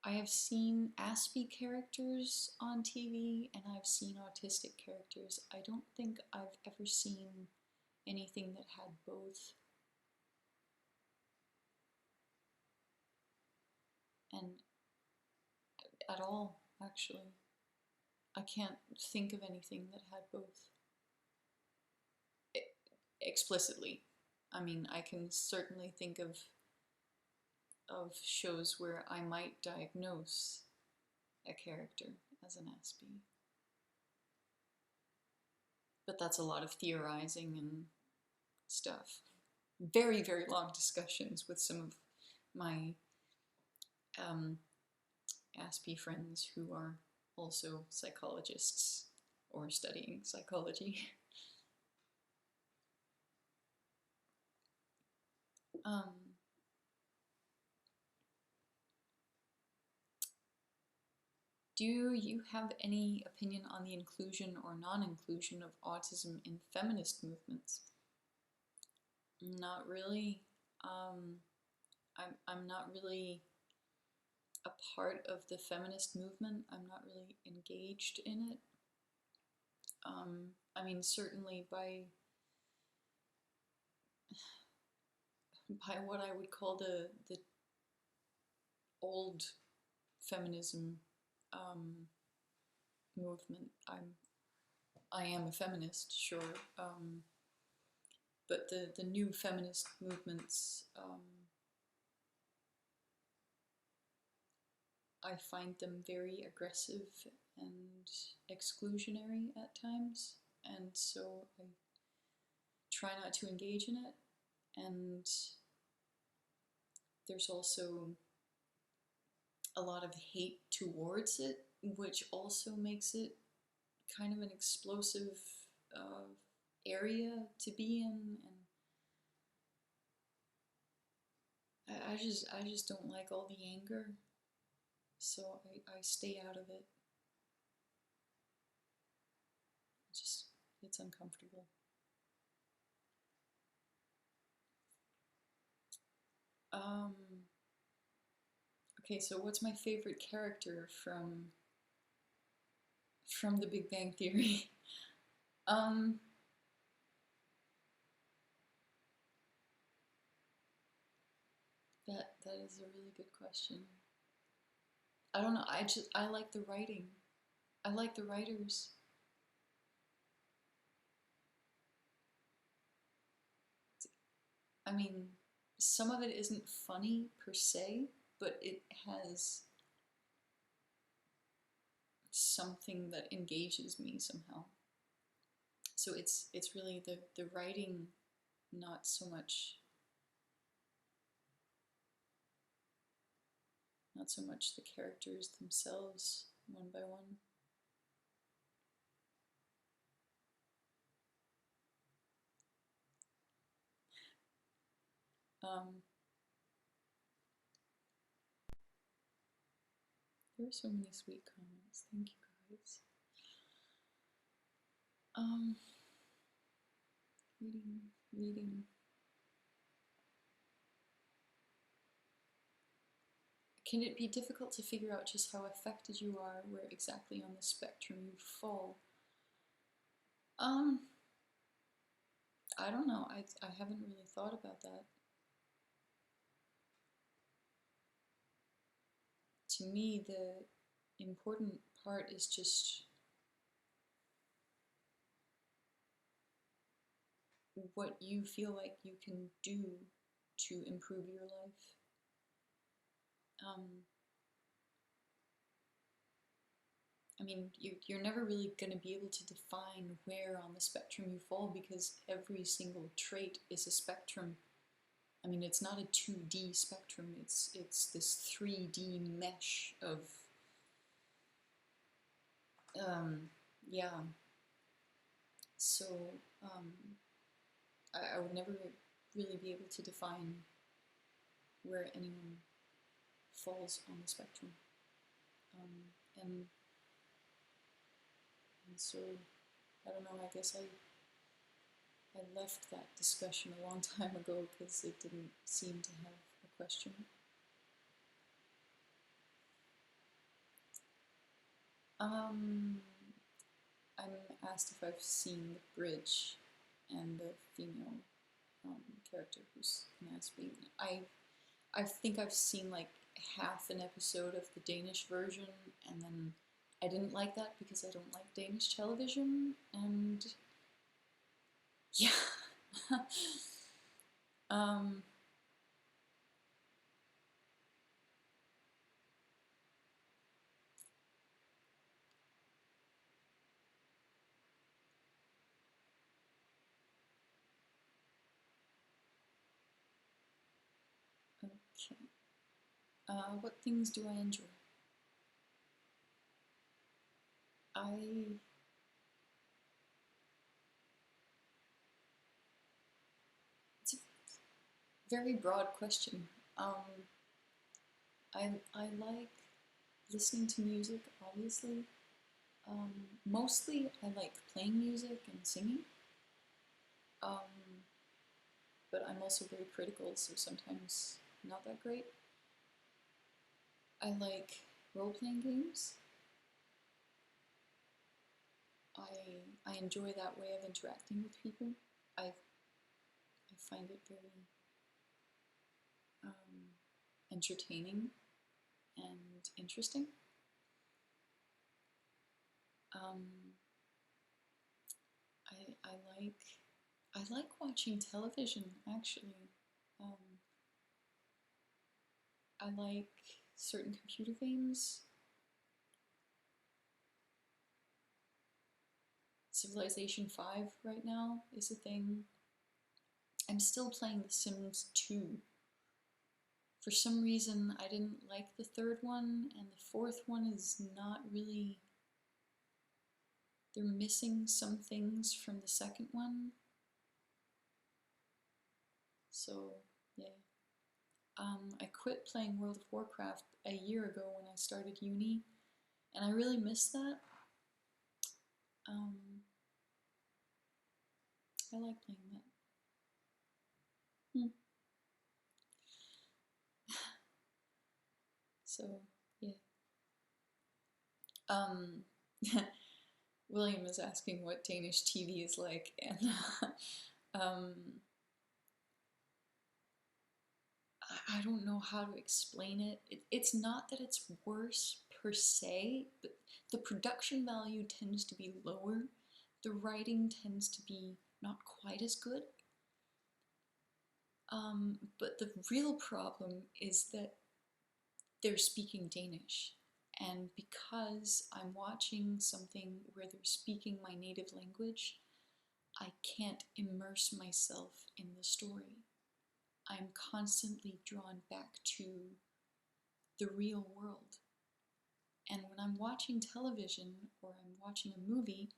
I have seen Aspie characters on TV, and I've seen autistic characters. I don't think I've ever seen anything that had both. And at all, actually. I can't think of anything that had both. Explicitly. I mean, I can certainly think of shows where I might diagnose a character as an Aspie. But that's a lot of theorizing and stuff. Very, very long discussions with some of my Aspie friends who are also psychologists or studying psychology. Do you have any opinion on the inclusion or non-inclusion of autism in feminist movements? Not really. I'm not really a part of the feminist movement. I'm not really engaged in it. I mean, certainly by what I would call the old feminism movement. I am a feminist, sure, but the new feminist movements, I find them very aggressive and exclusionary at times, and so I try not to engage in it. And there's also a lot of hate towards it, which also makes it kind of an explosive area to be in, and I just don't like all the anger, so I stay out of it. It's uncomfortable. Okay, so what's my favorite character from The Big Bang Theory? That is a really good question. I don't know. I like the writing. I like the writers. I mean, some of it isn't funny per se, but it has something that engages me somehow. So it's really the writing, not so much the characters themselves, one by one. There are so many sweet comments. Thank you, guys. Reading. Can it be difficult to figure out just how affected you are, where exactly on the spectrum you fall? I don't know. I haven't really thought about that. To me, the important part is just what you feel like you can do to improve your life. I mean, you're never really going to be able to define where on the spectrum you fall, because every single trait is a spectrum. I mean, it's not a 2D spectrum, it's this 3D mesh of, yeah. So, I would never really be able to define where anyone falls on the spectrum. And so, I don't know, I guess I left that discussion a long time ago because it didn't seem to have a question. I'm asked if I've seen The Bridge and the female character who's an Aspie. I think I've seen like half an episode of the Danish version, and then I didn't like that because I don't like Danish television, and yeah. Okay. What things do I enjoy? It's a very broad question. I like listening to music, obviously. Mostly I like playing music and singing. But I'm also very critical, so sometimes not that great. I like role-playing games. I enjoy that way of interacting with people. I find it very entertaining and interesting. I like watching television, actually. I like certain computer games. Civilization 5 right now is a thing. I'm still playing The Sims 2. For some reason, I didn't like the third one, and the fourth one is not really... They're missing some things from the second one. So, yeah. I quit playing World of Warcraft a year ago when I started uni, and I really miss that. I like playing that. So, yeah. William is asking what Danish TV is like, and I don't know how to explain it. It's not that it's worse per se, but the production value tends to be lower. The writing tends to be not quite as good. But the real problem is that they're speaking Danish. And because I'm watching something where they're speaking my native language, I can't immerse myself in the story. I'm constantly drawn back to the real world. And when I'm watching television or I'm watching a movie,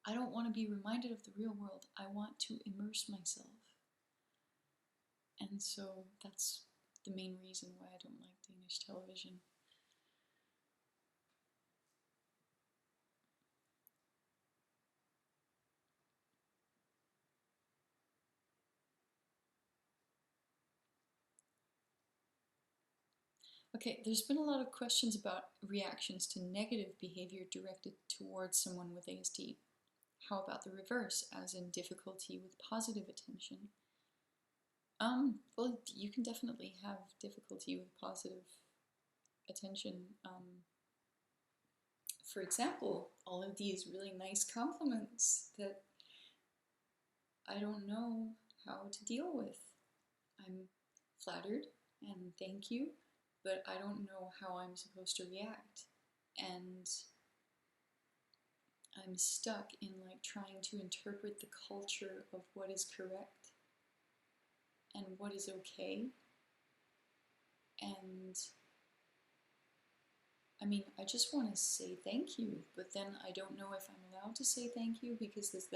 I don't want to be reminded of the real world. I want to immerse myself. And so that's the main reason why I don't like Danish television. Okay, there's been a lot of questions about reactions to negative behavior directed towards someone with ASD. How about the reverse, as in difficulty with positive attention? Well, you can definitely have difficulty with positive attention. For example, all of these really nice compliments that I don't know how to deal with. I'm flattered and thank you, but I don't know how I'm supposed to react. And I'm stuck in like trying to interpret the culture of what is correct and what is okay. And I mean, I just want to say thank you, but then I don't know if I'm allowed to say thank you, because is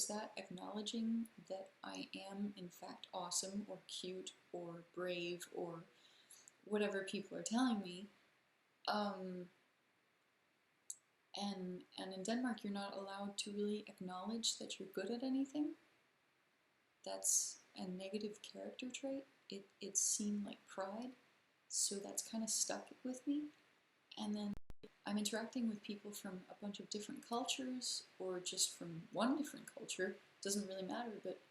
that acknowledging that I am in fact awesome or cute or brave or whatever people are telling me? Um, and in Denmark, you're not allowed to really acknowledge that you're good at anything. That's a negative character trait. It seemed like pride, so that's kind of stuck with me. And then I'm interacting with people from a bunch of different cultures, or just from one different culture. Doesn't really matter, but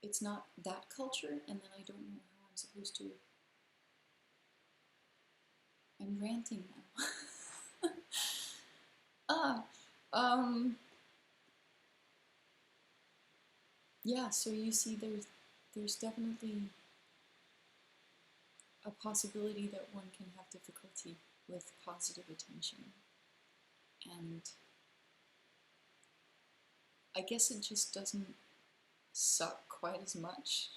it's not that culture, and then I don't know how I'm supposed to. I'm ranting now. Yeah, so you see there's definitely a possibility that one can have difficulty with positive attention. And I guess it just doesn't suck quite as much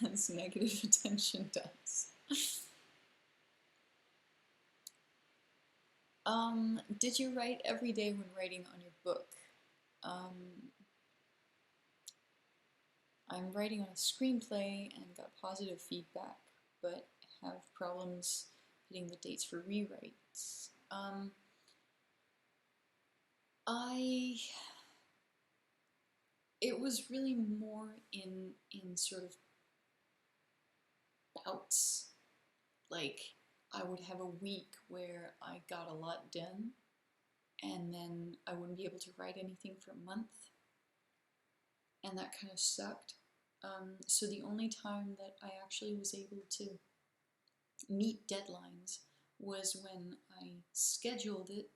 as negative attention does. Did you write every day when writing on your book? I'm writing on a screenplay and got positive feedback, but have problems hitting the dates for rewrites. It was really more in sort of bouts. Like, I would have a week where I got a lot done, and then I wouldn't be able to write anything for a month, and that kind of sucked. So the only time that I actually was able to meet deadlines was when I scheduled it,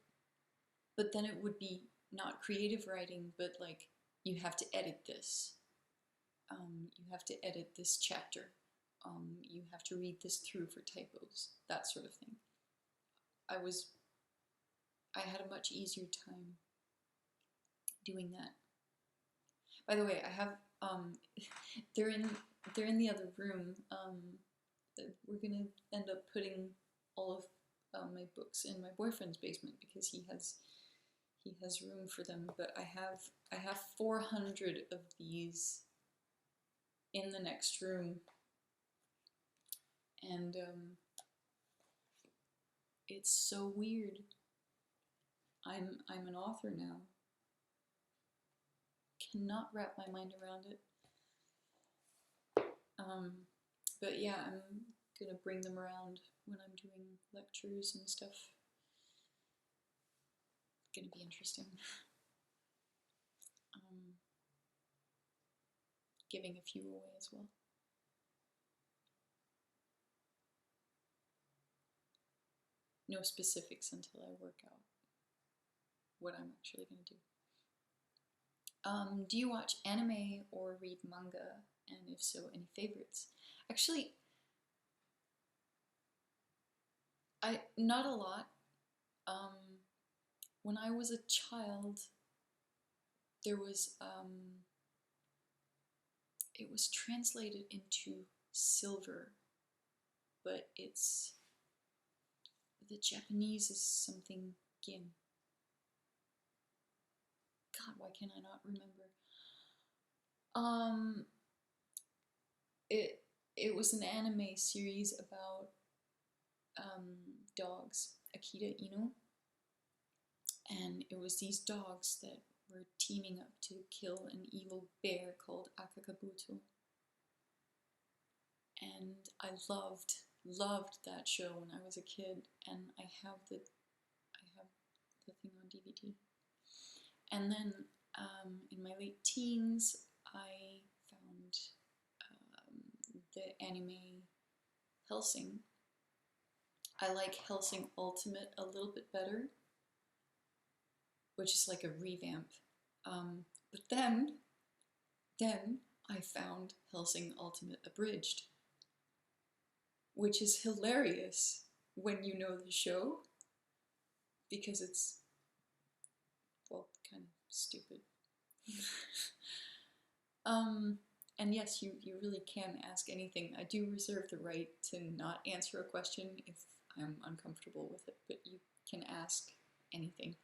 but then it would be not creative writing, but like, you have to edit this. You have to edit this chapter. You have to read this through for typos, that sort of thing. I had a much easier time doing that. By the way, I have, they're in the other room. We're gonna end up putting all of my books in my boyfriend's basement because he has room for them. But I have 400 of these in the next room, and it's so weird. I'm an author now. Cannot wrap my mind around it. But yeah, I'm gonna bring them around when I'm doing lectures and stuff. It's gonna be interesting. Giving a few away as well. No specifics until I work out what I'm actually gonna do. Do you watch anime or read manga? And if so, any favorites? Actually, not a lot. When I was a child, there was, it was translated into silver, but the Japanese is something gin. God, why can I not remember? It was an anime series about dogs, Akira Inu, and it was these dogs that were teaming up to kill an evil bear called Akakabuto. And I loved that show when I was a kid, and I have the thing on DVD. And then in my late teens, I found the anime Hellsing. I like Hellsing Ultimate a little bit better, which is like a revamp. But then I found Hellsing Ultimate Abridged, which is hilarious when you know the show, because it's, well, kind of stupid. And yes, you really can ask anything. I do reserve the right to not answer a question if I'm uncomfortable with it, but you can ask anything.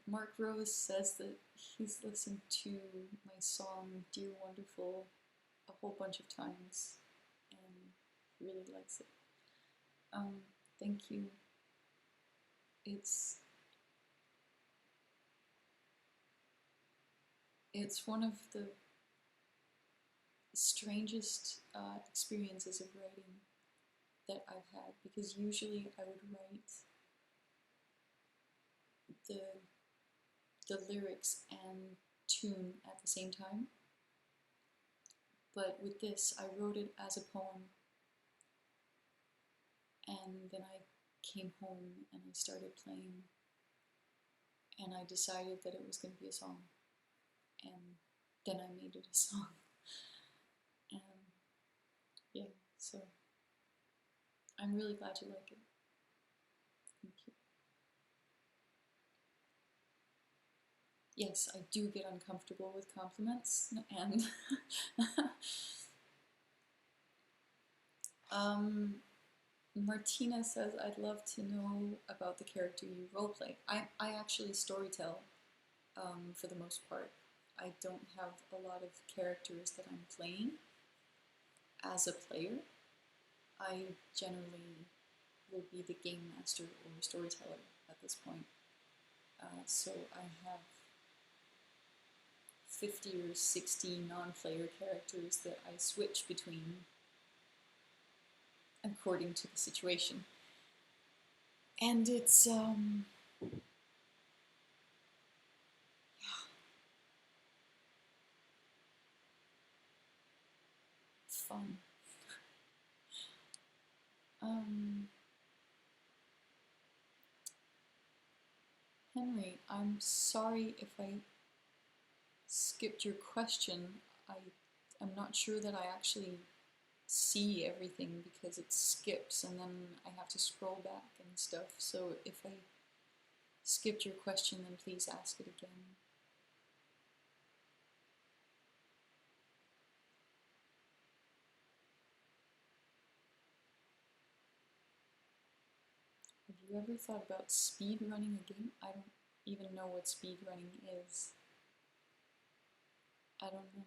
Mark Rose says that he's listened to my song Dear Wonderful a whole bunch of times and really likes it. Thank you. It's one of the strangest experiences of writing that I've had, because usually I would write the lyrics and tune at the same time, but with this I wrote it as a poem, and then I came home and I started playing, and I decided that it was going to be a song, and then I made it a song. And yeah, so I'm really glad you like it. Thank you. Yes, I do get uncomfortable with compliments, and Martina says, I'd love to know about the character you roleplay. I actually storytell for the most part. I don't have a lot of characters that I'm playing as a player. I generally will be the game master or storyteller at this point. So I have 50 or 60 non-player characters that I switch between according to the situation. And it's fun. Henry, I'm sorry if I skipped your question. I'm not sure that I actually see everything because it skips and then I have to scroll back and stuff. So if I skipped your question, then please ask it again. Have you ever thought about speed running a game? I don't even know what speed running is. I don't know.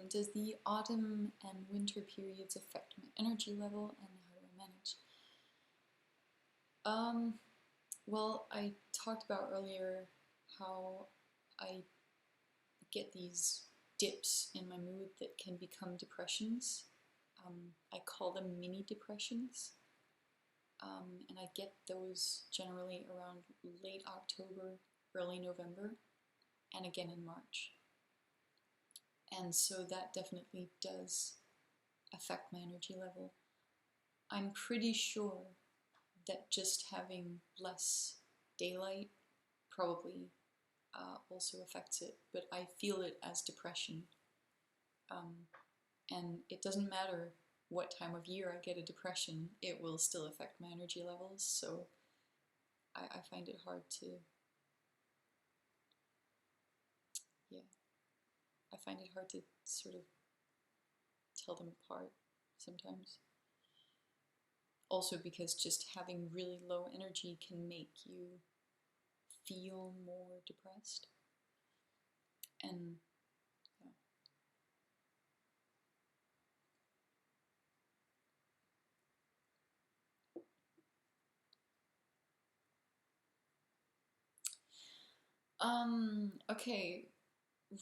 Does the autumn and winter periods affect my energy level, and how do I manage? Well, I talked about earlier how I get these dips in my mood that can become depressions. I call them mini depressions. And I get those generally around late October, early November, and again in March. And so that definitely does affect my energy level. I'm pretty sure that just having less daylight probably also affects it, but I feel it as depression. And it doesn't matter what time of year I get a depression, it will still affect my energy levels, so I find it hard to, yeah, I find it hard to sort of tell them apart sometimes. Also because just having really low energy can make you feel more depressed. And okay,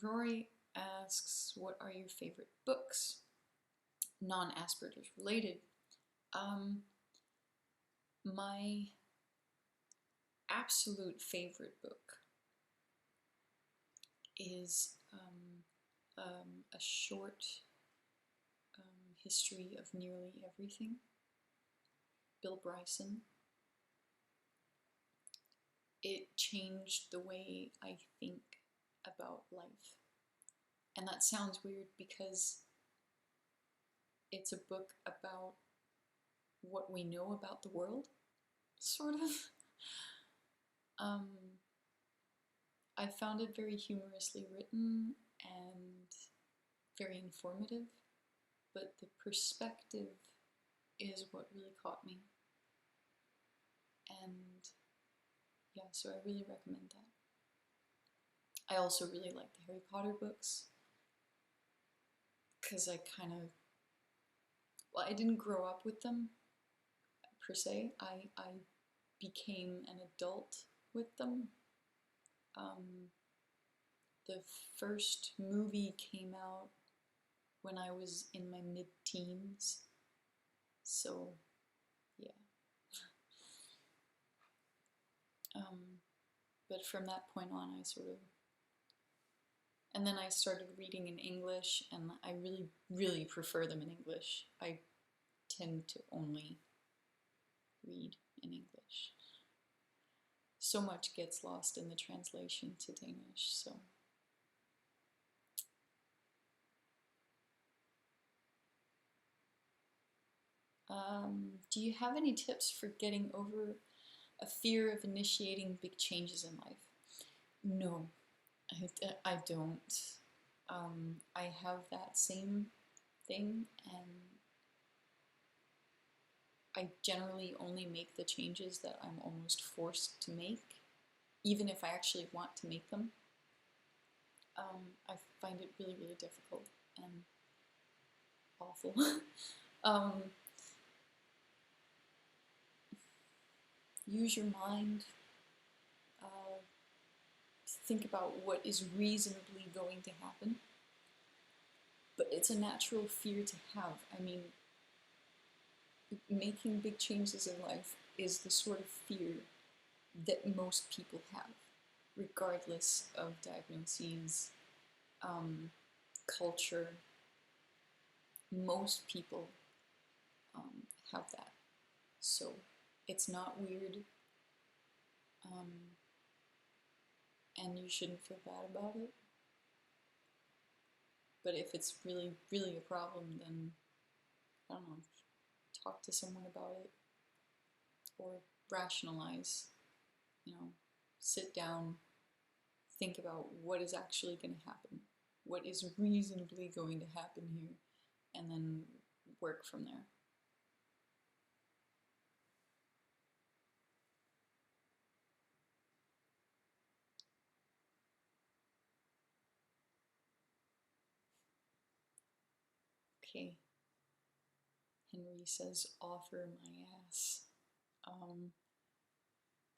Rory asks, what are your favorite books? Non-Asperger's related. My absolute favorite book is a short history of nearly everything, Bill Bryson. It changed the way I think about life. And that sounds weird because it's a book about what we know about the world, sort of. I found it very humorously written, and very informative, but the perspective is what really caught me. And yeah, so I really recommend that. I also really like the Harry Potter books, because I kind of, well, I didn't grow up with them per se. I became an adult with them. The first movie came out when I was in my mid-teens, so yeah. But from that point on, I sort of, and then I started reading in English, and I really, really prefer them in English. I tend to only read in English. So much gets lost in the translation to Danish, so. Do you have any tips for getting over a fear of initiating big changes in life? No, I don't. I have that same thing, and I generally only make the changes that I'm almost forced to make, even if I actually want to make them. I find it really, really difficult and awful. Use your mind. Think about what is reasonably going to happen. But it's a natural fear to have. I mean, making big changes in life is the sort of fear that most people have, regardless of diagnoses, culture. Most people have that. So it's not weird, and you shouldn't feel bad about it. But if it's really, really a problem, then, I don't know, talk to someone about it, or rationalize, sit down, think about what is actually going to happen, what is reasonably going to happen here, and then work from there. Okay. Henry says, author my ass.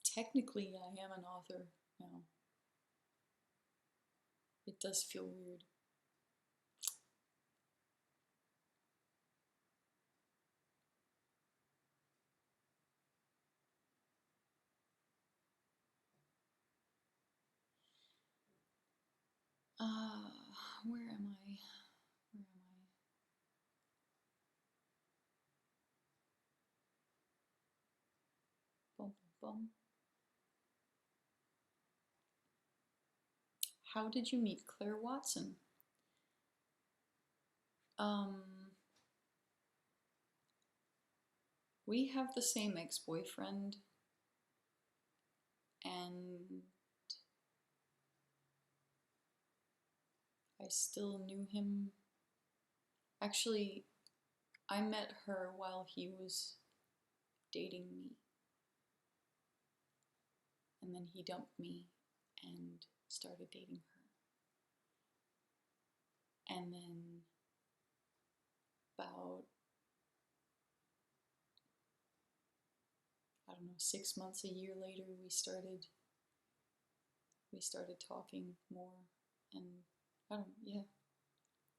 Technically, I am an author now. It does feel weird. Where am I? Bum, bum, bum. How did you meet Claire Watson? We have the same ex-boyfriend, and I still knew him. Actually, I met her while he was dating me. And then he dumped me and started dating her. And then about, I don't know, 6 months, a year later, we started talking more. And I don't know, yeah.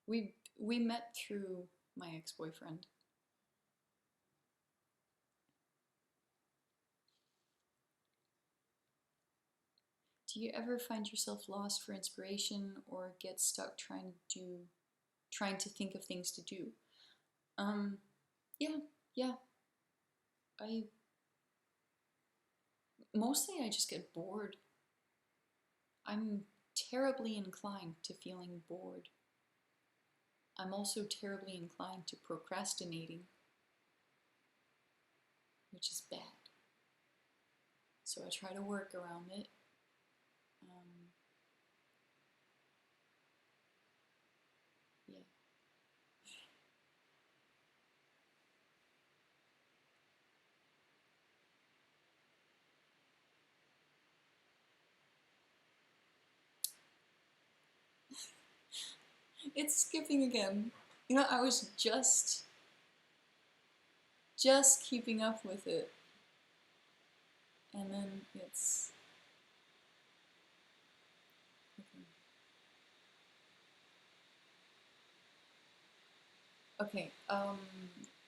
We met through my ex-boyfriend. Do you ever find yourself lost for inspiration or get stuck trying to think of things to do? Yeah. Mostly I just get bored. I'm terribly inclined to feeling bored. I'm also terribly inclined to procrastinating, which is bad. So I try to work around it. Yeah. It's skipping again. You know, I was just keeping up with it, and then it's okay.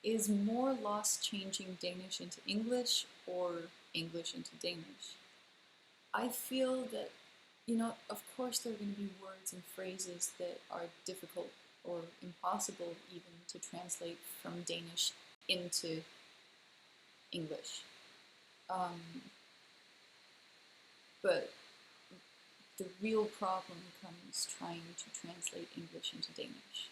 Is more lost changing Danish into English or English into Danish? I feel that, you know, of course there are going to be words and phrases that are difficult or impossible even to translate from Danish into English. But the real problem comes trying to translate English into Danish.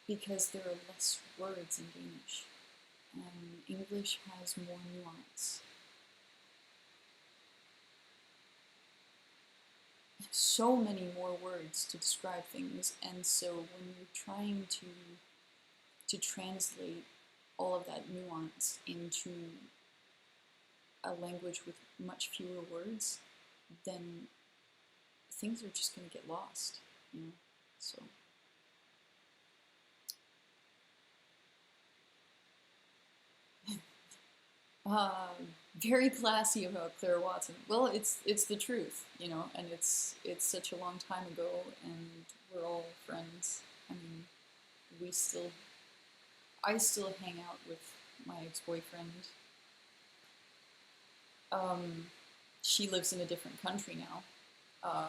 Because there are less words in Danish. English has more nuance. So many more words to describe things, and so when you're trying to translate all of that nuance into a language with much fewer words, then things are just going to get lost, you know? So very classy about Claire Watson. Well, it's the truth, you know, and it's such a long time ago, and we're all friends. I mean, I still hang out with my ex-boyfriend. She lives in a different country now,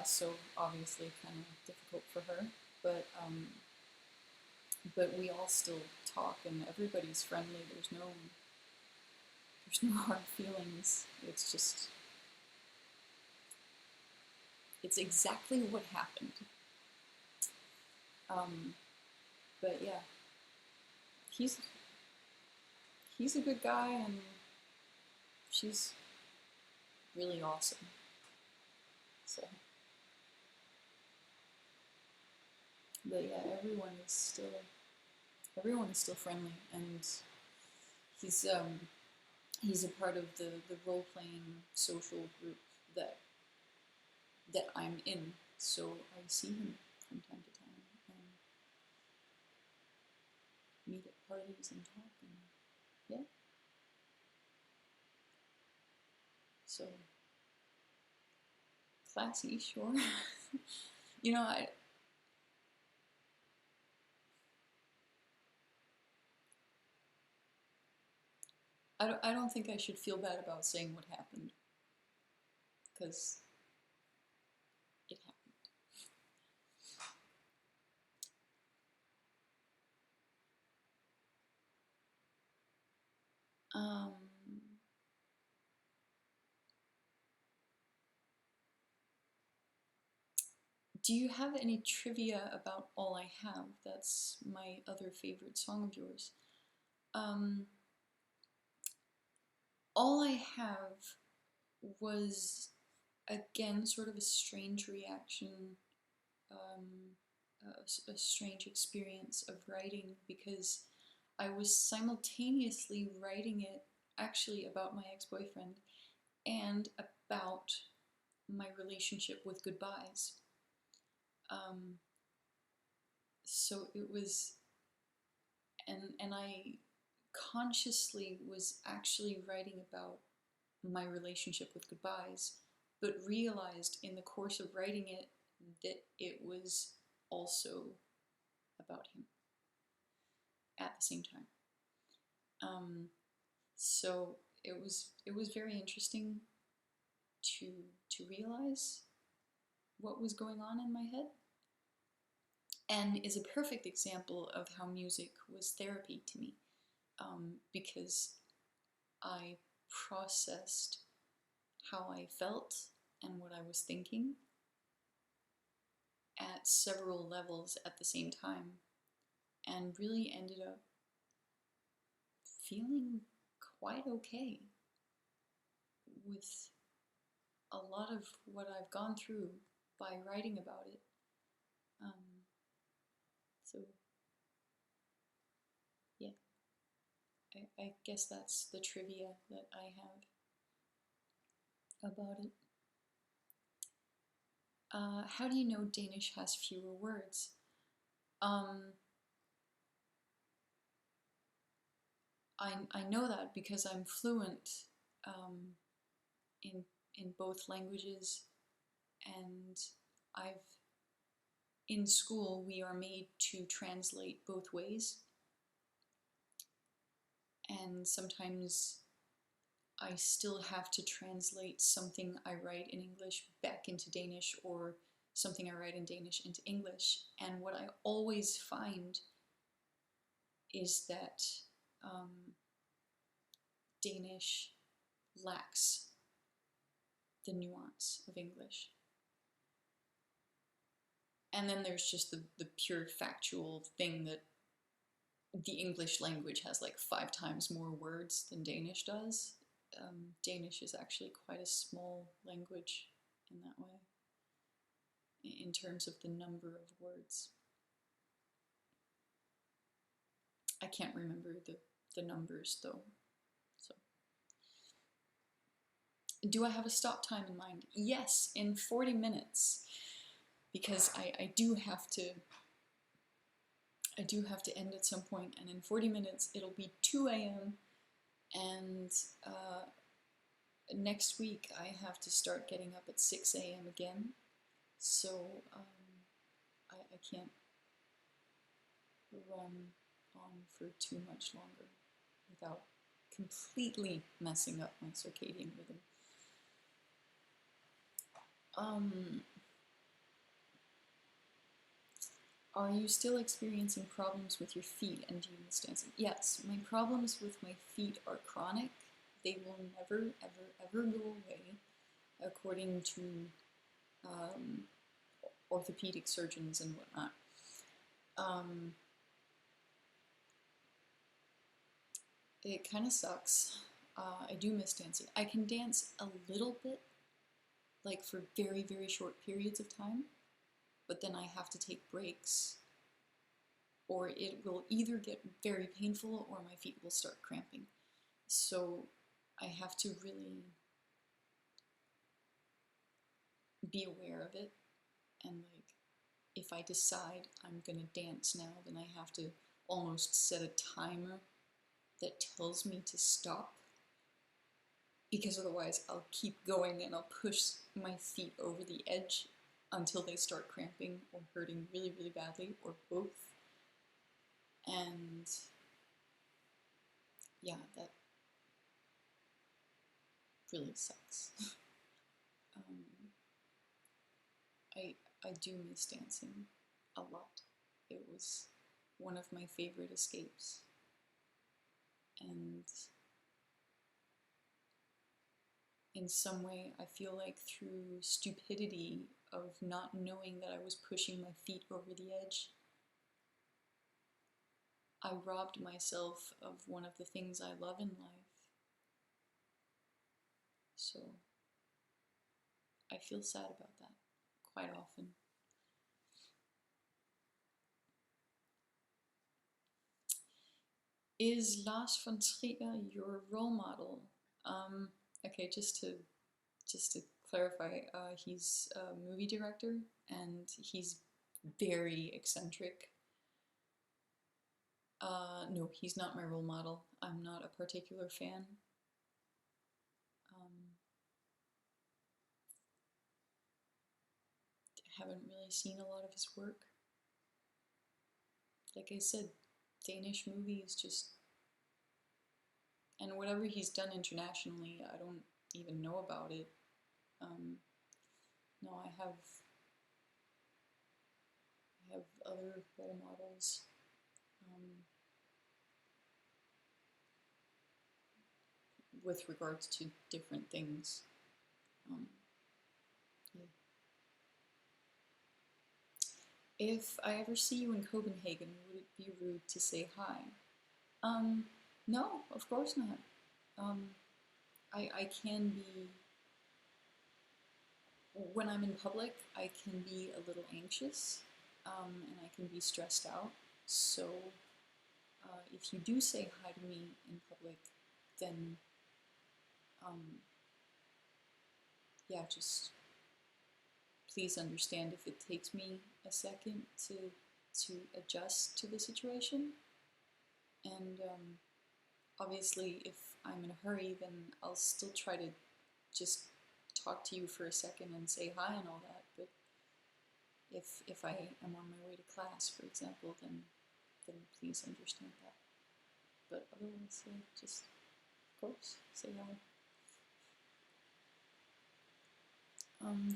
so obviously kind of difficult for her. But we all still talk, and everybody's friendly. There's no hard feelings. It's just, it's exactly what happened. But yeah, he's a good guy, and she's really awesome. So, but yeah, everyone is still friendly, and he's a part of the role-playing social group that I'm in, so I see him from time to time and meet at parties and talk, and yeah. So classy, sure. You know, I don't think I should feel bad about saying what happened, because it happened. Do you have any trivia about All I Have? That's my other favorite song of yours. All I Have was, again, sort of a strange reaction, a strange experience of writing, because I was simultaneously writing it actually about my ex-boyfriend and about my relationship with Goodbyes. So it was, and I consciously was actually writing about my relationship with Goodbyes, but realized in the course of writing it that it was also about him at the same time. So it was very interesting to realize what was going on in my head, and is a perfect example of how music was therapy to me, because I processed how I felt and what I was thinking at several levels at the same time, and really ended up feeling quite okay with a lot of what I've gone through by writing about it. So yeah, I guess that's the trivia that I have. about it. How do you know Danish has fewer words? I know that because I'm fluent in both languages, and in school we are made to translate both ways, and sometimes I still have to translate something I write in English back into Danish, or something I write in Danish into English. And what I always find is that Danish lacks the nuance of English. And then there's just the pure factual thing that the English language has like 5 times more words than Danish does. Danish is actually quite a small language in that way, in terms of the number of words. I can't remember the numbers though. So, do I have a stop time in mind? Yes, in 40 minutes, because I do have to end at some point, and in 40 minutes it'll be 2 a.m. and next week I have to start getting up at 6 a.m. again, so I can't run on for too much longer without completely messing up my circadian rhythm. Are you still experiencing problems with your feet, and do you miss dancing? Yes, my problems with my feet are chronic. They will never, ever, ever go away, according to orthopedic surgeons and whatnot. It kind of sucks. I do miss dancing. I can dance a little bit, like for very, very short periods of time, but then I have to take breaks, or it will either get very painful or my feet will start cramping. So I have to really be aware of it, and like, if I decide I'm gonna dance now, then I have to almost set a timer that tells me to stop, because otherwise I'll keep going and I'll push my feet over the edge until they start cramping or hurting really, really badly, or both. And yeah, that really sucks. I do miss dancing a lot. It was one of my favorite escapes. And in some way, I feel like through stupidity of not knowing that I was pushing my feet over the edge, I robbed myself of one of the things I love in life. So I feel sad about that quite often. Is Lars von Trier your role model? Okay, just to clarify, he's a movie director and he's very eccentric. No, he's not my role model. I'm not a particular fan. Haven't really seen a lot of his work. Like I said, Danish movies just, and whatever he's done internationally, I don't even know about it. No, I have other role models. With regards to different things. Yeah. If I ever see you in Copenhagen, would it be rude to say hi? No, of course not. I can be, when I'm in public, I can be a little anxious, and I can be stressed out. So if you do say hi to me in public, then yeah, just please understand if it takes me a second to adjust to the situation. And obviously, if I'm in a hurry, then I'll still try to just talk to you for a second and say hi and all that. But if I am on my way to class, for example, then please understand that. But otherwise, just, of course, say hi.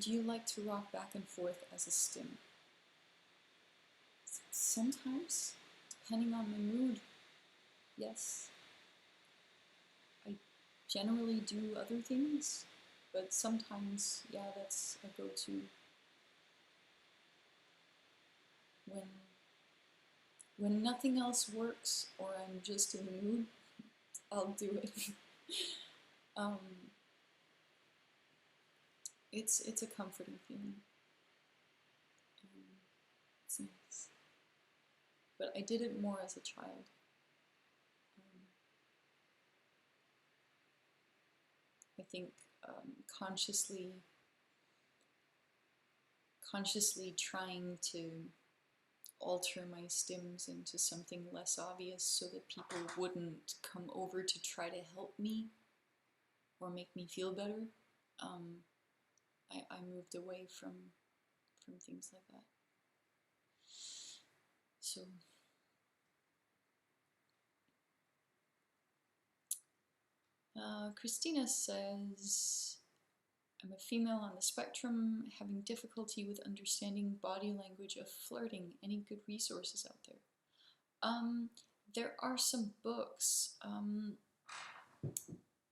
Do you like to rock back and forth as a stim? Sometimes, depending on my mood, yes. I generally do other things, but sometimes, yeah, that's a go-to. When nothing else works or I'm just in the mood, I'll do it. It's a comforting feeling. It's nice. But I did it more as a child. I think consciously trying to alter my stims into something less obvious so that people wouldn't come over to try to help me or make me feel better. I moved away from things like that. So Christina says, I'm a female on the spectrum having difficulty with understanding body language of flirting. Any good resources out there? There are some books.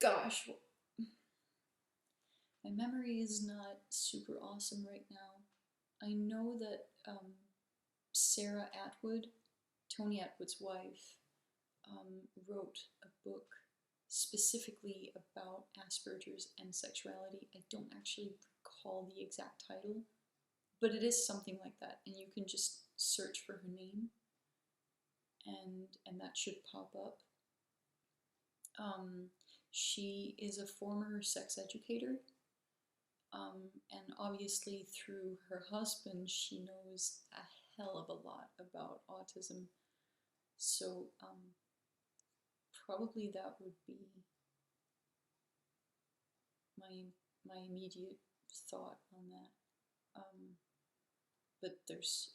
Gosh, my memory is not super awesome right now. I know that Sarah Atwood, Tony Atwood's wife, wrote a book specifically about Asperger's and sexuality. I don't actually recall the exact title, but it is something like that, and you can just search for her name, and that should pop up. She is a former sex educator, and obviously through her husband, she knows a hell of a lot about autism. So probably that would be my immediate thought on that. But there's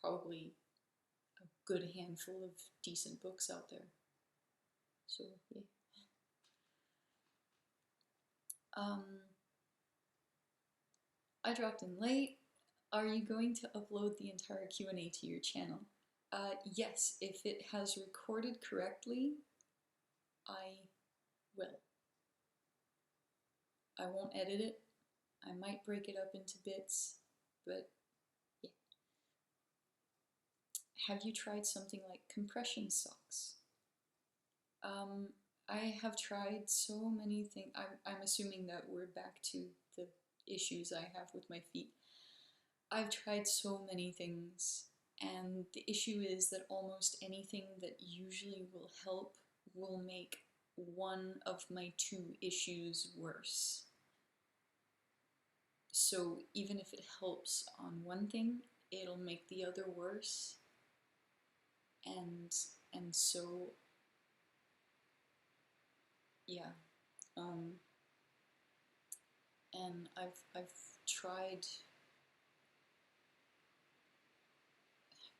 probably a good handful of decent books out there. So yeah. I dropped in late. Are you going to upload the entire Q&A to your channel? Yes, if it has recorded correctly, I will. I won't edit it. I might break it up into bits, but yeah. Have you tried something like compression socks? I have tried so many things. I'm assuming that we're back to the issues I have with my feet. I've tried so many things, and the issue is that almost anything that usually will help will make one of my two issues worse. So even if it helps on one thing, it'll make the other worse. And so yeah. And I've tried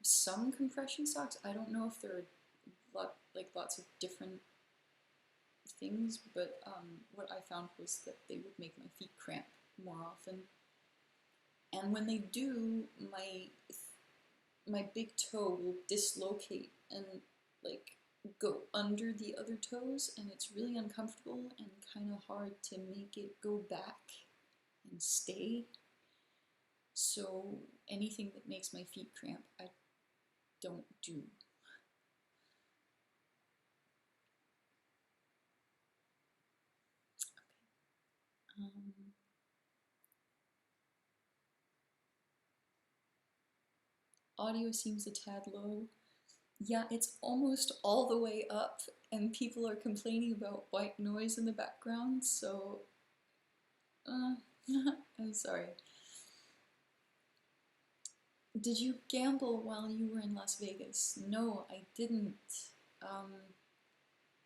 some compression socks. I don't know if there are lots of different things, but what I found was that they would make my feet cramp more often. And when they do, my big toe will dislocate and like go under the other toes, and it's really uncomfortable and kind of hard to make it go back and stay. So anything that makes my feet cramp, I don't do. Okay. Audio seems a tad low. Yeah, it's almost all the way up, and people are complaining about white noise in the background, so I'm sorry. Did you gamble while you were in Las Vegas? No, I didn't. Um,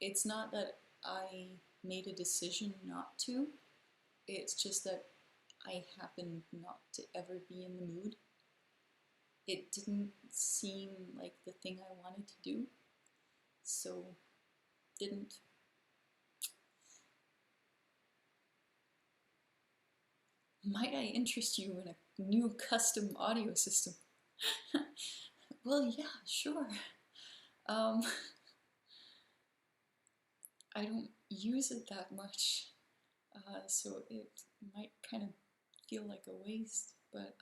it's not that I made a decision not to. It's just that I happened not to ever be in the mood. It didn't seem like the thing I wanted to do, so didn't. Might I interest you in a new custom audio system? Well, yeah, sure. Um, I don't use it that much, so it might kind of feel like a waste, but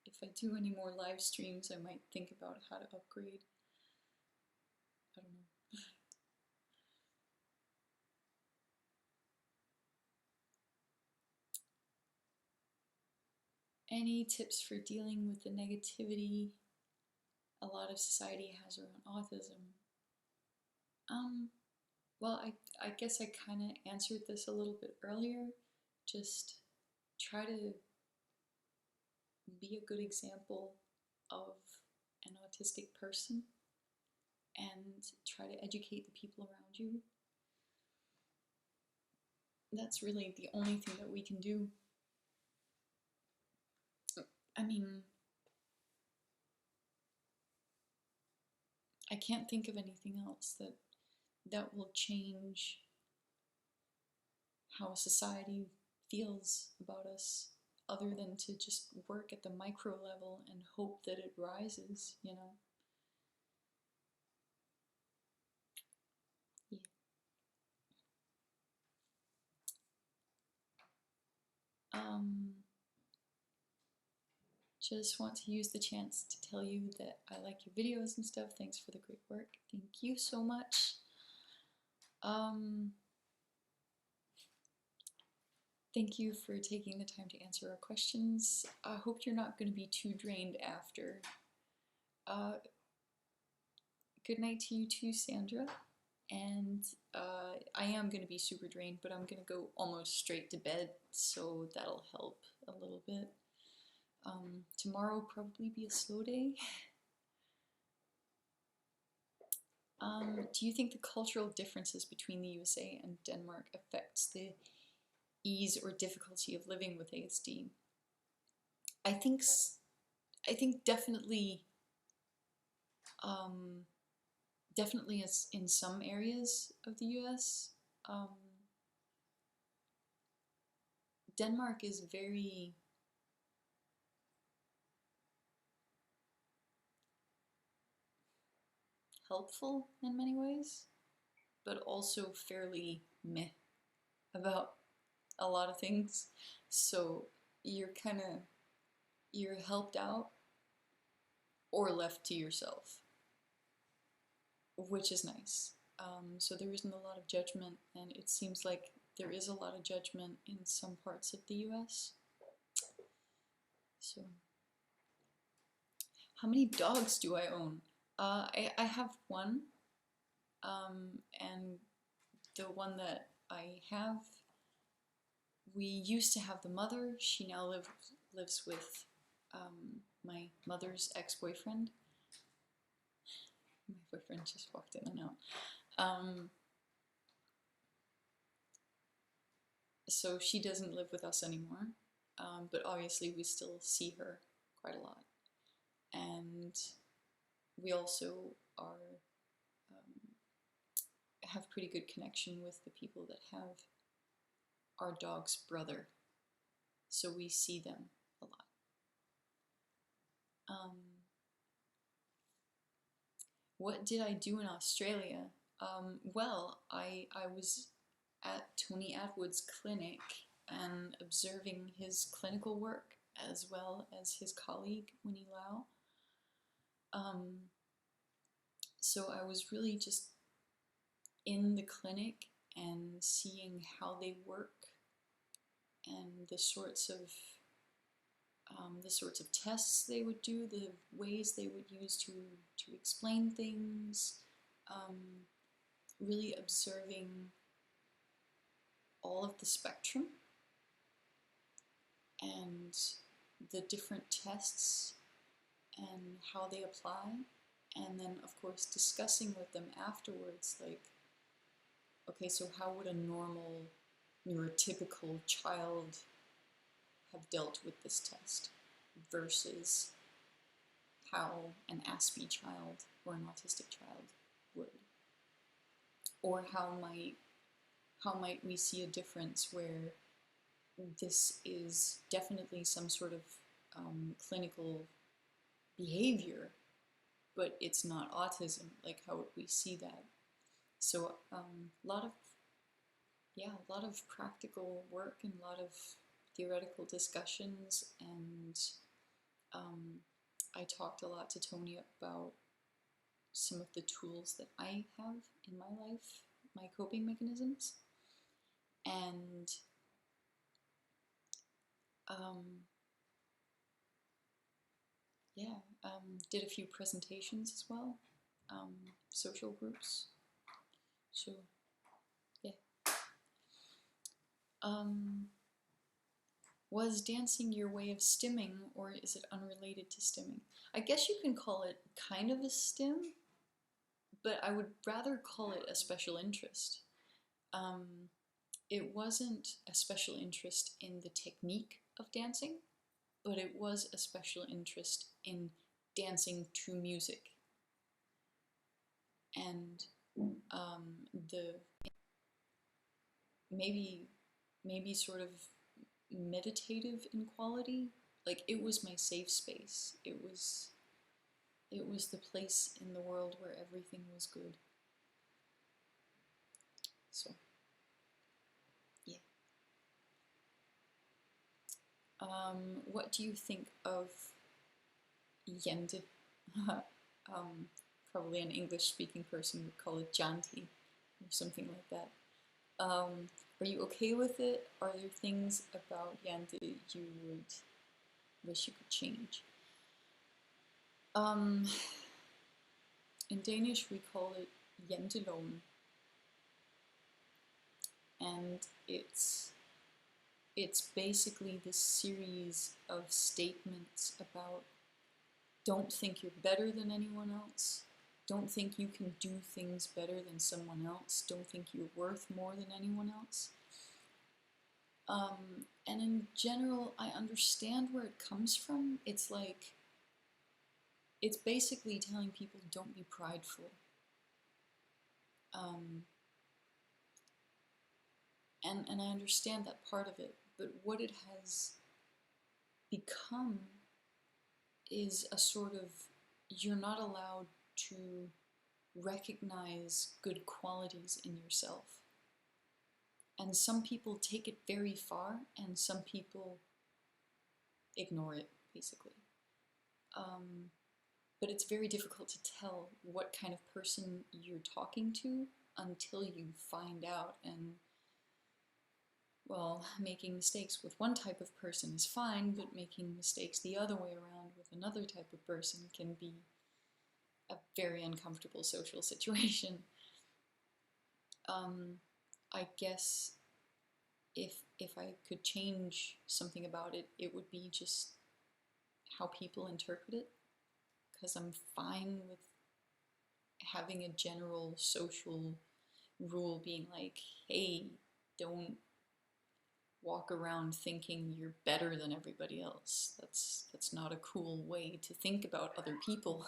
if I do any more live streams, I might think about how to upgrade. I don't know. Any tips for dealing with the negativity a lot of society has around autism? Well, I guess I kind of answered this a little bit earlier. Just try to be a good example of an autistic person and try to educate the people around you. That's really the only thing that we can do. I mean, I can't think of anything else that will change how society feels about us other than to just work at the micro level and hope that it rises, you know? Yeah. Just want to use the chance to tell you that I like your videos and stuff. Thanks for the great work. Thank you so much. Thank you for taking the time to answer our questions. I hope you're not going to be too drained after. Good night to you too, Sandra. And I am going to be super drained, but I'm going to go almost straight to bed, so that'll help a little bit. Tomorrow will probably be a slow day. Do you think the cultural differences between the USA and Denmark affects the ease or difficulty of living with ASD? I think definitely, definitely as in some areas of the US. Denmark is very helpful in many ways, but also fairly meh about a lot of things. So you're helped out or left to yourself, which is nice. So there isn't a lot of judgment, and it seems like there is a lot of judgment in some parts of the US. So, how many dogs do I own? I have one, and the one that I have, we used to have the mother. She now lives with my mother's ex-boyfriend. My boyfriend just walked in and out. So she doesn't live with us anymore, but obviously we still see her quite a lot. And we also have pretty good connection with the people that have our dog's brother. So we see them a lot. What did I do in Australia? Well, I was at Tony Atwood's clinic and observing his clinical work as well as his colleague, Winnie Lau. So I was really just in the clinic and seeing how they work and the sorts of tests they would do, the ways they would use to explain things, really observing all of the spectrum and the different tests and how they apply, and then of course discussing with them afterwards, like, okay, so how would a normal neurotypical child have dealt with this test versus how an Aspie child or an autistic child would? Or how might we see a difference where this is definitely some sort of clinical behavior, but it's not autism? Like, how would we see that? So a lot of practical work and a lot of theoretical discussions, and I talked a lot to Tony about some of the tools that I have in my life, my coping mechanisms, and did a few presentations as well, social groups. So yeah. Was dancing your way of stimming, or is it unrelated to stimming? I guess you can call it kind of a stim, but I would rather call it a special interest. It wasn't a special interest in the technique of dancing, but it was a special interest in dancing to music. And the maybe sort of meditative in quality. Like, it was my safe space. It was the place in the world where everything was good. So yeah. What do you think of Yende? Probably an English-speaking person would call it Janti or something like that. Are you okay with it? Are there things about Yende you would wish you could change? In Danish we call it Jentelån, and it's basically this series of statements about don't think you're better than anyone else, don't think you can do things better than someone else, don't think you're worth more than anyone else. And in general, I understand where it comes from. It's like, it's basically telling people don't be prideful. And I understand that part of it, but what it has become is a sort of, you're not allowed to recognize good qualities in yourself. And some people take it very far, and some people ignore it, basically. But it's very difficult to tell what kind of person you're talking to until you find out. And, well, making mistakes with one type of person is fine, but making mistakes the other way around with another type of person can be a very uncomfortable social situation. I guess if I could change something about it, it would be just how people interpret it, because I'm fine with having a general social rule being like, hey, don't walk around thinking you're better than everybody else. That's not a cool way to think about other people.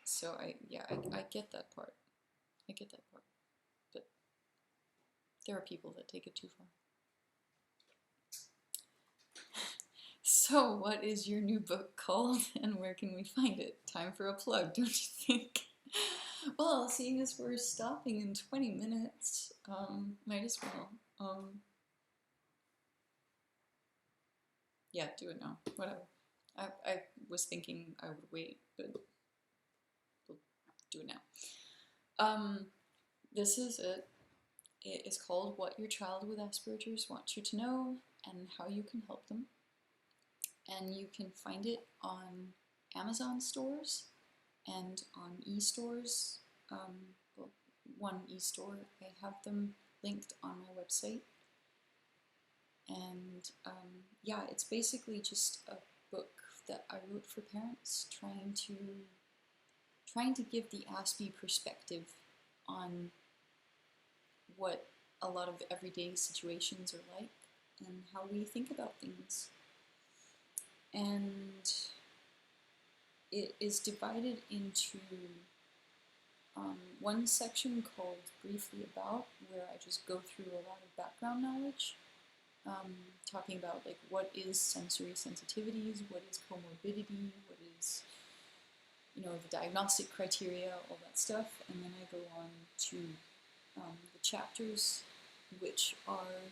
So I get that part. I get that part. But there are people that take it too far. So what is your new book called, and where can we find it? Time for a plug, don't you think? Well, seeing as we're stopping in 20 minutes, might as well. Yeah, do it now. Whatever. I was thinking I would wait, but we'll do it now. This is it. It is called What Your Child with Asperger's Wants You to Know and How You Can Help Them. And you can find it on Amazon stores and on e-stores. Well, one e-store, I have them linked on my website. And yeah, it's basically just a book that I wrote for parents, trying to give the Aspie perspective on what a lot of everyday situations are like and how we think about things. And it is divided into one section called Briefly About, where I just go through a lot of background knowledge, talking about like what is sensory sensitivities, what is comorbidity, what is, you know, the diagnostic criteria, all that stuff, and then I go on to the chapters which are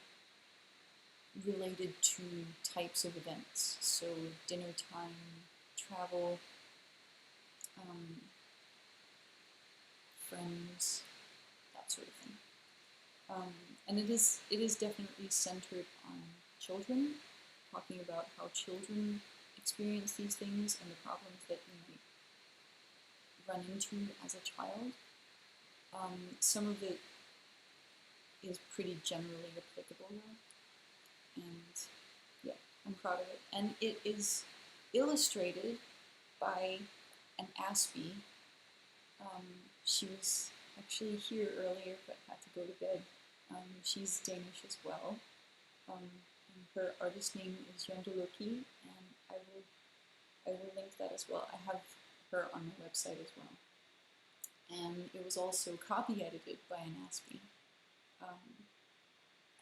related to types of events, so dinner time, travel, friends, that sort of thing. And it is definitely centered on children, talking about how children experience these things and the problems that you might run into as a child. Some of it is pretty generally applicable though, and yeah, I'm proud of it. And it is illustrated by an Aspie. She was actually here earlier but had to go to bed. She's Danish as well. And her artist name is Jandeluki, and I will link that as well. I have her on my website as well. And it was also copy edited by an Aspie.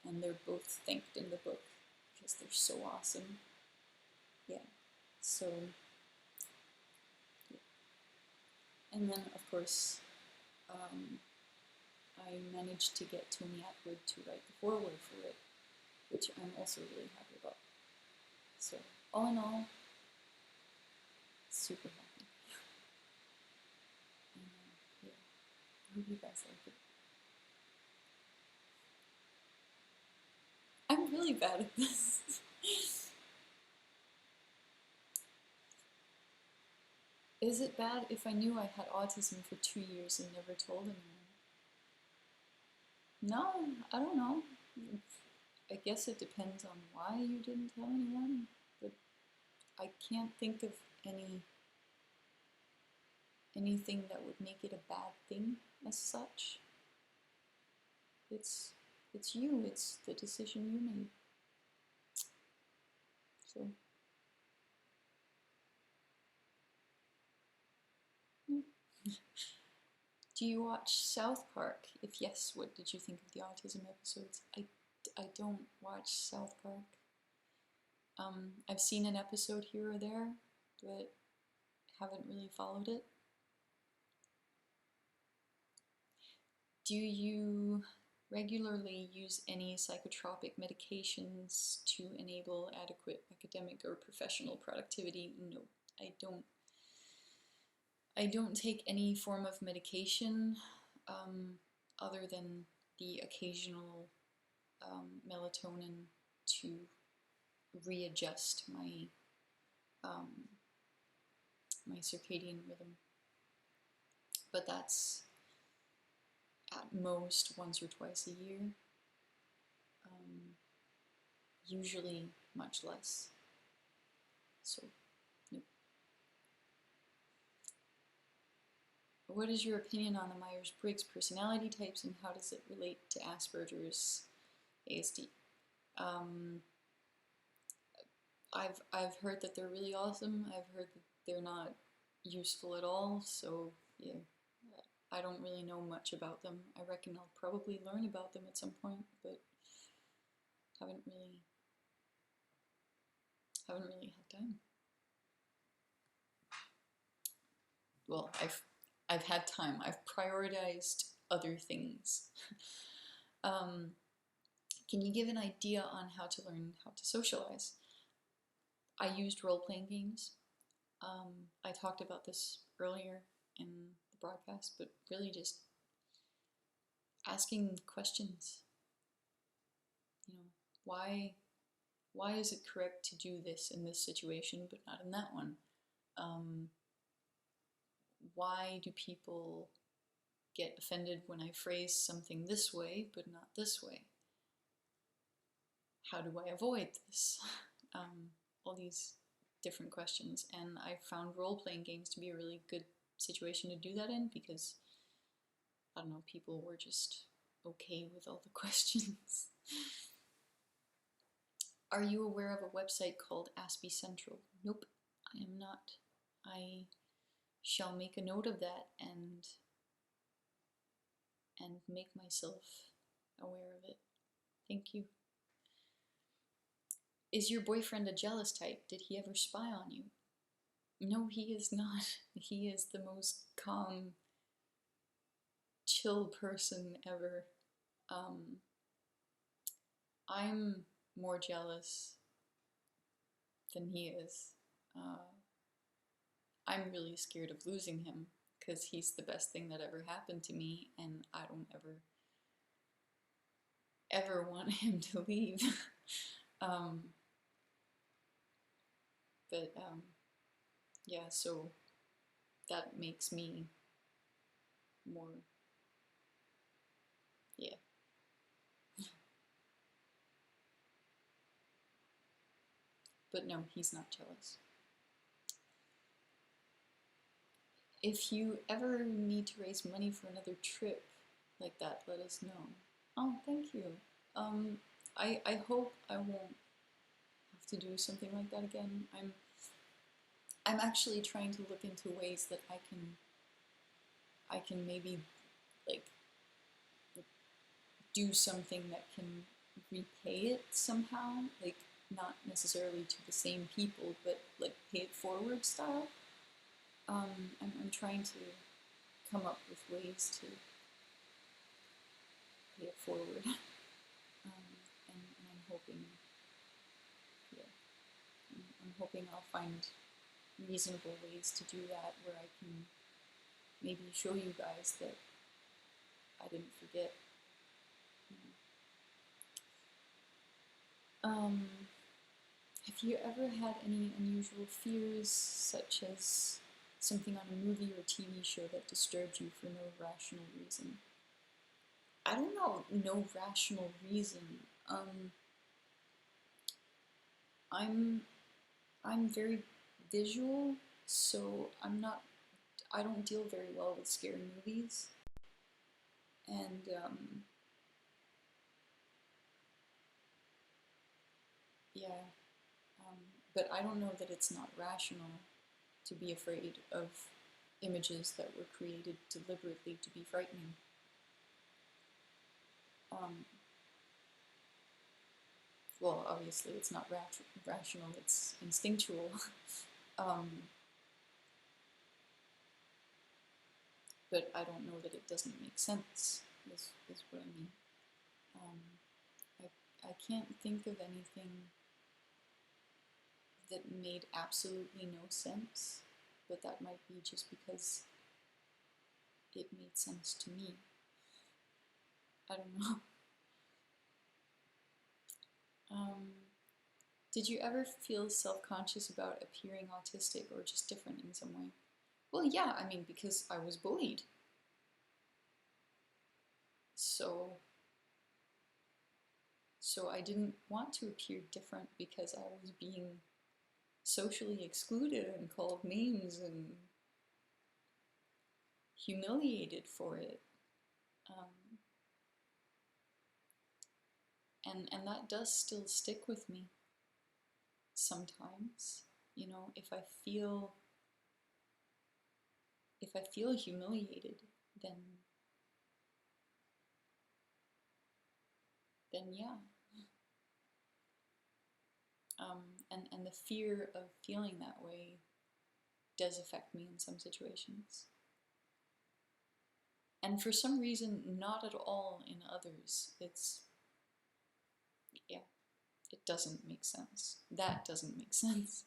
And they're both thanked in the book because they're so awesome. Yeah, so, yeah. And then, of course, I managed to get Tony Atwood to write the foreword for it, which I'm also really happy about. So, all in all, super happy. And, yeah, I hope you guys like it. I'm really bad at this. Is it bad if I knew I had autism for 2 years and never told anyone? No, I don't know. I guess it depends on why you didn't tell anyone, but I can't think of anything that would make it a bad thing as such. It's you, it's the decision you made. So, do you watch South Park? If yes, what did you think of the autism episodes? I don't watch South Park. I've seen an episode here or there, but haven't really followed it. Do you regularly use any psychotropic medications to enable adequate academic or professional productivity? No, I don't. I don't take any form of medication other than the occasional melatonin to readjust my my circadian rhythm. But that's at most once or twice a year. Usually much less. So, no. What is your opinion on the Myers-Briggs personality types and how does it relate to Asperger's ASD? I've heard that they're really awesome. I've heard that they're not useful at all. So yeah, I don't really know much about them. I reckon I'll probably learn about them at some point, but haven't really had time. Well, I've had time. I've prioritized other things. Can you give an idea on how to learn how to socialize? I used role-playing games. I talked about this earlier in the broadcast, but really just asking questions. You know, why is it correct to do this in this situation but not in that one? Why do people get offended when I phrase something this way but not this way? how do I avoid this? All these different questions, and I found role-playing games to be a really good situation to do that in, because, I don't know, people were just okay with all the questions. Are you aware of a website called Aspies Central? Nope, I am not. I shall make a note of that and make myself aware of it. Thank you. Is your boyfriend a jealous type? Did he ever spy on you? No, he is not. He is the most calm, chill person ever. I'm more jealous than he is. I'm really scared of losing him, because he's the best thing that ever happened to me, and I don't ever want him to leave. Yeah, so that makes me more, yeah. But no, he's not jealous. If you ever need to raise money for another trip like that, let us know. Oh, thank you. I hope I won't have to do something like that again. I'm actually trying to look into ways that I can maybe, like, do something that can repay it somehow, like, not necessarily to the same people, but like pay it forward style. I'm trying to come up with ways to pay it forward, and I'm hoping, yeah, I'm hoping I'll find reasonable ways to do that, where I can maybe show you guys that I didn't forget. Have you ever had any unusual fears, such as something on a movie or TV show that disturbed you for no rational reason? I don't know, no rational reason. I'm very visual, so I don't deal very well with scary movies. And yeah, but I don't know that it's not rational to be afraid of images that were created deliberately to be frightening. Well, obviously it's not rational, it's instinctual. But I don't know that it doesn't make sense, is what I mean. I can't think of anything that made absolutely no sense, but that might be just because it made sense to me. I don't know. Did you ever feel self-conscious about appearing autistic or just different in some way? Well, yeah, I mean, because I was bullied. So I didn't want to appear different because I was being socially excluded and called names and humiliated for it. And that does still stick with me sometimes. You know, if I feel humiliated, then yeah. And the fear of feeling that way does affect me in some situations. And for some reason, not at all in others. Yeah, it doesn't make sense. That doesn't make sense.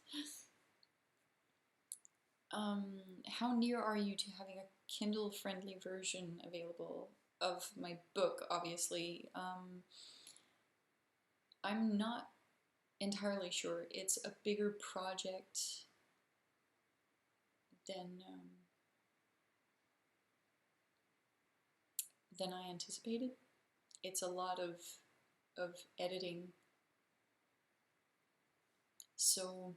How near are you to having a Kindle-friendly version available of my book, obviously? I'm not entirely sure. It's a bigger project than I anticipated. It's a lot of editing So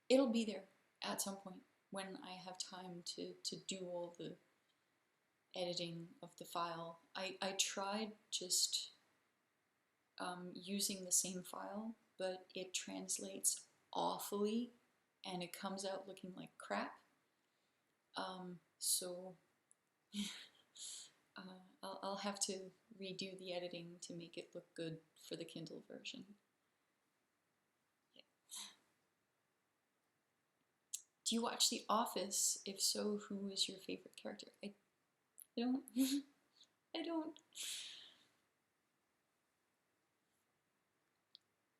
it'll be there at some point when I have time to do all the editing of the file. I tried just using the same file, but it translates awfully and it comes out looking like crap. So I'll have to redo the editing to make it look good for the Kindle version. Yeah. Do you watch The Office? If so, who is your favorite character? I don't. I don't.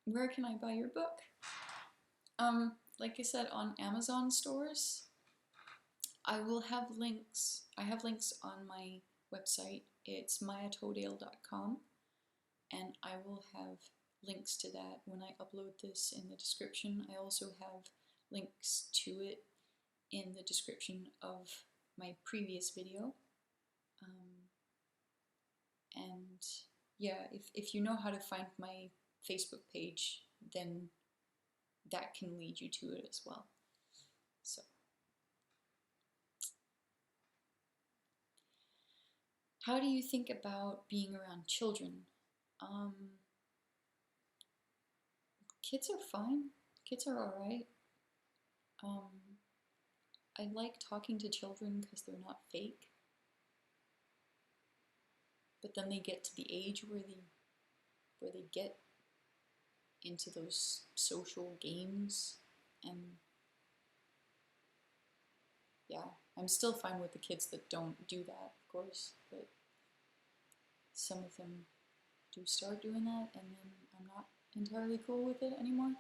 Where can I buy your book? Like I said, on Amazon stores. I will have links. I have links on my website. It's mayatodale.com, and I will have links to that when I upload this in the description. I also have links to it in the description of my previous video. And yeah, if you know how to find my Facebook page, then that can lead you to it as well. So, how do you think about being around children? Kids are fine. Kids are all right. I like talking to children because they're not fake. But then they get to the age where they get into those social games, and yeah, I'm still fine with the kids that don't do that, of course, but some of them do start doing that, and then I'm not entirely cool with it anymore.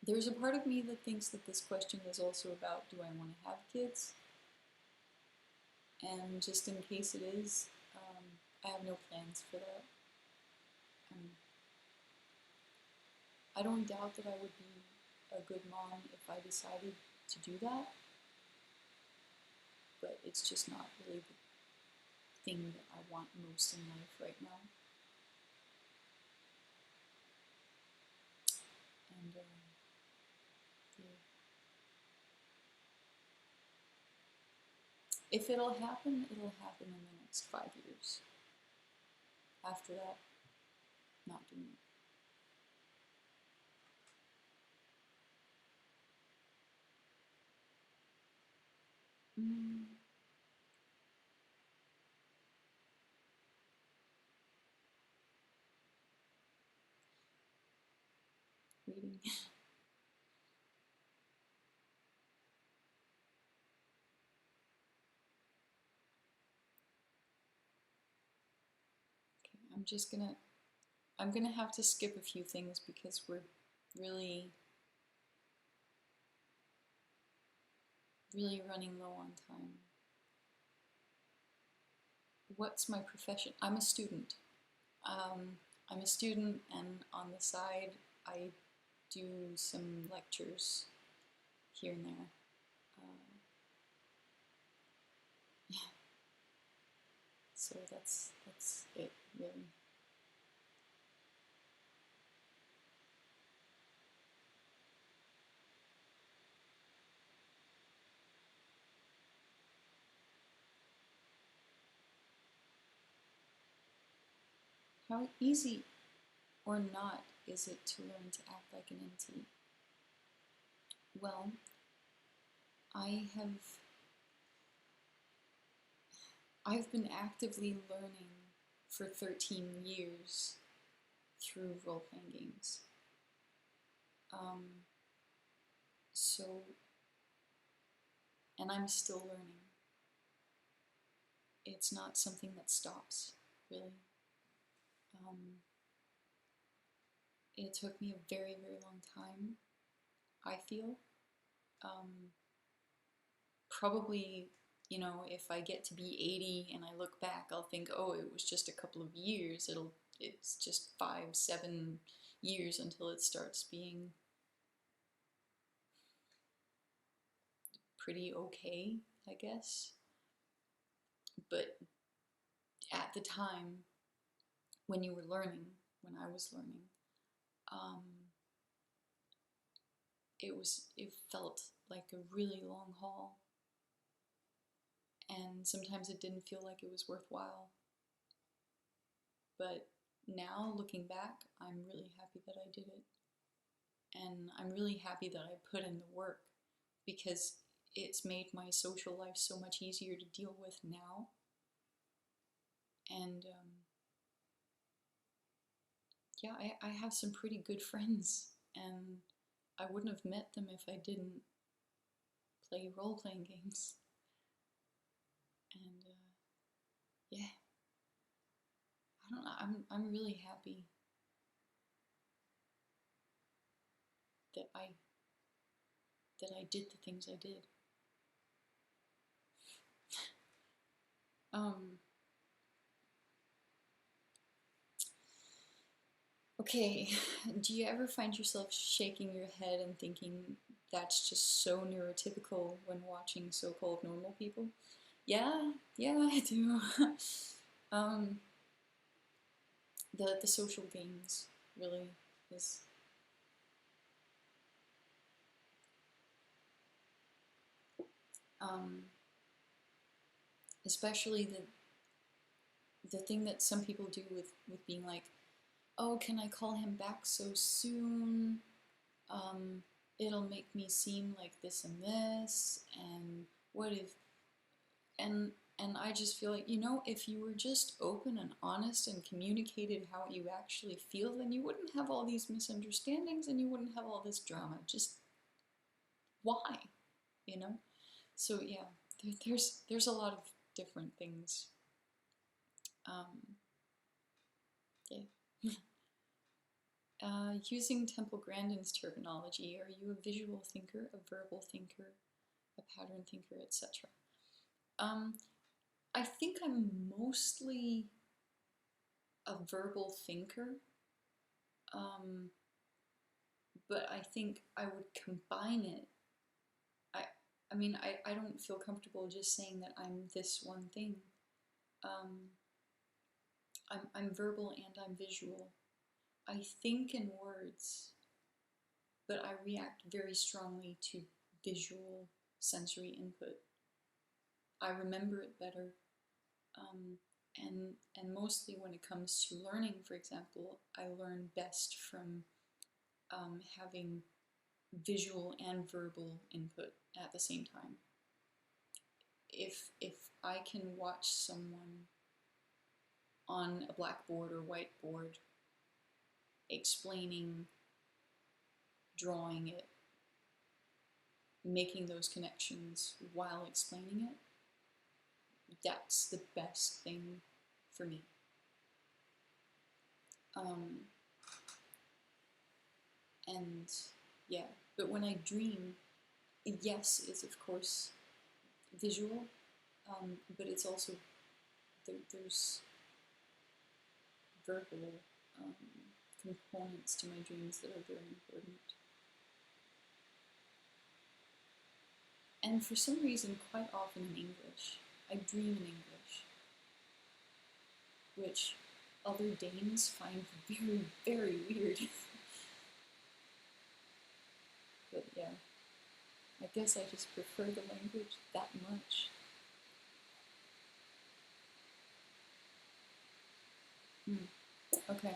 There's a part of me that thinks that this question is also about, do I want to have kids? And just in case it is, I have no plans for that. I don't doubt that I would be a good mom if I decided to do that, but it's just not really the thing that I want most in life right now. And yeah. If it'll happen in the next 5 years. After that, not doing it. Reading. Okay, I'm gonna have to skip a few things because we're really running low on time. What's my profession? I'm a student. I'm a student, and on the side, I do some lectures here and there. Yeah. So that's it, really. How easy or not is it to learn to act like an NT? Well, I've been actively learning for 13 years through role-playing games. And I'm still learning. It's not something that stops, really. It took me a very, very long time, I feel. Probably, you know, if I get to be 80 and I look back, I'll think, oh, it was just a couple of years. It's just 5, 7 years until it starts being pretty okay, I guess. But at the time when you were learning, when I was learning, it felt like a really long haul, and sometimes it didn't feel like it was worthwhile. But now, looking back, I'm really happy that I did it, and I'm really happy that I put in the work, because it's made my social life so much easier to deal with now. And yeah, I have some pretty good friends, and I wouldn't have met them if I didn't play role-playing games. And yeah, I don't know, I'm really happy that I did the things I did. Okay, do you ever find yourself shaking your head and thinking that's just so neurotypical when watching so-called normal people? Yeah, I do. The social games really is. Especially the thing that some people do with being like, oh, can I call him back so soon? It'll make me seem like this and this, and what if, and I just feel like, if you were just open and honest and communicated how you actually feel, then you wouldn't have all these misunderstandings and you wouldn't have all this drama. Just why, So yeah, there's a lot of different things. Yeah. Using Temple Grandin's terminology, are you a visual thinker, a verbal thinker, a pattern thinker, etc.? I think I'm mostly a verbal thinker, but I think I would combine it. I mean, I don't feel comfortable just saying that I'm this one thing. I'm verbal and I'm visual. I think in words, but I react very strongly to visual sensory input. I remember it better, and mostly when it comes to learning, for example, I learn best from having visual and verbal input at the same time. If I can watch someone on a blackboard or whiteboard explaining, drawing it, making those connections while explaining it, that's the best thing for me. And yeah, but when I dream, yes, it's of course visual, but it's also, there's verbal components to my dreams that are very important. And for some reason, quite often in English, I dream in English, which other Danes find very, very weird. But yeah, I guess I just prefer the language that much. Okay.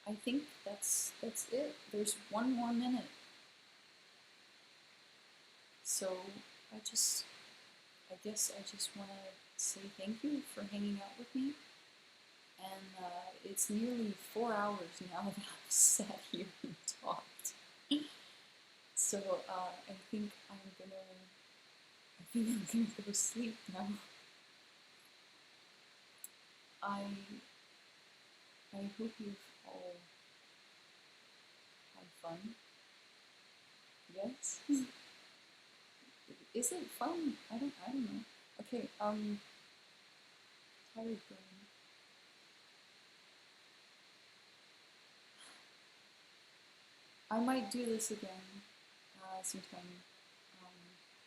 I think that's it. There's 1 more minute. So I guess I just want to say thank you for hanging out with me. And it's nearly 4 hours now that I've sat here and talked. So I think I'm gonna go to sleep now. I hope you've all had fun. Yes? Is it fun? I don't know. Okay, tired brain. I might do this again sometime,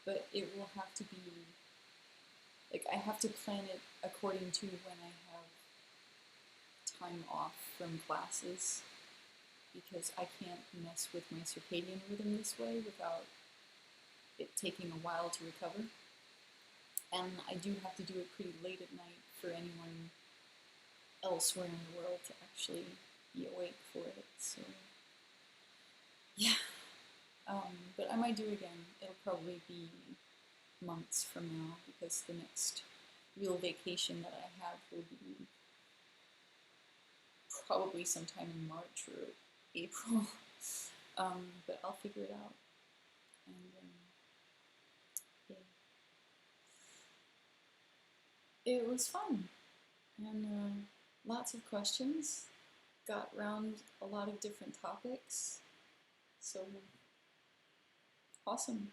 but it will have to be like, I have to plan it according to when I have time off from classes, because I can't mess with my circadian rhythm this way without it taking a while to recover. And I do have to do it pretty late at night for anyone elsewhere in the world to actually be awake for it. So, yeah. But I might do it again. It'll probably be months from now, because the next real vacation that I have will be probably sometime in March or April. But I'll figure it out. And yeah. It was fun. And lots of questions. Got around a lot of different topics. So, awesome.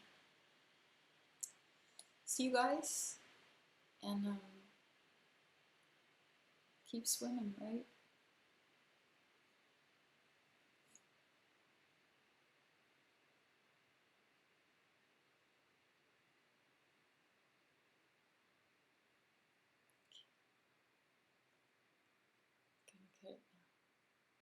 See you guys. And keep swimming, right?